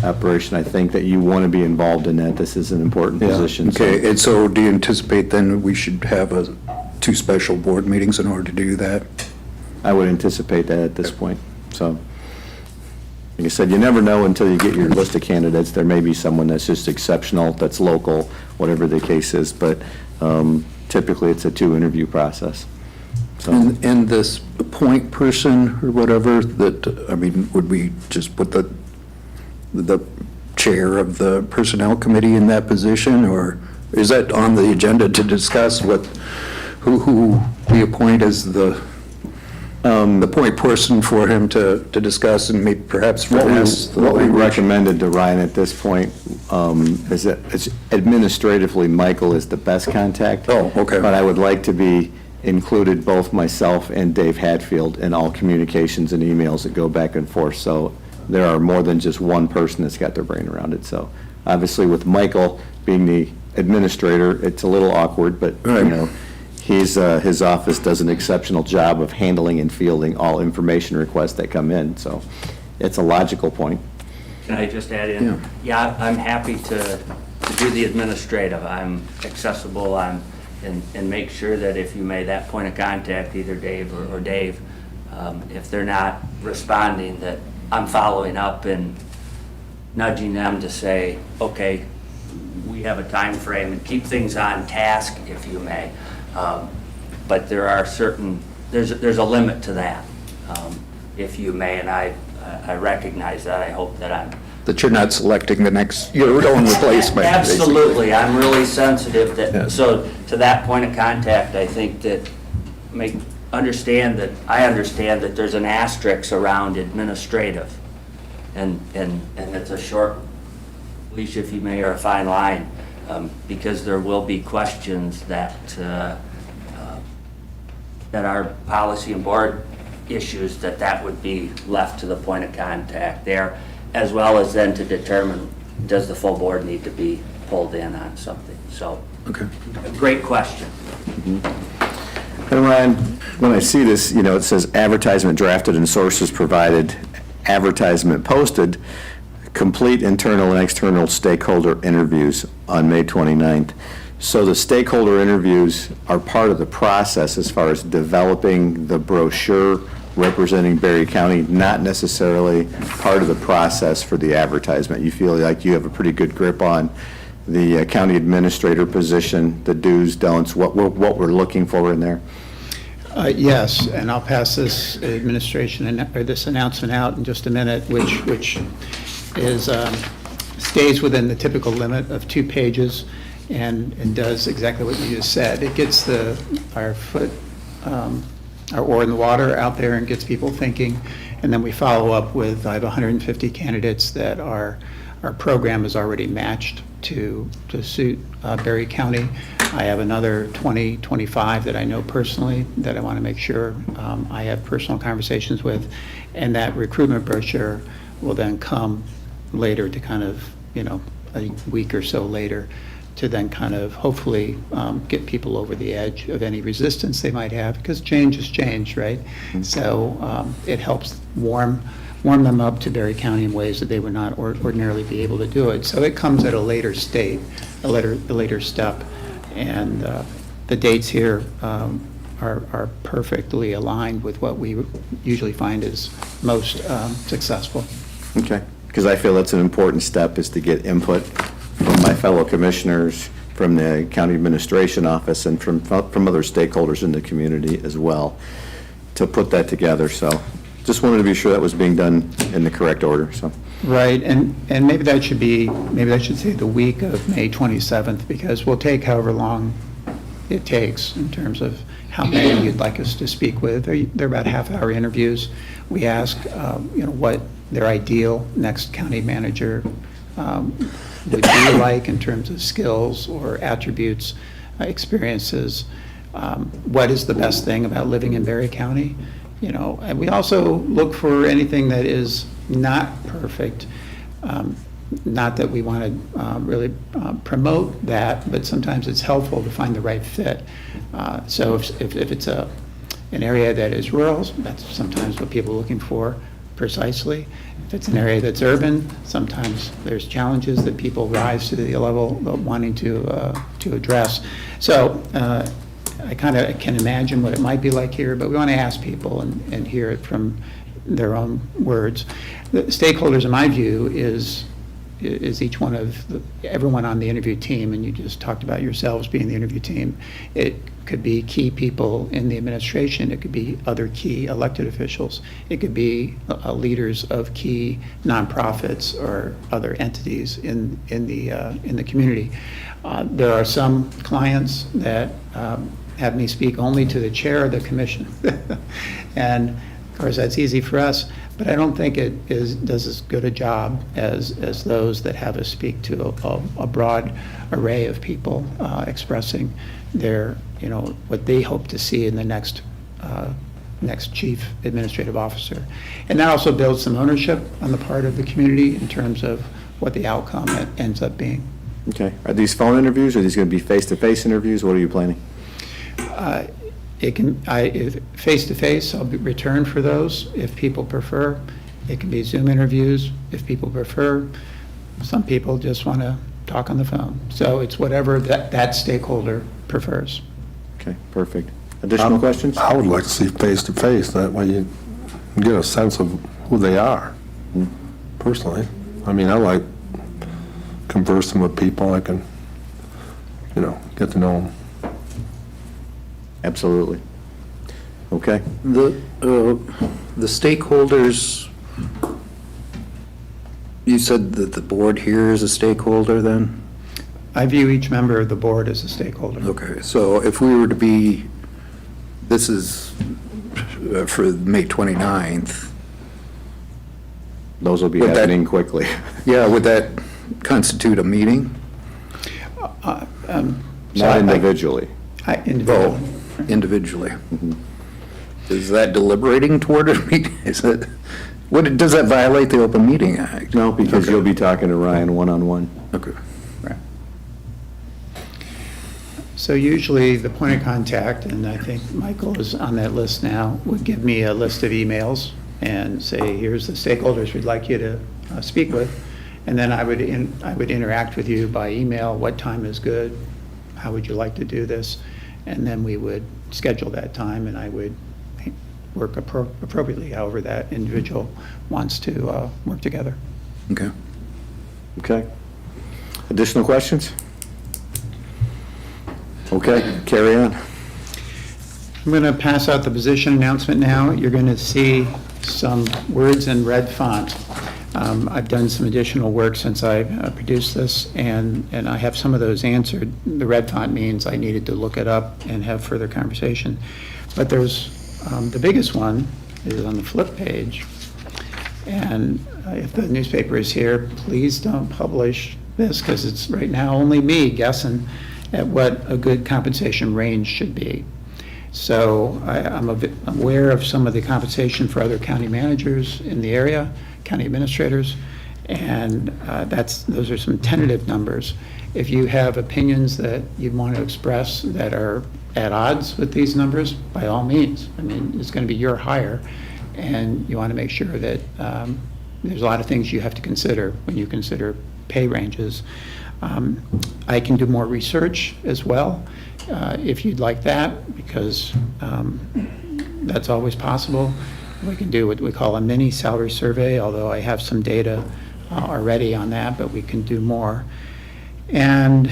Speaker 1: operation. I think that you want to be involved in that. This is an important position. so-
Speaker 16: Okay, and so do you anticipate then we should have two special board meetings in order to do that?
Speaker 1: I would anticipate that at this point, so. Like I said, you never know until you get your list of candidates. There may be someone that's just exceptional, that's local, whatever the case is, but typically it's a 2-interview process. So,
Speaker 16: And this point person or whatever, that, I mean, would we just put the chair of the personnel committee in that position, or is that on the agenda to discuss who we appoint as the point person for him to discuss and maybe perhaps finesse?
Speaker 1: What we recommended to Ryan at this point is that it's administratively, Michael is the best contact.
Speaker 16: Oh, okay.
Speaker 1: But I would like to be included, both myself and Dave Hatfield, in all communications and emails that go back and forth. So there are more than just one person that's got their brain around it. So obviously with Michael being the administrator, it's a little awkward, but you know, his office does an exceptional job of handling and fielding all information requests that come in. So it's a logical point.
Speaker 6: Can I just add in? Yeah, I'm happy to do the administrative. I'm accessible, and make sure that if you made that point of contact, either Dave or Dave, if they're not responding, that I'm following up and nudging them to say, okay, we have a time frame and keep things on task, if you may. But there are there's a limit to that, if you may, and I recognize that. I hope that I'm
Speaker 16: That you're not selecting the next, your own replacement.
Speaker 6: absolutely. I'm really sensitive that, so to that point of contact, I think that I understand that there's an asterisk around administrative, and it's a short leash, if you may, or a fine line, because there will be questions that are policy and board issues, that would be left to the point of contact there, as well as then to determine, does the full board need to be pulled in on something? So,
Speaker 16: Okay.
Speaker 6: a great question.
Speaker 1: And Ryan, when I see this, it says advertisement drafted and sources provided, advertisement posted, complete internal and external stakeholder interviews on May 29th. So the stakeholder interviews are part of the process as far as developing the brochure representing Berry County, not necessarily part of the process for the advertisement. You feel like you have a pretty good grip on the county administrator position, the do's, don'ts, what we're looking for in there?
Speaker 5: Yes, and I'll pass this this announcement out in just a minute, which is, stays within the typical limit of 2 pages and does exactly what you just said. It gets our oar in the water out there and gets people thinking, and then we follow up with, I have 150 candidates that our program is already matched to suit Berry County. I have another 20, 25 that I know personally that I want to make sure I have personal conversations with, and that recruitment brochure will then come later to kind of, a week or so later, to then kind of hopefully get people over the edge of any resistance they might have, because change is change, right? So it helps warm them up to Berry County in ways that they would not ordinarily be able to do it. So it comes at a later state, a later step, and the dates here are perfectly aligned with what we usually find is most successother.
Speaker 1: Okay, because I feel that's an important step, is to get input from my fellow commissioners, from the county administration office, and from other stakeholders in the community as well, to put that together. So just wanted to be sure that was being done in the correct order, so.
Speaker 5: Right, and maybe that should say the week of May 27th, because we'll take however long it takes in terms of how many you'd like us to speak with. They're about half-hour interviews. We ask, what their ideal next county manager would be like in terms of skills or attributes, experiences. What is the best thing about living in Berry County? And we also look for anything that is not perfect. Not that we want to really promote that, but sometimes it's helpful to find the right fit. So if it's an area that is rural, that's sometimes what people are looking for precisely. If it's an area that's urban, sometimes there's challenges that people rise to the level of wanting to address. So I kind of can imagine what it might be like here, but we want to ask people and hear it from their own words. The stakeholders, in my view, is each one of everyone on the interview team, and you just talked about yourselves being the interview team. It could be key people in the administration. It could be other key elected officials. It could be leaders of key nonprofits or other entities in the community. There are some clients that have me speak only to the chair of the commission, and of course that's easy for us. But I don't think it does as good a job as those that have us speak to a broad array of people expressing their, what they hope to see in the next chief administrative officer. And that also builds some ownership on the part of the community in terms of what the outcome ends up being.
Speaker 1: Okay. Are these phone interviews, or are these going to be face-to-face interviews? What are you planning? Face-to-face, I'll return for those if people prefer. It can be Zoom interviews if people prefer. Some people just want to talk on the phone. So it's whatever that stakeholder prefers. Okay, perfect. Additional questions?
Speaker 4: I would like to see face-to-face. That way you get a sense of who they are, personally. I mean, I like conversing with people. I can, get to know them.
Speaker 1: Absolutely. Okay.
Speaker 16: The stakeholders, you said that the board here is a stakeholder then?
Speaker 5: I view each member of the board as a stakeholder.
Speaker 16: Okay, so if we were to be, this is for May 29th.
Speaker 1: Those will be
Speaker 16: Would that-
Speaker 1: happening quickly.
Speaker 16: Yeah, would that constitute a meeting?
Speaker 1: Not individually.
Speaker 5: Individually.
Speaker 16: Individually. Is that deliberating toward a meeting? Is it, does that violate the Open Meeting Act?
Speaker 1: No, because you'll be talking to Ryan one-on-one.
Speaker 16: Okay.
Speaker 5: Right. So usually the point of contact, and I think Michael is on that list now, would give me a list of emails and say, here's the stakeholders we'd like you to speak with. And then I would interact with you by email, what time is good, how would you like to do this? And then we would schedule that time, and I would work appropriately however that individual wants to work together.
Speaker 16: Okay.
Speaker 1: Okay. Additional questions? Okay, carry on.
Speaker 5: I'm going to pass out the position announcement now. You're going to see some words in red font. I've done some additional work since I produced this, and I have some of those answered. The red font means I needed to look it up and have further conversation. But there's, the biggest one is on the flip page. And if the newspaper is here, please don't publish this, because it's right now only me guessing at what a good compensation range should be. So I'm aware of some of the compensation for other county managers in the area, county administrators, and those are some tentative numbers. If you have opinions that you'd want to express that are at odds with these numbers, by all means. I mean, it's going to be your hire, and you want to make sure that there's a lot of things you have to consider when you consider pay ranges. I can do more research as well, if you'd like that, because that's always possible. We can do what we call a mini salary survey, although I have some data already on that, but we can do more. And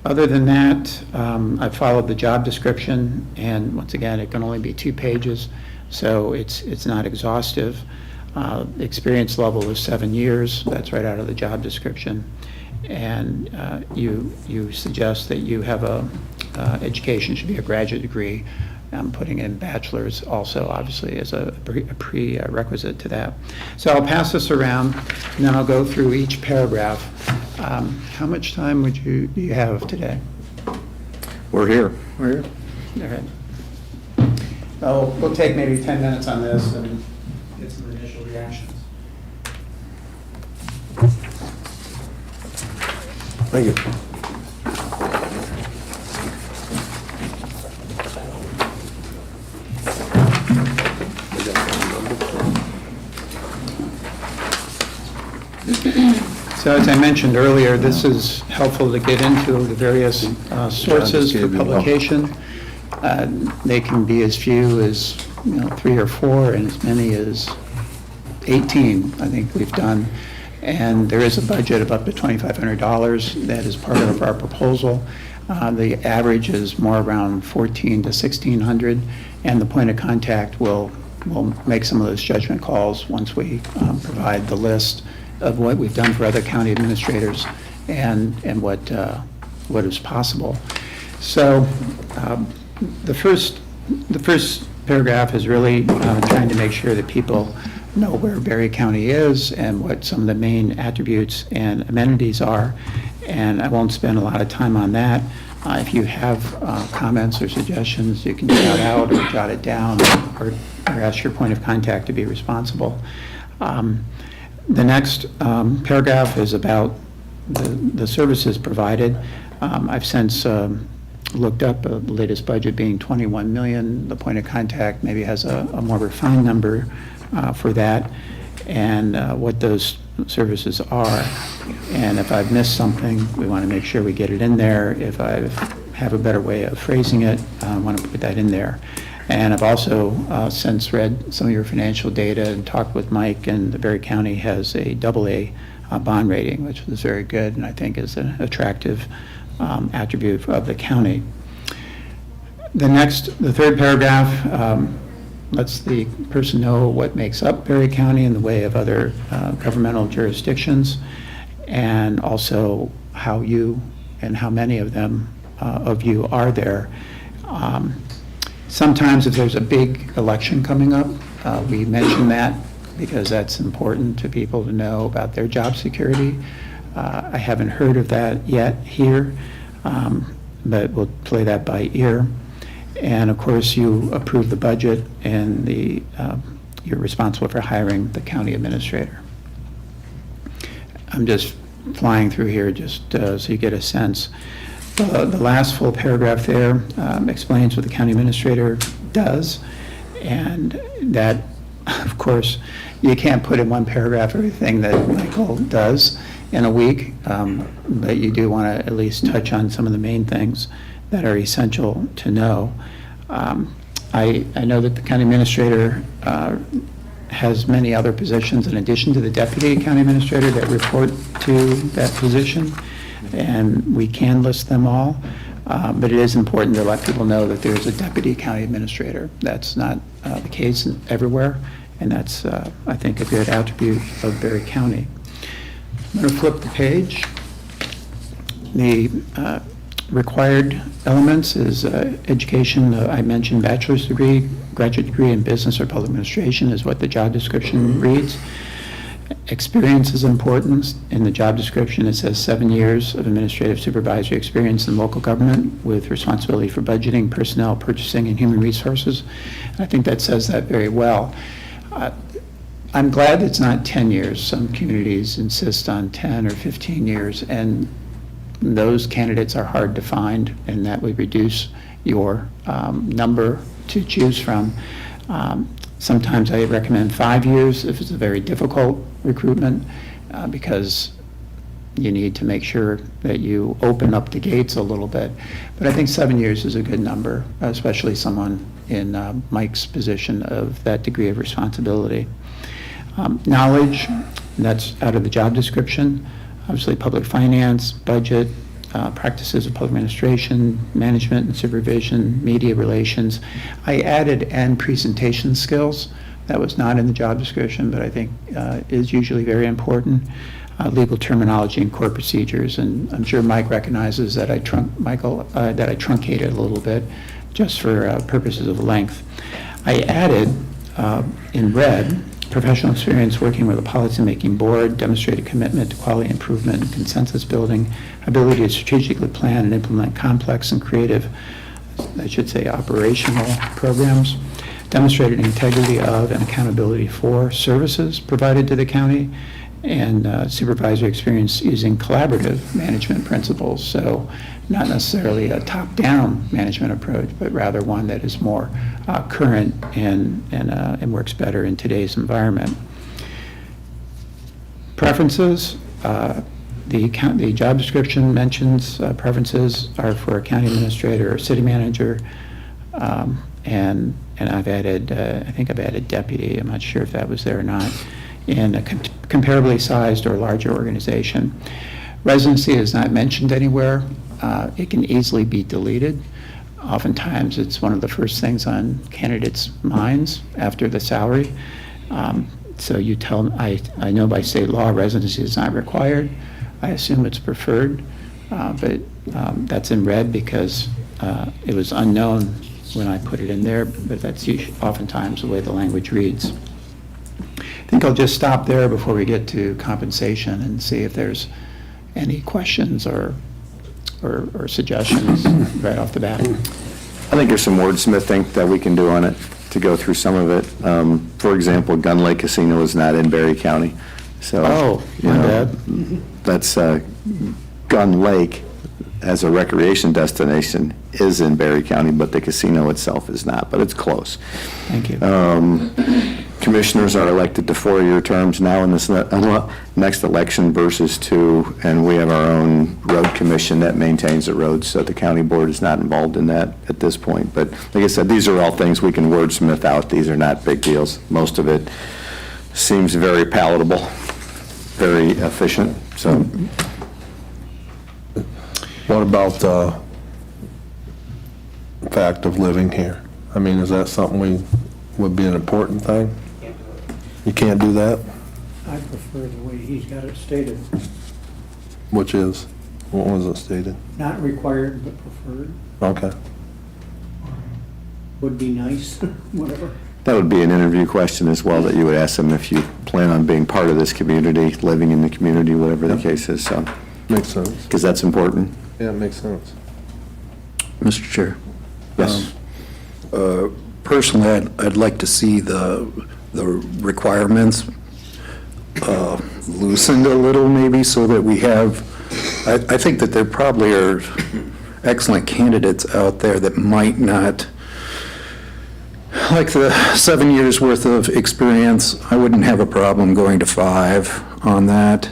Speaker 5: other than that, I followed the job description, and once again, it can only be 2 pages, so it's not exhaustive. Experience level is 7 years. That's right out of the job description. And you suggest that you have education should be a graduate degree. I'm putting in bachelor's also, obviously, as a prerequisite to that. So I'll pass this around, and then I'll go through each paragraph. How much time do you have today?
Speaker 1: We're here.
Speaker 5: We're here. All right. So we'll take maybe 10 minutes on this and get some initial reactions.
Speaker 4: Thank you.
Speaker 5: So as I mentioned earlier, this is helpful to get into the various sources for publication. They can be as few as 3 or 4 and as many as 18, I think we've done. And there is a budget of up to $2,500 that is part of our proposal. The average is more around $1,400 to $1,600, and the point of contact will make some of those judgment calls once we provide the list of what we've done for other county administrators and what is possible. So the first paragraph is really trying to make sure that people know where Berry County is and what some of the main attributes and amenities are. And I won't spend a lot of time on that. If you have comments or suggestions, you can shout out or jot it down or ask your point of contact to be responsible. The next paragraph is about the services provided. I've since looked up the latest budget being 21 million. The point of contact maybe has a more refined number for that, and what those services are. And if I've missed something, we want to make sure we get it in there. If I have a better way of phrasing it, I want to put that in there. And I've also since read some of your financial data and talked with Mike, and the Berry County has a AA bond rating, which was very good, and I think is an attractive attribute of the county. The third paragraph lets the person know what makes up Berry County in the way of other governmental jurisdictions, and also how you and how many of them of you are there. Sometimes if there's a big election coming up, we mention that because that's important to people to know about their job security. I haven't heard of that yet here, but we'll play that by ear. And of course, you approve the budget, and you're responsible for hiring the county administrator. I'm just flying through here just so you get a sense. The last full paragraph there explains what the county administrator does, and that, of course, you can't put in one paragraph everything that Michael does in a week, but you do want to at least touch on some of the main things that are essential to know. I know that the county administrator has many other positions in addition to the deputy county administrator that report to that position, and we can list them all, but it is important to let people know that there's a deputy county administrator. That's not the case everywhere, and that's, I think, a good attribute of Berry County. I'm going to flip the page. The required elements is education. I mentioned bachelor's degree, graduate degree in business or public administration is what the job description reads. Experience is important. In the job description, it says 7 years of administrative supervisory experience in local government with responsibility for budgeting, personnel, purchasing, and human resources. I think that says that very well. I'm glad it's not 10 years. Some communities insist on 10 or 15 years, and those candidates are hard to find, and that would reduce your number to choose from. Sometimes I recommend 5 years if it's a very difficult recruitment, because you need to make sure that you open up the gates a little bit. But I think 7 years is a good number, especially someone in Mike's position of that degree of responsibility. Knowledge, that's out of the job description. Obviously, public finance, budget, practices of public administration, management and supervision, media relations. I added and presentation skills. That was not in the job description, but I think is usually very important. Legal terminology and court procedures, and I'm sure Mike recognizes that I truncated a little bit just for purposes of length. I added in red professional experience working with a policymaking board, demonstrated commitment to quality improvement and consensus building, ability to strategically plan and implement complex and creative, I should say, operational programs, demonstrated integrity of and accountability for services provided to the county, and supervisory experience using collaborative management principles. So not necessarily a top-down management approach, but rather one that is more current and works better in today's environment. Preferences, the job description mentions preferences are for a county administrator or city manager, and I've added, I think I've added deputy, I'm not sure if that was there or not, in a comparably sized or larger organization. Residency is not mentioned anywhere. It can easily be deleted. Oftentimes, it's one of the first things on candidates' minds after the salary. So you tell them, I know by state law residency is not required. I assume it's preferred, but that's in red because it was unknown when I put it in there, but that's oftentimes the way the language reads. I think I'll just stop there before we get to compensation and see if there's any questions or suggestions right off the bat.
Speaker 1: I think there's some wordsmithing that we can do on it to go through some of it. For example, Gun Lake Casino is not in Berry County. So, that's Gun Lake as a recreation destination is in Berry County, but the casino itself is not, but it's close.
Speaker 5: Thank you.
Speaker 1: Commissioners are elected to 4-year terms now in this next election versus 2, and we have our own road commission that maintains the roads, so the county board is not involved in that at this point. But like I said, these are all things we can wordsmith out. These are not big deals. Most of it seems very palatable. very efficient, so.
Speaker 4: What about the fact of living here? I mean, is that something would be an important thing? You can't do that?
Speaker 9: I prefer the way he's got it stated.
Speaker 4: Which is, what was it stated?
Speaker 9: Not required, but preferred.
Speaker 4: Okay.
Speaker 9: Would be nice, whatever.
Speaker 1: That would be an interview question as well, that you would ask them if you plan on being part of this community, living in the community, whatever the case is, so.
Speaker 4: Makes sense.
Speaker 1: Because that's important.
Speaker 4: Yeah, it makes sense.
Speaker 16: Mr. Chair.
Speaker 1: Yes.
Speaker 16: Personally, I'd like to see the requirements loosened a little maybe so that we have, I think that there probably are excellent candidates out there that might not, like the 7 years worth of experience, I wouldn't have a problem going to 5 on that.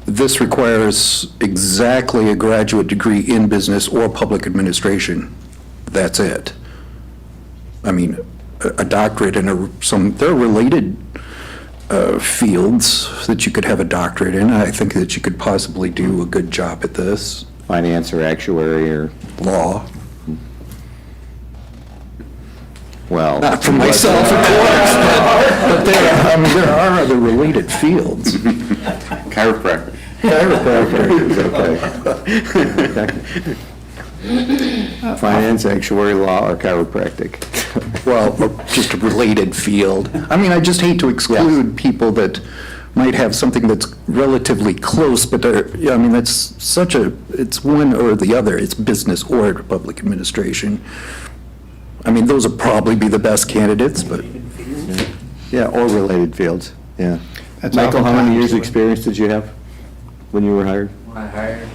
Speaker 16: This requires exactly a graduate degree in business or public administration. That's it. I mean, a doctorate in there are related fields that you could have a doctorate in. I think that you could possibly do a good job at this.
Speaker 1: Finance or actuary or?
Speaker 16: Law.
Speaker 1: Well.
Speaker 16: Not for myself, of course, but there are other related fields.
Speaker 15: Chiropractor.
Speaker 16: Chiropractor
Speaker 1: is okay. Finance, actuary, law, or chiropractic?
Speaker 16: Well, just a related field. I mean, I just hate to exclude people that might have something that's relatively close, but I mean, that's it's one or the other. It's business or public administration. I mean, those would probably be the best candidates, but.
Speaker 1: Yeah, or related fields, yeah.
Speaker 5: That's
Speaker 1: Michael, how many years'
Speaker 5: oftentimes-
Speaker 1: experience did you have when you were hired?
Speaker 6: When I hired,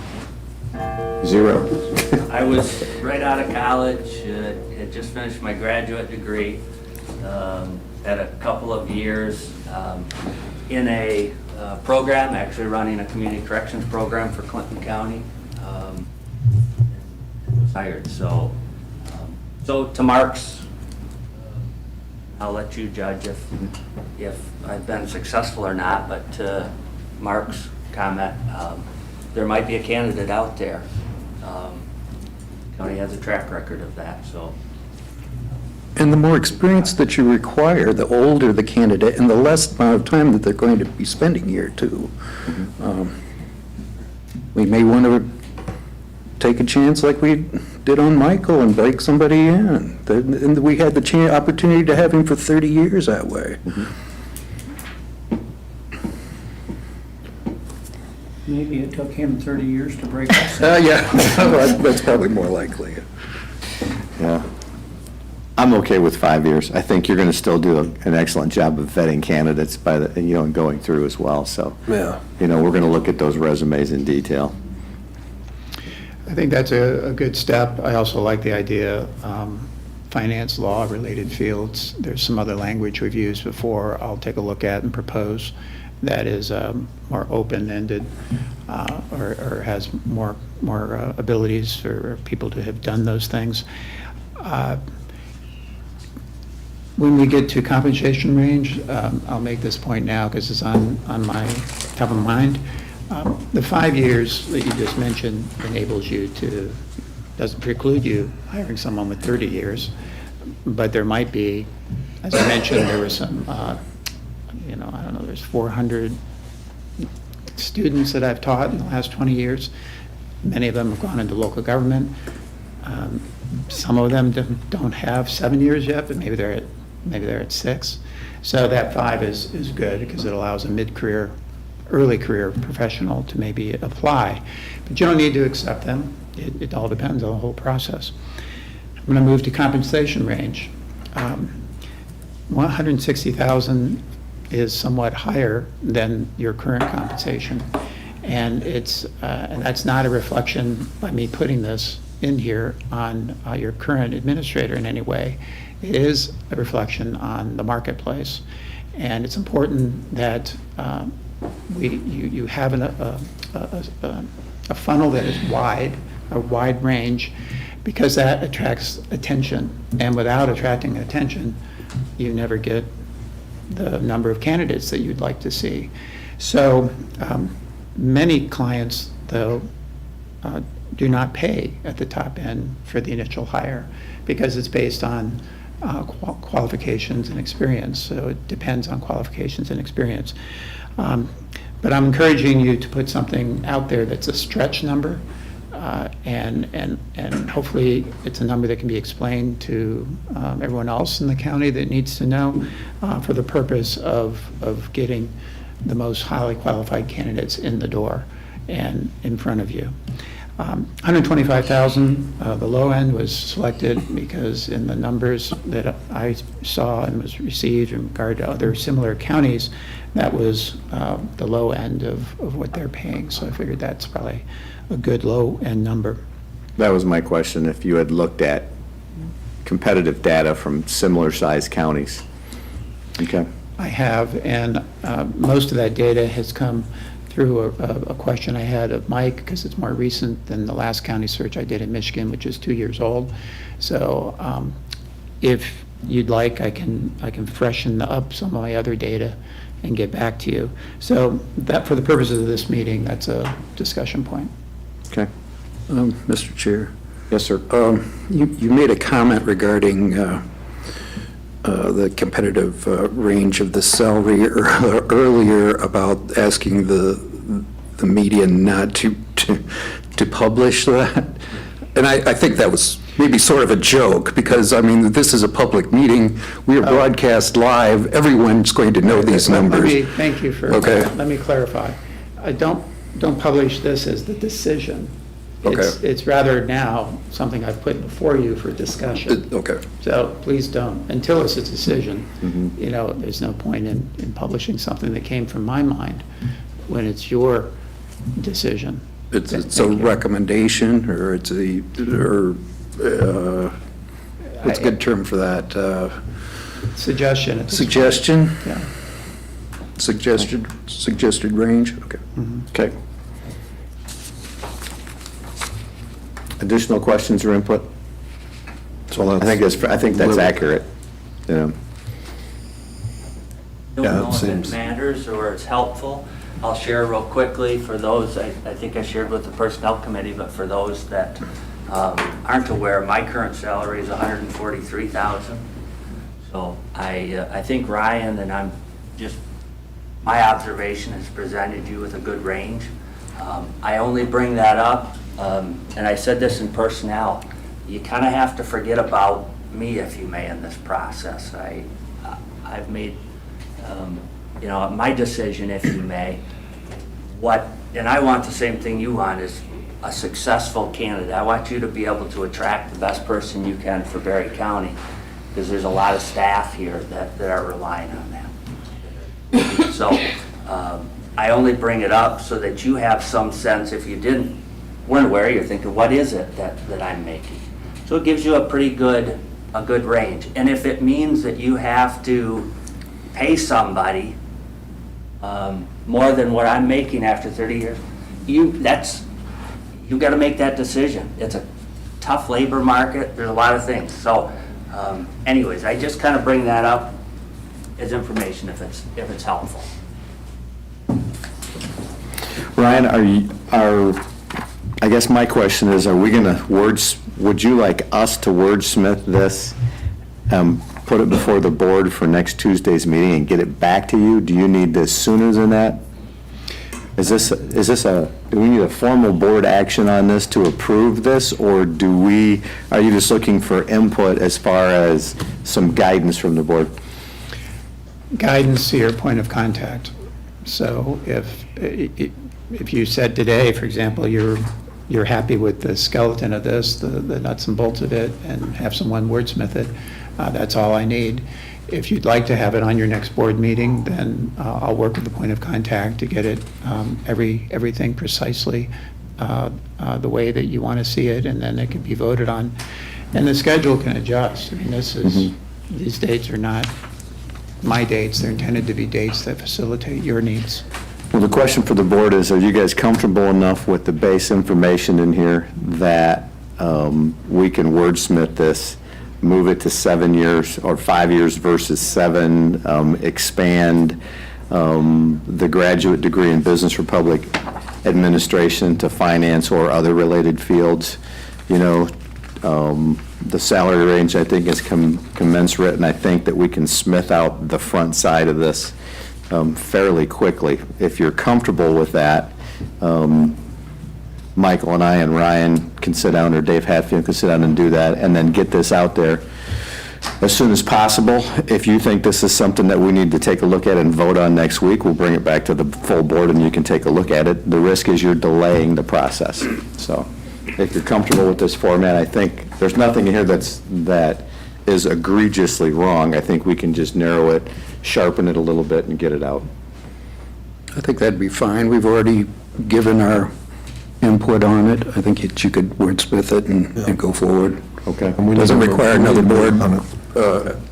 Speaker 1: 0.
Speaker 6: I was right out of college, had just finished my graduate degree, had a couple of years in a program, actually running a community corrections program for Clinton County, and was hired. So to Mark's, I'll let you judge if I've been successful or not, but to Mark's comment, there might be a candidate out there. County has a track record of that, so.
Speaker 16: And the more experience that you require, the older the candidate and the less amount of time that they're going to be spending here too. We may want to take a chance like we did on Michael and break somebody in. And we had the opportunity to have him for 30 years that way.
Speaker 9: Maybe it took him 30 years to break us.
Speaker 16: Yeah, that's probably more likely.
Speaker 1: Yeah. I'm okay with 5 years. I think you're going to still do an excellent job of vetting candidates and going through as well. So,
Speaker 4: Yeah.
Speaker 1: we're going to look at those resumes in detail.
Speaker 5: I think that's a good step. I also like the idea, finance, law, related fields. There's some other language we've used before I'll take a look at and propose that is more open-ended or has more abilities for people to have done those things. When we get to compensation range, I'll make this point now because it's on my top of mind. The 5 years that you just mentioned enables you doesn't preclude you hiring someone with 30 years, but there might be, as I mentioned, there was some, I don't know, there's 400 students that I've taught in the last 20 years. Many of them have gone into local government. Some of them don't have 7 years yet, but maybe they're at 6. So that 5 is good because it allows a mid-career, early career professional to maybe apply. But you don't need to accept them. It all depends on the whole process. I'm going to move to compensation range. 160,000 is somewhat higher than your current compensation. And and that's not a reflection by me putting this in here on your current administrator in any way. It is a reflection on the marketplace. And it's important that you have a funnel that is wide, a wide range, because that attracts attention. And without attracting attention, you never get the number of candidates that you'd like to see. So many clients, though, do not pay at the top end for the initial hire because it's based on qualifications and experience. So it depends on qualifications and experience. But I'm encouraging you to put something out there that's a stretch number, and hopefully it's a number that can be explained to everyone else in the county that needs to know for the purpose of getting the most highly qualified candidates in the door and in front of you. 125,000, the low end was selected because in the numbers that I saw and was received in regard to other similar counties, that was the low end of what they're paying. So I figured that's probably a good low end number.
Speaker 1: That was my question, if you had looked at competitive data from similar sized counties. Okay.
Speaker 5: I have, and most of that data has come through a question I had of Mike, because it's more recent than the last county search I did in Michigan, which is 2 years old. So if you'd like, I can freshen up some of my other data and get back to you. So that, for the purposes of this meeting, that's a discussion point.
Speaker 1: Okay.
Speaker 16: Mr. Chair.
Speaker 1: Yes, sir.
Speaker 16: You made a comment regarding the competitive range of the salary earlier about asking the media not to publish that. And I think that was maybe sort of a joke, because, I mean, this is a public meeting. We are broadcast live. Everyone's going to know these numbers.
Speaker 5: Thank you for,
Speaker 16: Okay.
Speaker 5: let me clarify. I don't publish this as the decision. It's rather now something I've put before you for discussion.
Speaker 16: Okay.
Speaker 5: So please don't, until it's a decision, you know, there's no point in publishing something that came from my mind when it's your decision.
Speaker 16: It's a recommendation, or it's what's a good term for that?
Speaker 5: Suggestion.
Speaker 16: Suggestion?
Speaker 5: Yeah.
Speaker 16: Suggested range? Okay.
Speaker 1: Okay. Additional questions or input?
Speaker 4: So
Speaker 1: I think that's accurate. Yeah.
Speaker 6: Don't know if it matters or it's helpful. I'll share real quickly for those, I think I shared with the Personnel Committee, but for those that aren't aware, my current salary is $143,000. So I think Ryan, and I'm just, my observation has presented you with a good range. I only bring that up, and I said this in personnel, you kind of have to forget about me, if you may, in this process. I've made, you know, my decision, if you may, and I want the same thing you want, is a successful candidate. I want you to be able to attract the best person you can for Berry County, because there's a lot of staff here that are relying on that. So I only bring it up so that you have some sense. If you weren't aware, you're thinking, what is it that I'm making? So it gives you a pretty good range. And if it means that you have to pay somebody more than what I'm making after 30 years, you got to make that decision. It's a tough labor market. There's a lot of things. So anyways, I just kind of bring that up as information if it's helpful.
Speaker 1: Ryan, I guess my question is, are we going to would you like us to wordsmith this, put it before the board for next Tuesday's meeting and get it back to you? Do you need this sooner than that? Do we need a formal board action on this to approve this, or are you just looking for input as far as some guidance from the board?
Speaker 5: Guidance to your point of contact. So if you said today, for example, you're happy with the skeleton of this, the nuts and bolts of it, and have someone wordsmith it, that's all I need. If you'd like to have it on your next board meeting, then I'll work with the point of contact to get it, everything precisely the way that you want to see it, and then it can be voted on. And the schedule can adjust. I mean, these dates are not my dates. They're intended to be dates that facilitate your needs.
Speaker 1: Well, the question for the board is, are you guys comfortable enough with the base information in here that we can wordsmith this move it to 7 years or 5 years versus 7, expand the graduate degree in business or public administration to finance or other related fields. You know, the salary range, I think, is commensurate, and I think that we can smith out the front side of this fairly quickly. If you're comfortable with that, Michael and I and Ryan can sit down, or Dave Hatfield can sit down and do that, and then get this out there as soon as possible. If you think this is something that we need to take a look at and vote on next week, we'll bring it back to the full board and you can take a look at it. The risk is you're delaying the process. So if you're comfortable with this format, I think there's nothing in here that is egregiously wrong. I think we can just narrow it, sharpen it a little bit, and get it out.
Speaker 16: I think that'd be fine. We've already given our input on it. I think you could wordsmith it and go forward.
Speaker 1: Okay.
Speaker 16: Doesn't require another board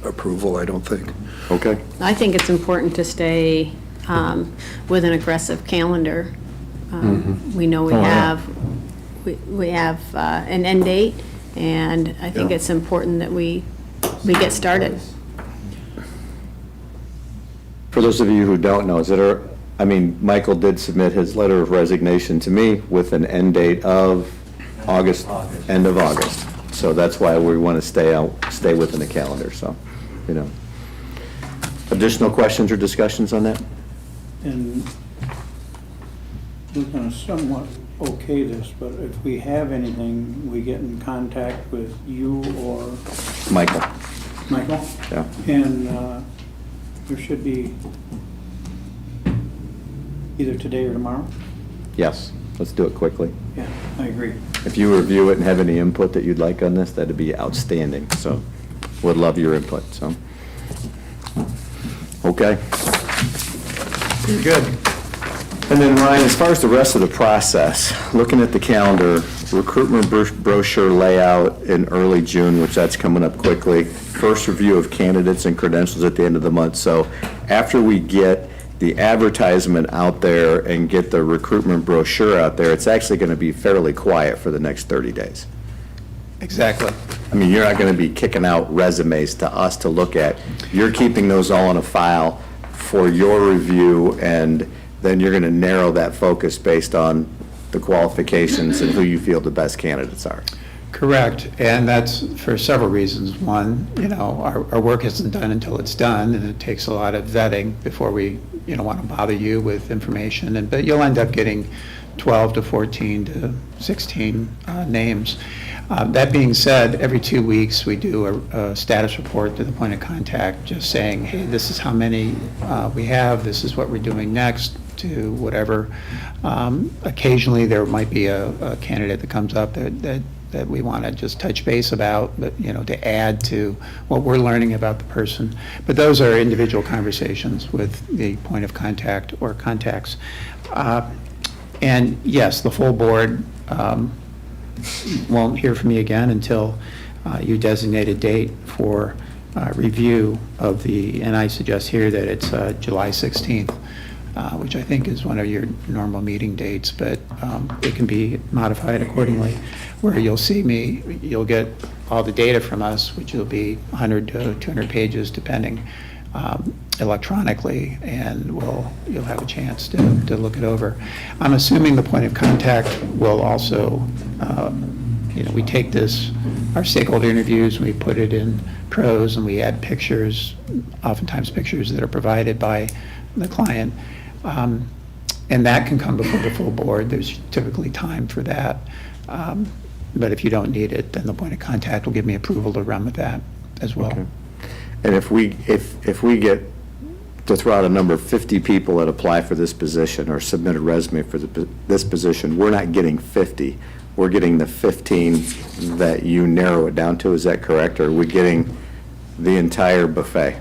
Speaker 16: approval, I don't think.
Speaker 1: Okay.
Speaker 13: I think it's important to stay with an aggressive calendar. We know we have an end date, and I think it's important that we get started.
Speaker 1: For those of you who don't know, Michael did submit his letter of resignation to me with an end date of August, end of August. So that's why we want to stay within the calendar, so, you know. Additional questions or discussions on that?
Speaker 9: And we're going to somewhat okay this, but if we have anything, we get in contact with you or
Speaker 1: Michael.
Speaker 9: Michael?
Speaker 1: Yeah.
Speaker 9: And there should be either today or tomorrow?
Speaker 1: Yes, let's do it quickly.
Speaker 9: Yeah, I agree.
Speaker 1: If you review it and have any input that you'd like on this, that'd be outstanding, so would love your input, so. Okay.
Speaker 5: You're good.
Speaker 1: And then Ryan, as far as the rest of the process, looking at the calendar, recruitment brochure layout in early June, which that's coming up quickly, first review of candidates and credentials at the end of the month. So after we get the advertisement out there and get the recruitment brochure out there, it's actually going to be fairly quiet for the next 30 days.
Speaker 5: Exactly.
Speaker 1: I mean, you're not going to be kicking out resumes to us to look at. You're keeping those all in a file for your review, and then you're going to narrow that focus based on the qualifications and who you feel the best candidates are.
Speaker 5: Correct, and that's for several reasons. One, our work isn't done until it's done, and it takes a lot of vetting before we, want to bother you with information. But you'll end up getting 12 to 14 to 16 names. That being said, every 2 weeks we do a status report to the point of contact, just saying, hey, this is how many we have, this is what we're doing next, to whatever. Occasionally there might be a candidate that comes up that we want to just touch base about, but to add to what we're learning about the person. But those are individual conversations with the point of contact or contacts. And yes, the full board won't hear from me again until you designate a date for review of and I suggest here that it's July 16th, which I think is one of your normal meeting dates, but it can be modified accordingly, where you'll see me, you'll get all the data from us, which will be 100 to 200 pages depending, electronically, and you'll have a chance to look it over. I'm assuming the point of contact will also, we take our stakeholder interviews, and we put it in prose, and we add pictures, oftentimes pictures that are provided by the client. And that can come before the full board. There's typically time for that. But if you don't need it, then the point of contact will give me approval to run with that as well.
Speaker 1: Okay. And if we get, to throw out a number, 50 people that apply for this position or submit a resume for this position, we're not getting 50. We're getting the 15 that you narrow it down to. Is that correct? Or are we getting the entire buffet?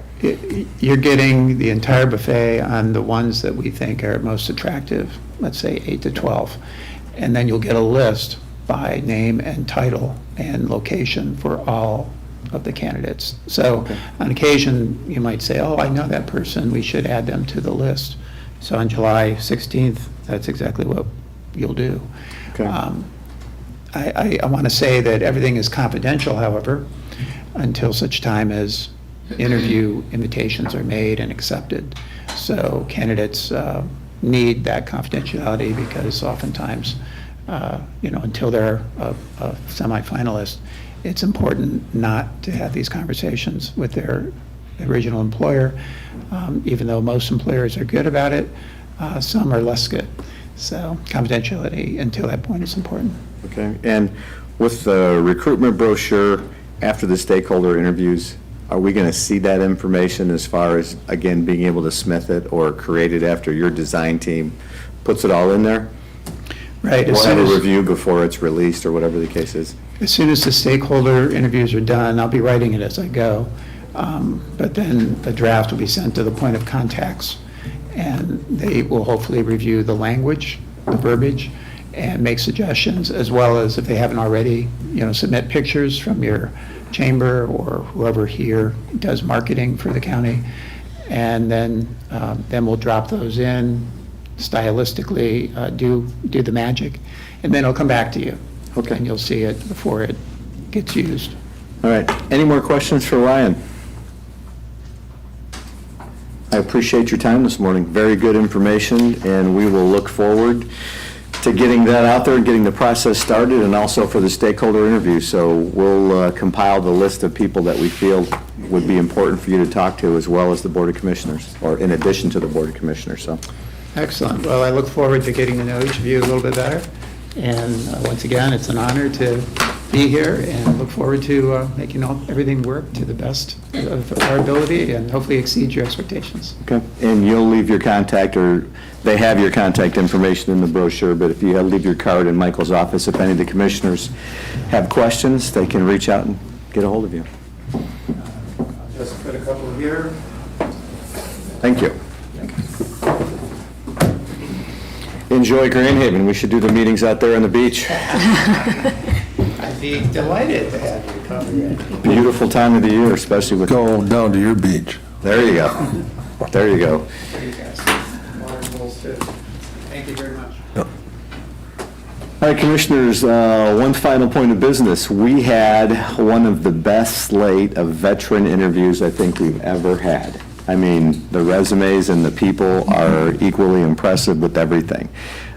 Speaker 5: You're getting the entire buffet on the ones that we think are most attractive, let's say 8 to 12. And then you'll get a list by name and title and location for all of the candidates. So on occasion, you might say, oh, I know that person, we should add them to the list. So on July 16th, that's exactly what you'll do.
Speaker 1: Okay.
Speaker 5: I want to say that everything is confidential, however, until such time as interview invitations are made and accepted. So candidates need that confidentiality because oftentimes, until they're a semifinalist, it's important not to have these conversations with their original employer. Even though most employers are good about it, some are less good. So confidentiality until that point is important.
Speaker 1: Okay, and with the recruitment brochure, after the stakeholder interviews, are we going to see that information as far as, again, being able to smith it or create it after your design team puts it all in there?
Speaker 5: Right.
Speaker 1: We'll have a review before it's released or whatever the case is.
Speaker 5: As soon as the stakeholder interviews are done, I'll be writing it as I go. But then the draft will be sent to the point of contacts, and they will hopefully review the language, the verbiage, and make suggestions, as well as, if they haven't already, submit pictures from your chamber or whoever here does marketing for the county. And then we'll drop those in stylistically, do the magic, and then it'll come back to you.
Speaker 1: Okay.
Speaker 5: And you'll see it before it gets used.
Speaker 1: All right, any more questions for Ryan? I appreciate your time this morning. Very good information, and we will look forward to getting that out there and getting the process started, and also for the stakeholder interview. So we'll compile the list of people that we feel would be important for you to talk to, as well as the Board of Commissioners, or in addition to the Board of Commissioners, so.
Speaker 5: Excellent. Well, I look forward to getting to know each of you a little bit better. And once again, it's an honor to be here, and look forward to making everything work to the best of our ability and hopefully exceed your expectations.
Speaker 1: Okay, and you'll leave your contact, or they have your contact information in the brochure, but if you leave your card in Michael's office, if any of the commissioners have questions, they can reach out and get a hold of you.
Speaker 5: I'll just put a couple here.
Speaker 1: Thank you. Enjoy Grand Haven. We should do the meetings out there on the beach.
Speaker 5: I'd be delighted to have you come here.
Speaker 1: Beautiful time of the year, especially with...
Speaker 4: Go down to your beach.
Speaker 1: There you go. There you go.
Speaker 5: Thank you very much.
Speaker 1: All right, Commissioners, one final point of business. We had one of the best slate of veteran interviews I think we've ever had. I mean, the resumes and the people are equally impressive with everything.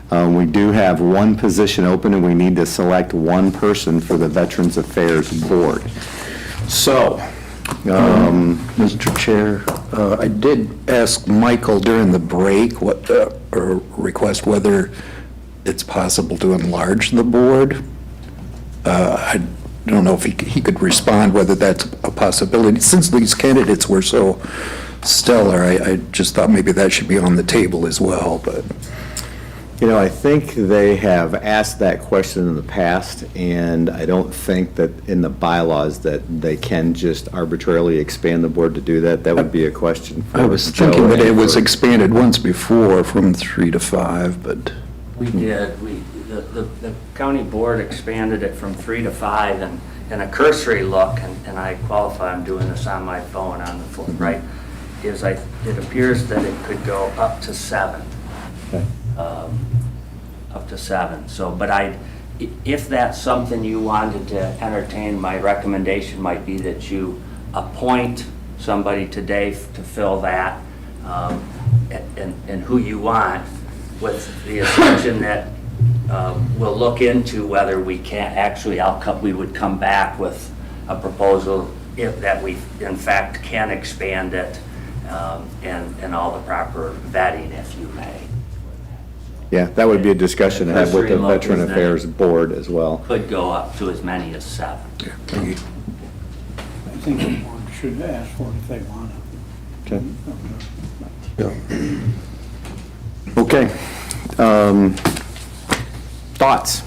Speaker 1: We do have one position open, and we need to select one person for the Veterans Affairs Board. So,
Speaker 16: Mr. Chair, I did ask Michael during the break or request whether it's possible to enlarge the board. I don't know if he could respond whether that's a possibility. Since these candidates were so stellar, I just thought maybe that should be on the table as well, but...
Speaker 1: I think they have asked that question in the past, and I don't think that in the bylaws that they can just arbitrarily expand the board to do that. That would be a question for
Speaker 16: I was thinking that it was expanded once before from 3 to 5, but...
Speaker 6: We did. The county board expanded it from 3 to 5, and in a cursory look, and I qualify, I'm doing this on my phone on the floor, right, it appears that it could go up to 7.
Speaker 1: Okay.
Speaker 6: Up to 7. So, but if that's something you wanted to entertain, my recommendation might be that you appoint somebody today to fill that, and who you want, with the assumption that we'll look into whether we can actually, we would come back with a proposal that we in fact can expand it, and all the proper vetting, if you may.
Speaker 1: Yeah, that would be a discussion to have with the Veteran Affairs Board as well.
Speaker 6: Could go up to as many as 7.
Speaker 9: I think the board should ask for it if they want
Speaker 1: Okay. Okay. Thoughts?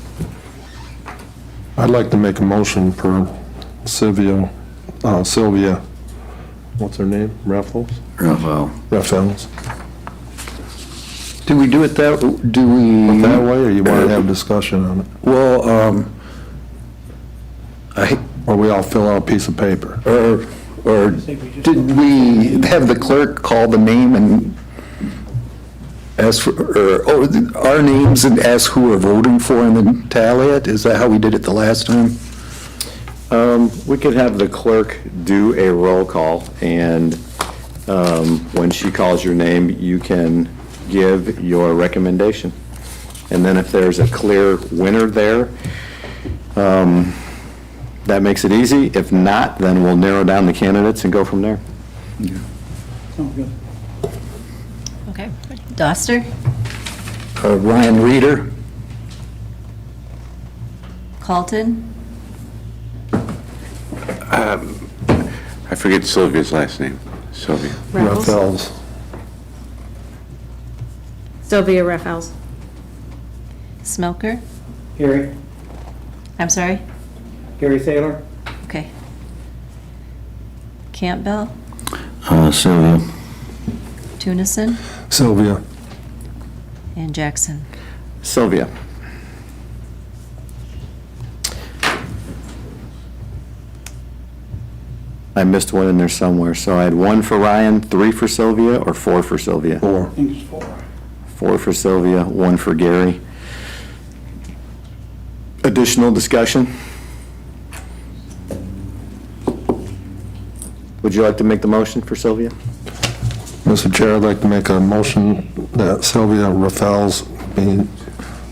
Speaker 4: I'd like to make a motion for Sylvia, what's her name? Rafels? Rafels.
Speaker 16: Do we do it that
Speaker 4: way, or you want to have discussion on it?
Speaker 16: Well,
Speaker 4: Or we all fill out a piece of paper?
Speaker 16: Or did we have the clerk call the name and ask for, or our names and ask who we're voting for and then tally it? Is that how we did it the last time?
Speaker 1: We could have the clerk do a roll call, and when she calls your name, you can give your recommendation. And then if there's a clear winner there, that makes it easy. If not, then we'll narrow down the candidates and go from there.
Speaker 3: Okay. Doster?
Speaker 16: Ryan Reeder?
Speaker 3: Calton?
Speaker 15: I forget Sylvia's last name. Sylvia.
Speaker 4: Rafels.
Speaker 13: Sylvia Rafels.
Speaker 3: Smelker?
Speaker 7: Gary?
Speaker 3: I'm sorry?
Speaker 7: Gary Thaler?
Speaker 3: Okay. Campbell?
Speaker 11: Sylvia.
Speaker 3: Tunison?
Speaker 16: Sylvia.
Speaker 3: And Jackson?
Speaker 1: Sylvia. I missed one in there somewhere, so I had 1 for Ryan, 3 for Sylvia, or 4 for Sylvia?
Speaker 4: 4.
Speaker 9: I think it's 4.
Speaker 1: 4 for Sylvia, 1 for Gary. Additional discussion? Would you like to make the motion for Sylvia?
Speaker 4: Mr. Chair, I'd like to make a motion that Sylvia Rafels be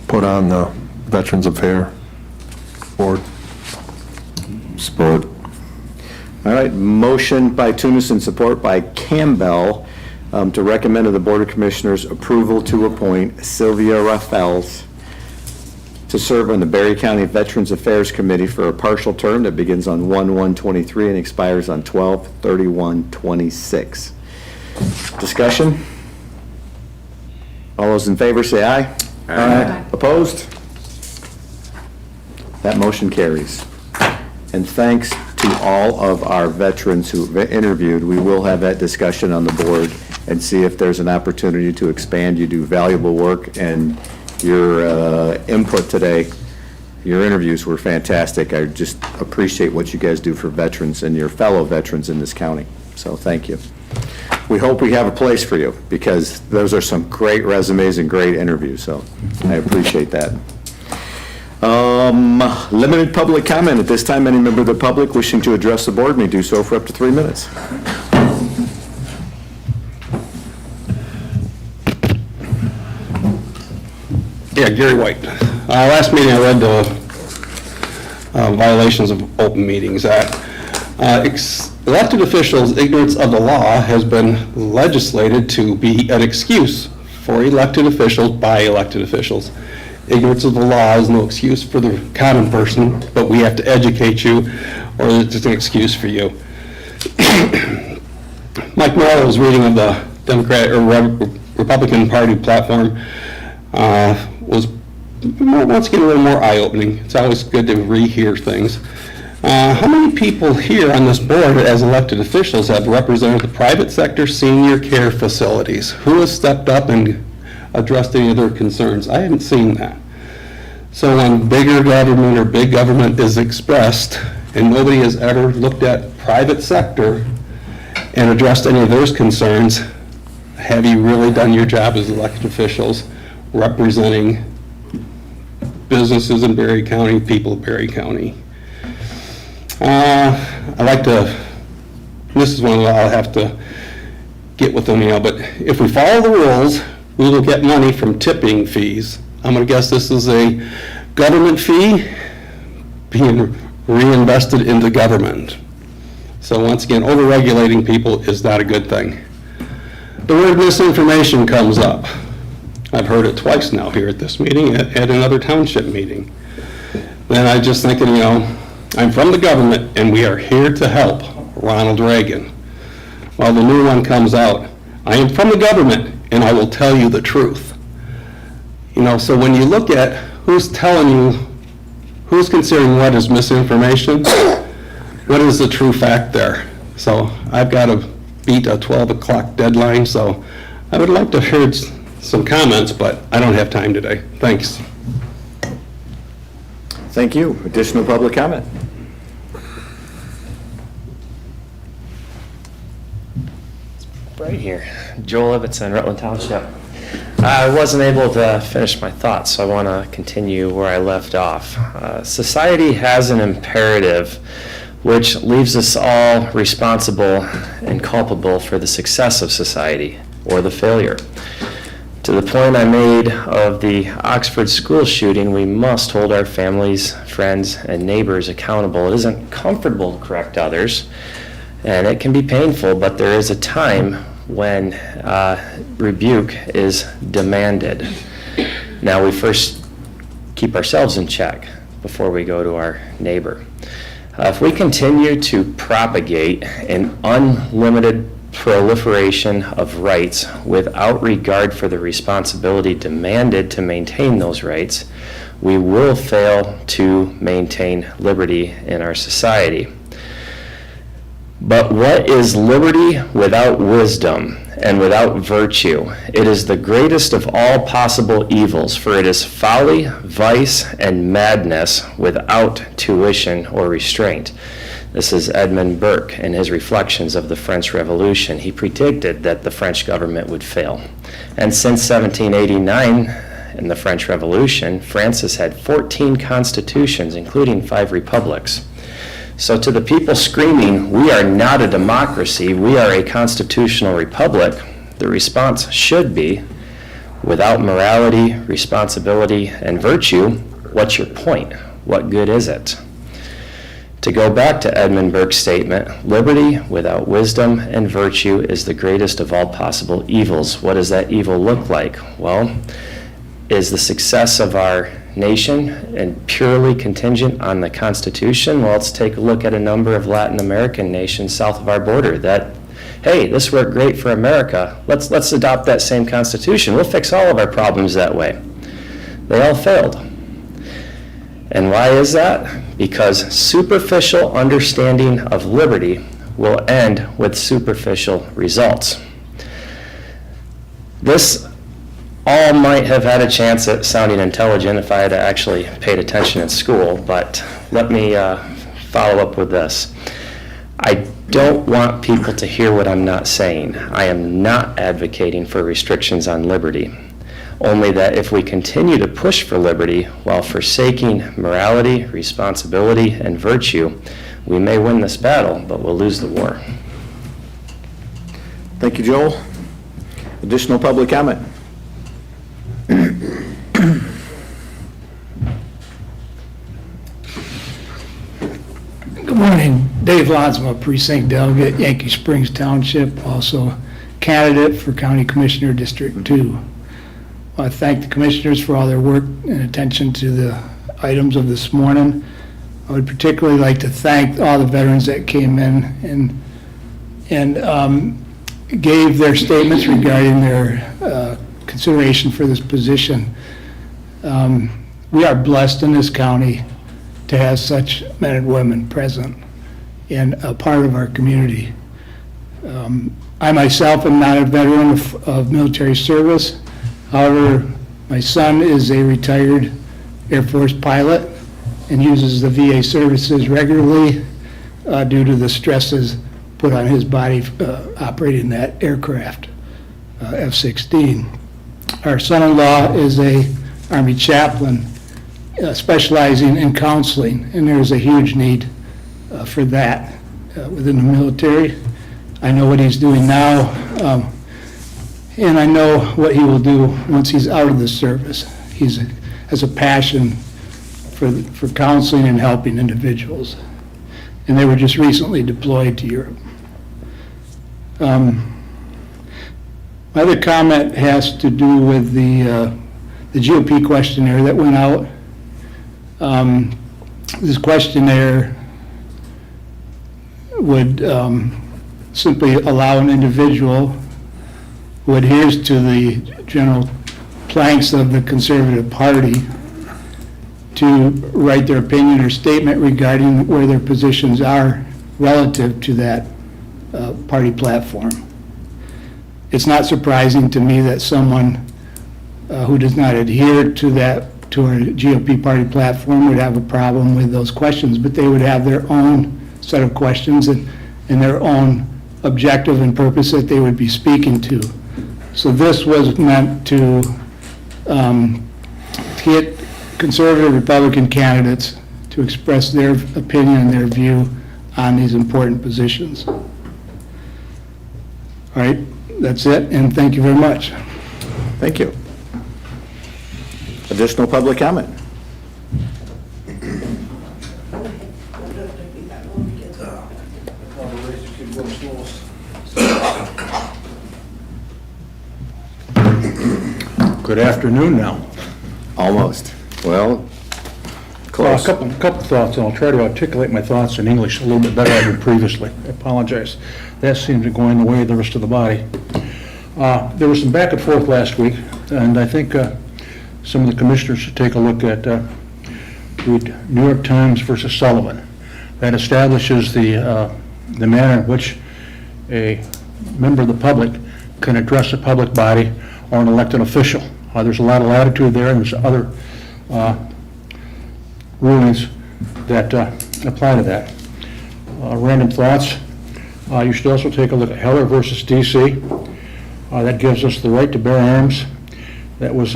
Speaker 4: put on the Veterans Affairs Board.
Speaker 11: Support.
Speaker 1: All right, motion by Tunison, support by Campbell, to recommend to the Board of Commissioners approval to appoint Sylvia Rafels to serve on the Berry County Veterans Affairs Committee for a partial term that begins on 1/1/23 and expires on 12/31/26. Discussion? All those in favor say aye. Aye. Opposed? That motion carries. And thanks to all of our veterans who've interviewed. We will have that discussion on the board and see if there's an opportunity to expand. You do valuable work, and your input today, your interviews were fantastic. I just appreciate what you guys do for veterans and your fellow veterans in this county. So thank you. We hope we have a place for you, because those are some great resumes and great interviews, so I appreciate that. Limited public comment. At this time, any member of the public wishing to address the board may do so for up to 3 minutes.
Speaker 8: Yeah, Gary White. Last meeting, I read the violations of Open Meetings Act. Elected officials' ignorance of the law has been legislated to be an excuse for elected officials by elected officials. Ignorance of the law is no excuse for the common person, but we have to educate you, or it's just an excuse for you. Mike Morrow's reading of the Democratic or Republican Party platform was once again a little more eye-opening. It's always good to rehear things. How many people here on this board as elected officials have represented the private sector senior care facilities? Who has stepped up and addressed any of their concerns? I haven't seen that. So when bigger government or big government is expressed and nobody has ever looked at private sector and addressed any of those concerns, have you really done your job as elected officials representing businesses in Berry County, people of Berry County? I like to, this is one I'll have to get with them, but if we follow the rules, we will get money from tipping fees. I'm going to guess this is a government fee being reinvested into government. So once again, over-regulating people is not a good thing. The word misinformation comes up. I've heard it twice now here at this meeting, at another township meeting. Then I just thinking, I'm from the government and we are here to help Ronald Reagan. Well, the new one comes out, I am from the government and I will tell you the truth. So when you look at who's telling you, who's considering what is misinformation, what is the true fact there? So I've got to beat a 12 o'clock deadline, so I would like to hear some comments, but I don't have time today. Thanks.
Speaker 1: Thank you. Additional public comment?
Speaker 23: Right here. Joel Ibbotson, Rutland Township.
Speaker 2: I wasn't able to finish my thoughts, so I want to continue where I left off. Society has an imperative which leaves us all responsible and culpable for the success of society or the failure. To the point I made of the Oxford school shooting, we must hold our families, friends, and neighbors accountable. It isn't comfortable to correct others, and it can be painful, but there is a time when rebuke is demanded. Now, we first keep ourselves in check before we go to our neighbor. If we continue to propagate an unlimited proliferation of rights without regard for the responsibility demanded to maintain those rights, we will fail to maintain liberty in our society. But what is liberty without wisdom and without virtue? It is the greatest of all possible evils, for it is folly, vice, and madness without tuition or restraint. This is Edmund Burke in his reflections of the French Revolution. He predicted that the French government would fail. And since 1789, in the French Revolution, France has had 14 constitutions, including 5 republics. So to the people screaming, "We are not a democracy, we are a constitutional republic," the response should be, without morality, responsibility, and virtue, what's your point? What good is it? To go back to Edmund Burke's statement, liberty without wisdom and virtue is the greatest of all possible evils. What does that evil look like? Well, is the success of our nation and purely contingent on the Constitution? Well, let's take a look at a number of Latin American nations south of our border that, hey, this worked great for America. Let's adopt that same Constitution. We'll fix all of our problems that way. They all failed. And why is that? Because superficial understanding of liberty will end with superficial results. This all might have had a chance at sounding intelligent if I had actually paid attention in school, but let me follow up with this. I don't want people to hear what I'm not saying. I am not advocating for restrictions on liberty. Only that if we continue to push for liberty while forsaking morality, responsibility, and virtue, we may win this battle, but we'll lose the war.
Speaker 1: Thank you, Joel. Additional public comment?
Speaker 12: Good morning. Dave Lotsma, Precinct Delegate, Yankee Springs Township, also candidate for County Commissioner District 2. I thank the commissioners for all their work and attention to the items of this morning. I would particularly like to thank all the veterans that came in and gave their statements regarding their consideration for this position. We are blessed in this county to have such men and women present and a part of our community. I myself am not a veteran of military service. However, my son is a retired Air Force pilot and uses the VA services regularly due to the stresses put on his body operating that aircraft, F-16. Our son-in-law is a Army chaplain specializing in counseling, and there's a huge need for that within the military. I know what he's doing now, and I know what he will do once he's out of the service. He has a passion for counseling and helping individuals, and they were just recently deployed to Europe. My other comment has to do with the GOP questionnaire that went out. This questionnaire would simply allow an individual who adheres to the general planks of the Conservative Party to write their opinion or statement regarding where their positions are relative to that party platform. It's not surprising to me that someone who does not adhere to our GOP party platform would have a problem with those questions, but they would have their own set of questions and their own objective and purpose that they would be speaking to. So this was meant to get conservative Republican candidates to express their opinion and their view on these important positions. All right, that's it, and thank you very much.
Speaker 1: Thank you. Additional public comment?
Speaker 10: Good afternoon now.
Speaker 1: Almost. Well,
Speaker 10: A
Speaker 1: close.
Speaker 10: couple thoughts, and I'll try to articulate my thoughts in English a little bit better than I did previously. I apologize. That seems to be going the way of the rest of the body. There was some back and forth last week, and I think some of the commissioners should take a look at read New York Times versus Sullivan. That establishes the manner in which a member of the public can address a public body or an elected official. There's a lot of latitude there, and there's other rulings that apply to that. Random thoughts. You should also take a look at Heller versus DC. That gives us the right to bear arms. That was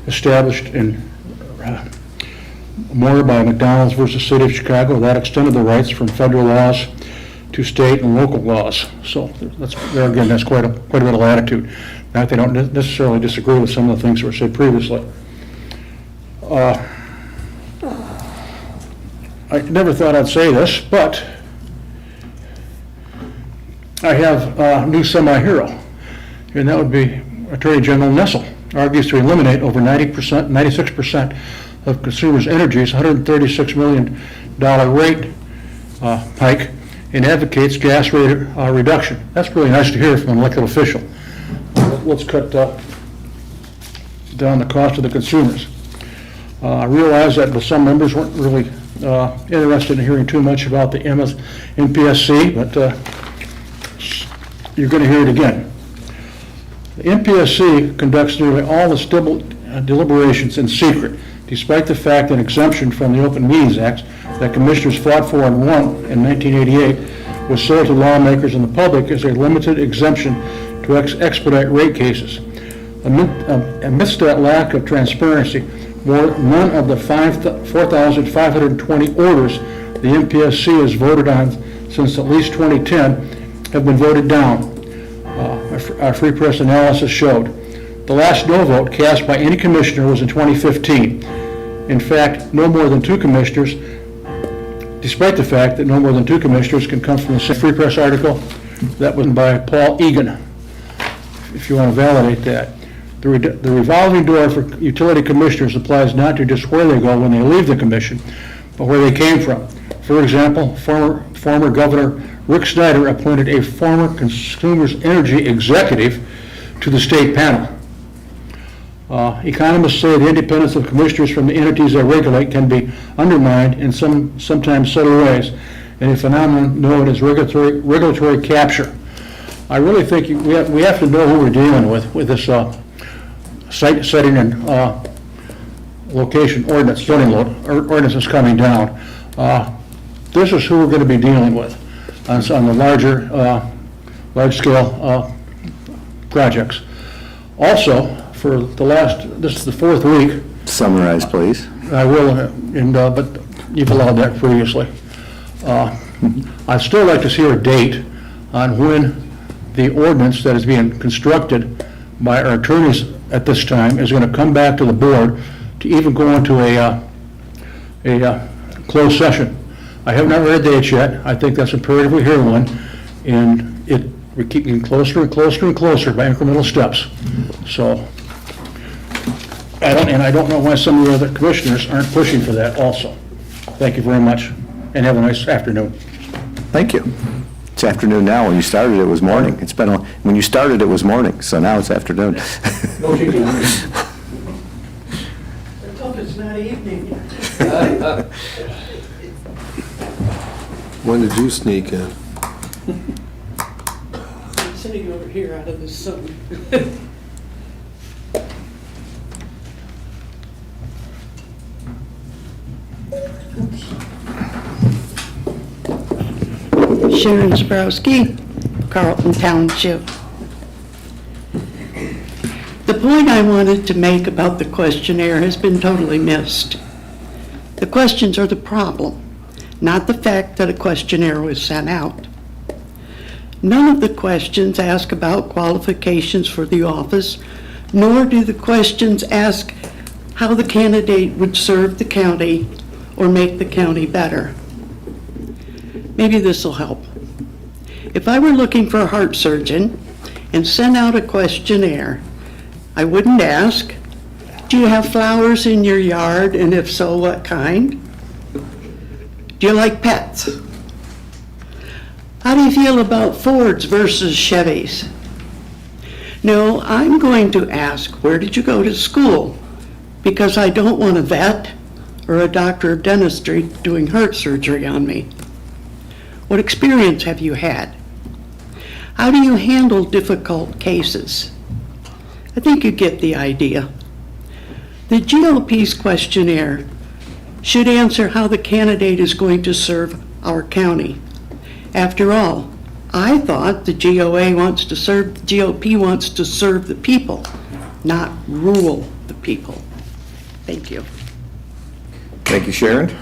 Speaker 10: established in Moore by McDonald's versus City of Chicago. That extended the rights from federal laws to state and local laws. So there again, that's quite a bit of latitude. Now, they don't necessarily disagree with some of the things that were said previously. I never thought I'd say this, but I have a new semi-hero, and that would be Attorney General Nessel. Argues to eliminate over 96% of consumers' energies, $136 million rate hike, and advocates gas rate reduction. That's really nice to hear from an elected official. Let's cut down the cost of the consumers. I realize that some members weren't really interested in hearing too much about the MPSC, but you're going to hear it again. The MPSC conducts nearly all its deliberations in secret, despite the fact that exemption from the Open Meetings Act that commissioners fought for and won in 1988 was sold to lawmakers and the public as a limited exemption to expedite rate cases. Amidst that lack of transparency, none of the 4,520 orders the MPSC has voted on since at least 2010 have been voted down. Our free press analysis showed. The last no vote cast by any commissioner was in 2015. In fact, no more than two commissioners, despite the fact that no more than two commissioners can come from the same free press article, that was by Paul Egan, if you want to validate that. The revolving door for utility commissioners applies not to just where they go when they leave the commission, but where they came from. For example, former Governor Rick Snyder appointed a former Consumers Energy executive to the state panel. Economists say the independence of commissioners from the entities they regulate can be undermined in sometimes subtle ways, in a phenomenon known as regulatory capture. I really think we have to know who we're dealing with this site setting and location ordinance, zoning ordinances coming down. This is who we're going to be dealing with on the large-scale projects. Also, for this is the fourth week.
Speaker 1: Summarize, please.
Speaker 10: I will, but you've allowed that previously. I'd still like to see a date on when the ordinance that is being constructed by our attorneys at this time is going to come back to the board to even go into a closed session. I have not read dates yet. I think that's imperative we hear one, and we're keeping closer and closer and closer by incremental steps. So, I don't know why some of the other commissioners aren't pushing for that also. Thank you very much, and have a nice afternoon.
Speaker 1: Thank you. It's afternoon now. When you started, it was morning. When you started, it was morning, so now it's afternoon.
Speaker 10: No cheating.
Speaker 14: Let's hope it's not evening.
Speaker 4: When did you sneak in?
Speaker 14: I'm sitting over here out of the sun. Sharon Sprowski, Carlton Township. point I wanted to make about the questionnaire has been totally missed. The questions are the problem, not the fact that a questionnaire was sent out. None of the questions ask about qualifications for the office, nor do the questions ask how the candidate would serve the county or make the county better. Maybe this will help. If I were looking for a heart surgeon and sent out a questionnaire, I wouldn't ask, do you have flowers in your yard, and if so, what kind? Do you like pets? How do you feel about Fords versus Chevys? No, I'm going to ask, where did you go to school? Because I don't want a vet or a doctor of dentistry doing heart surgery on me. What experience have you had? How do you handle difficult cases? I think you get the idea. The GOP's questionnaire should answer how the candidate is going to serve our county. After all, I thought the GOP wants to serve the people, not rule the people. Thank you.
Speaker 1: Thank you, Sharon.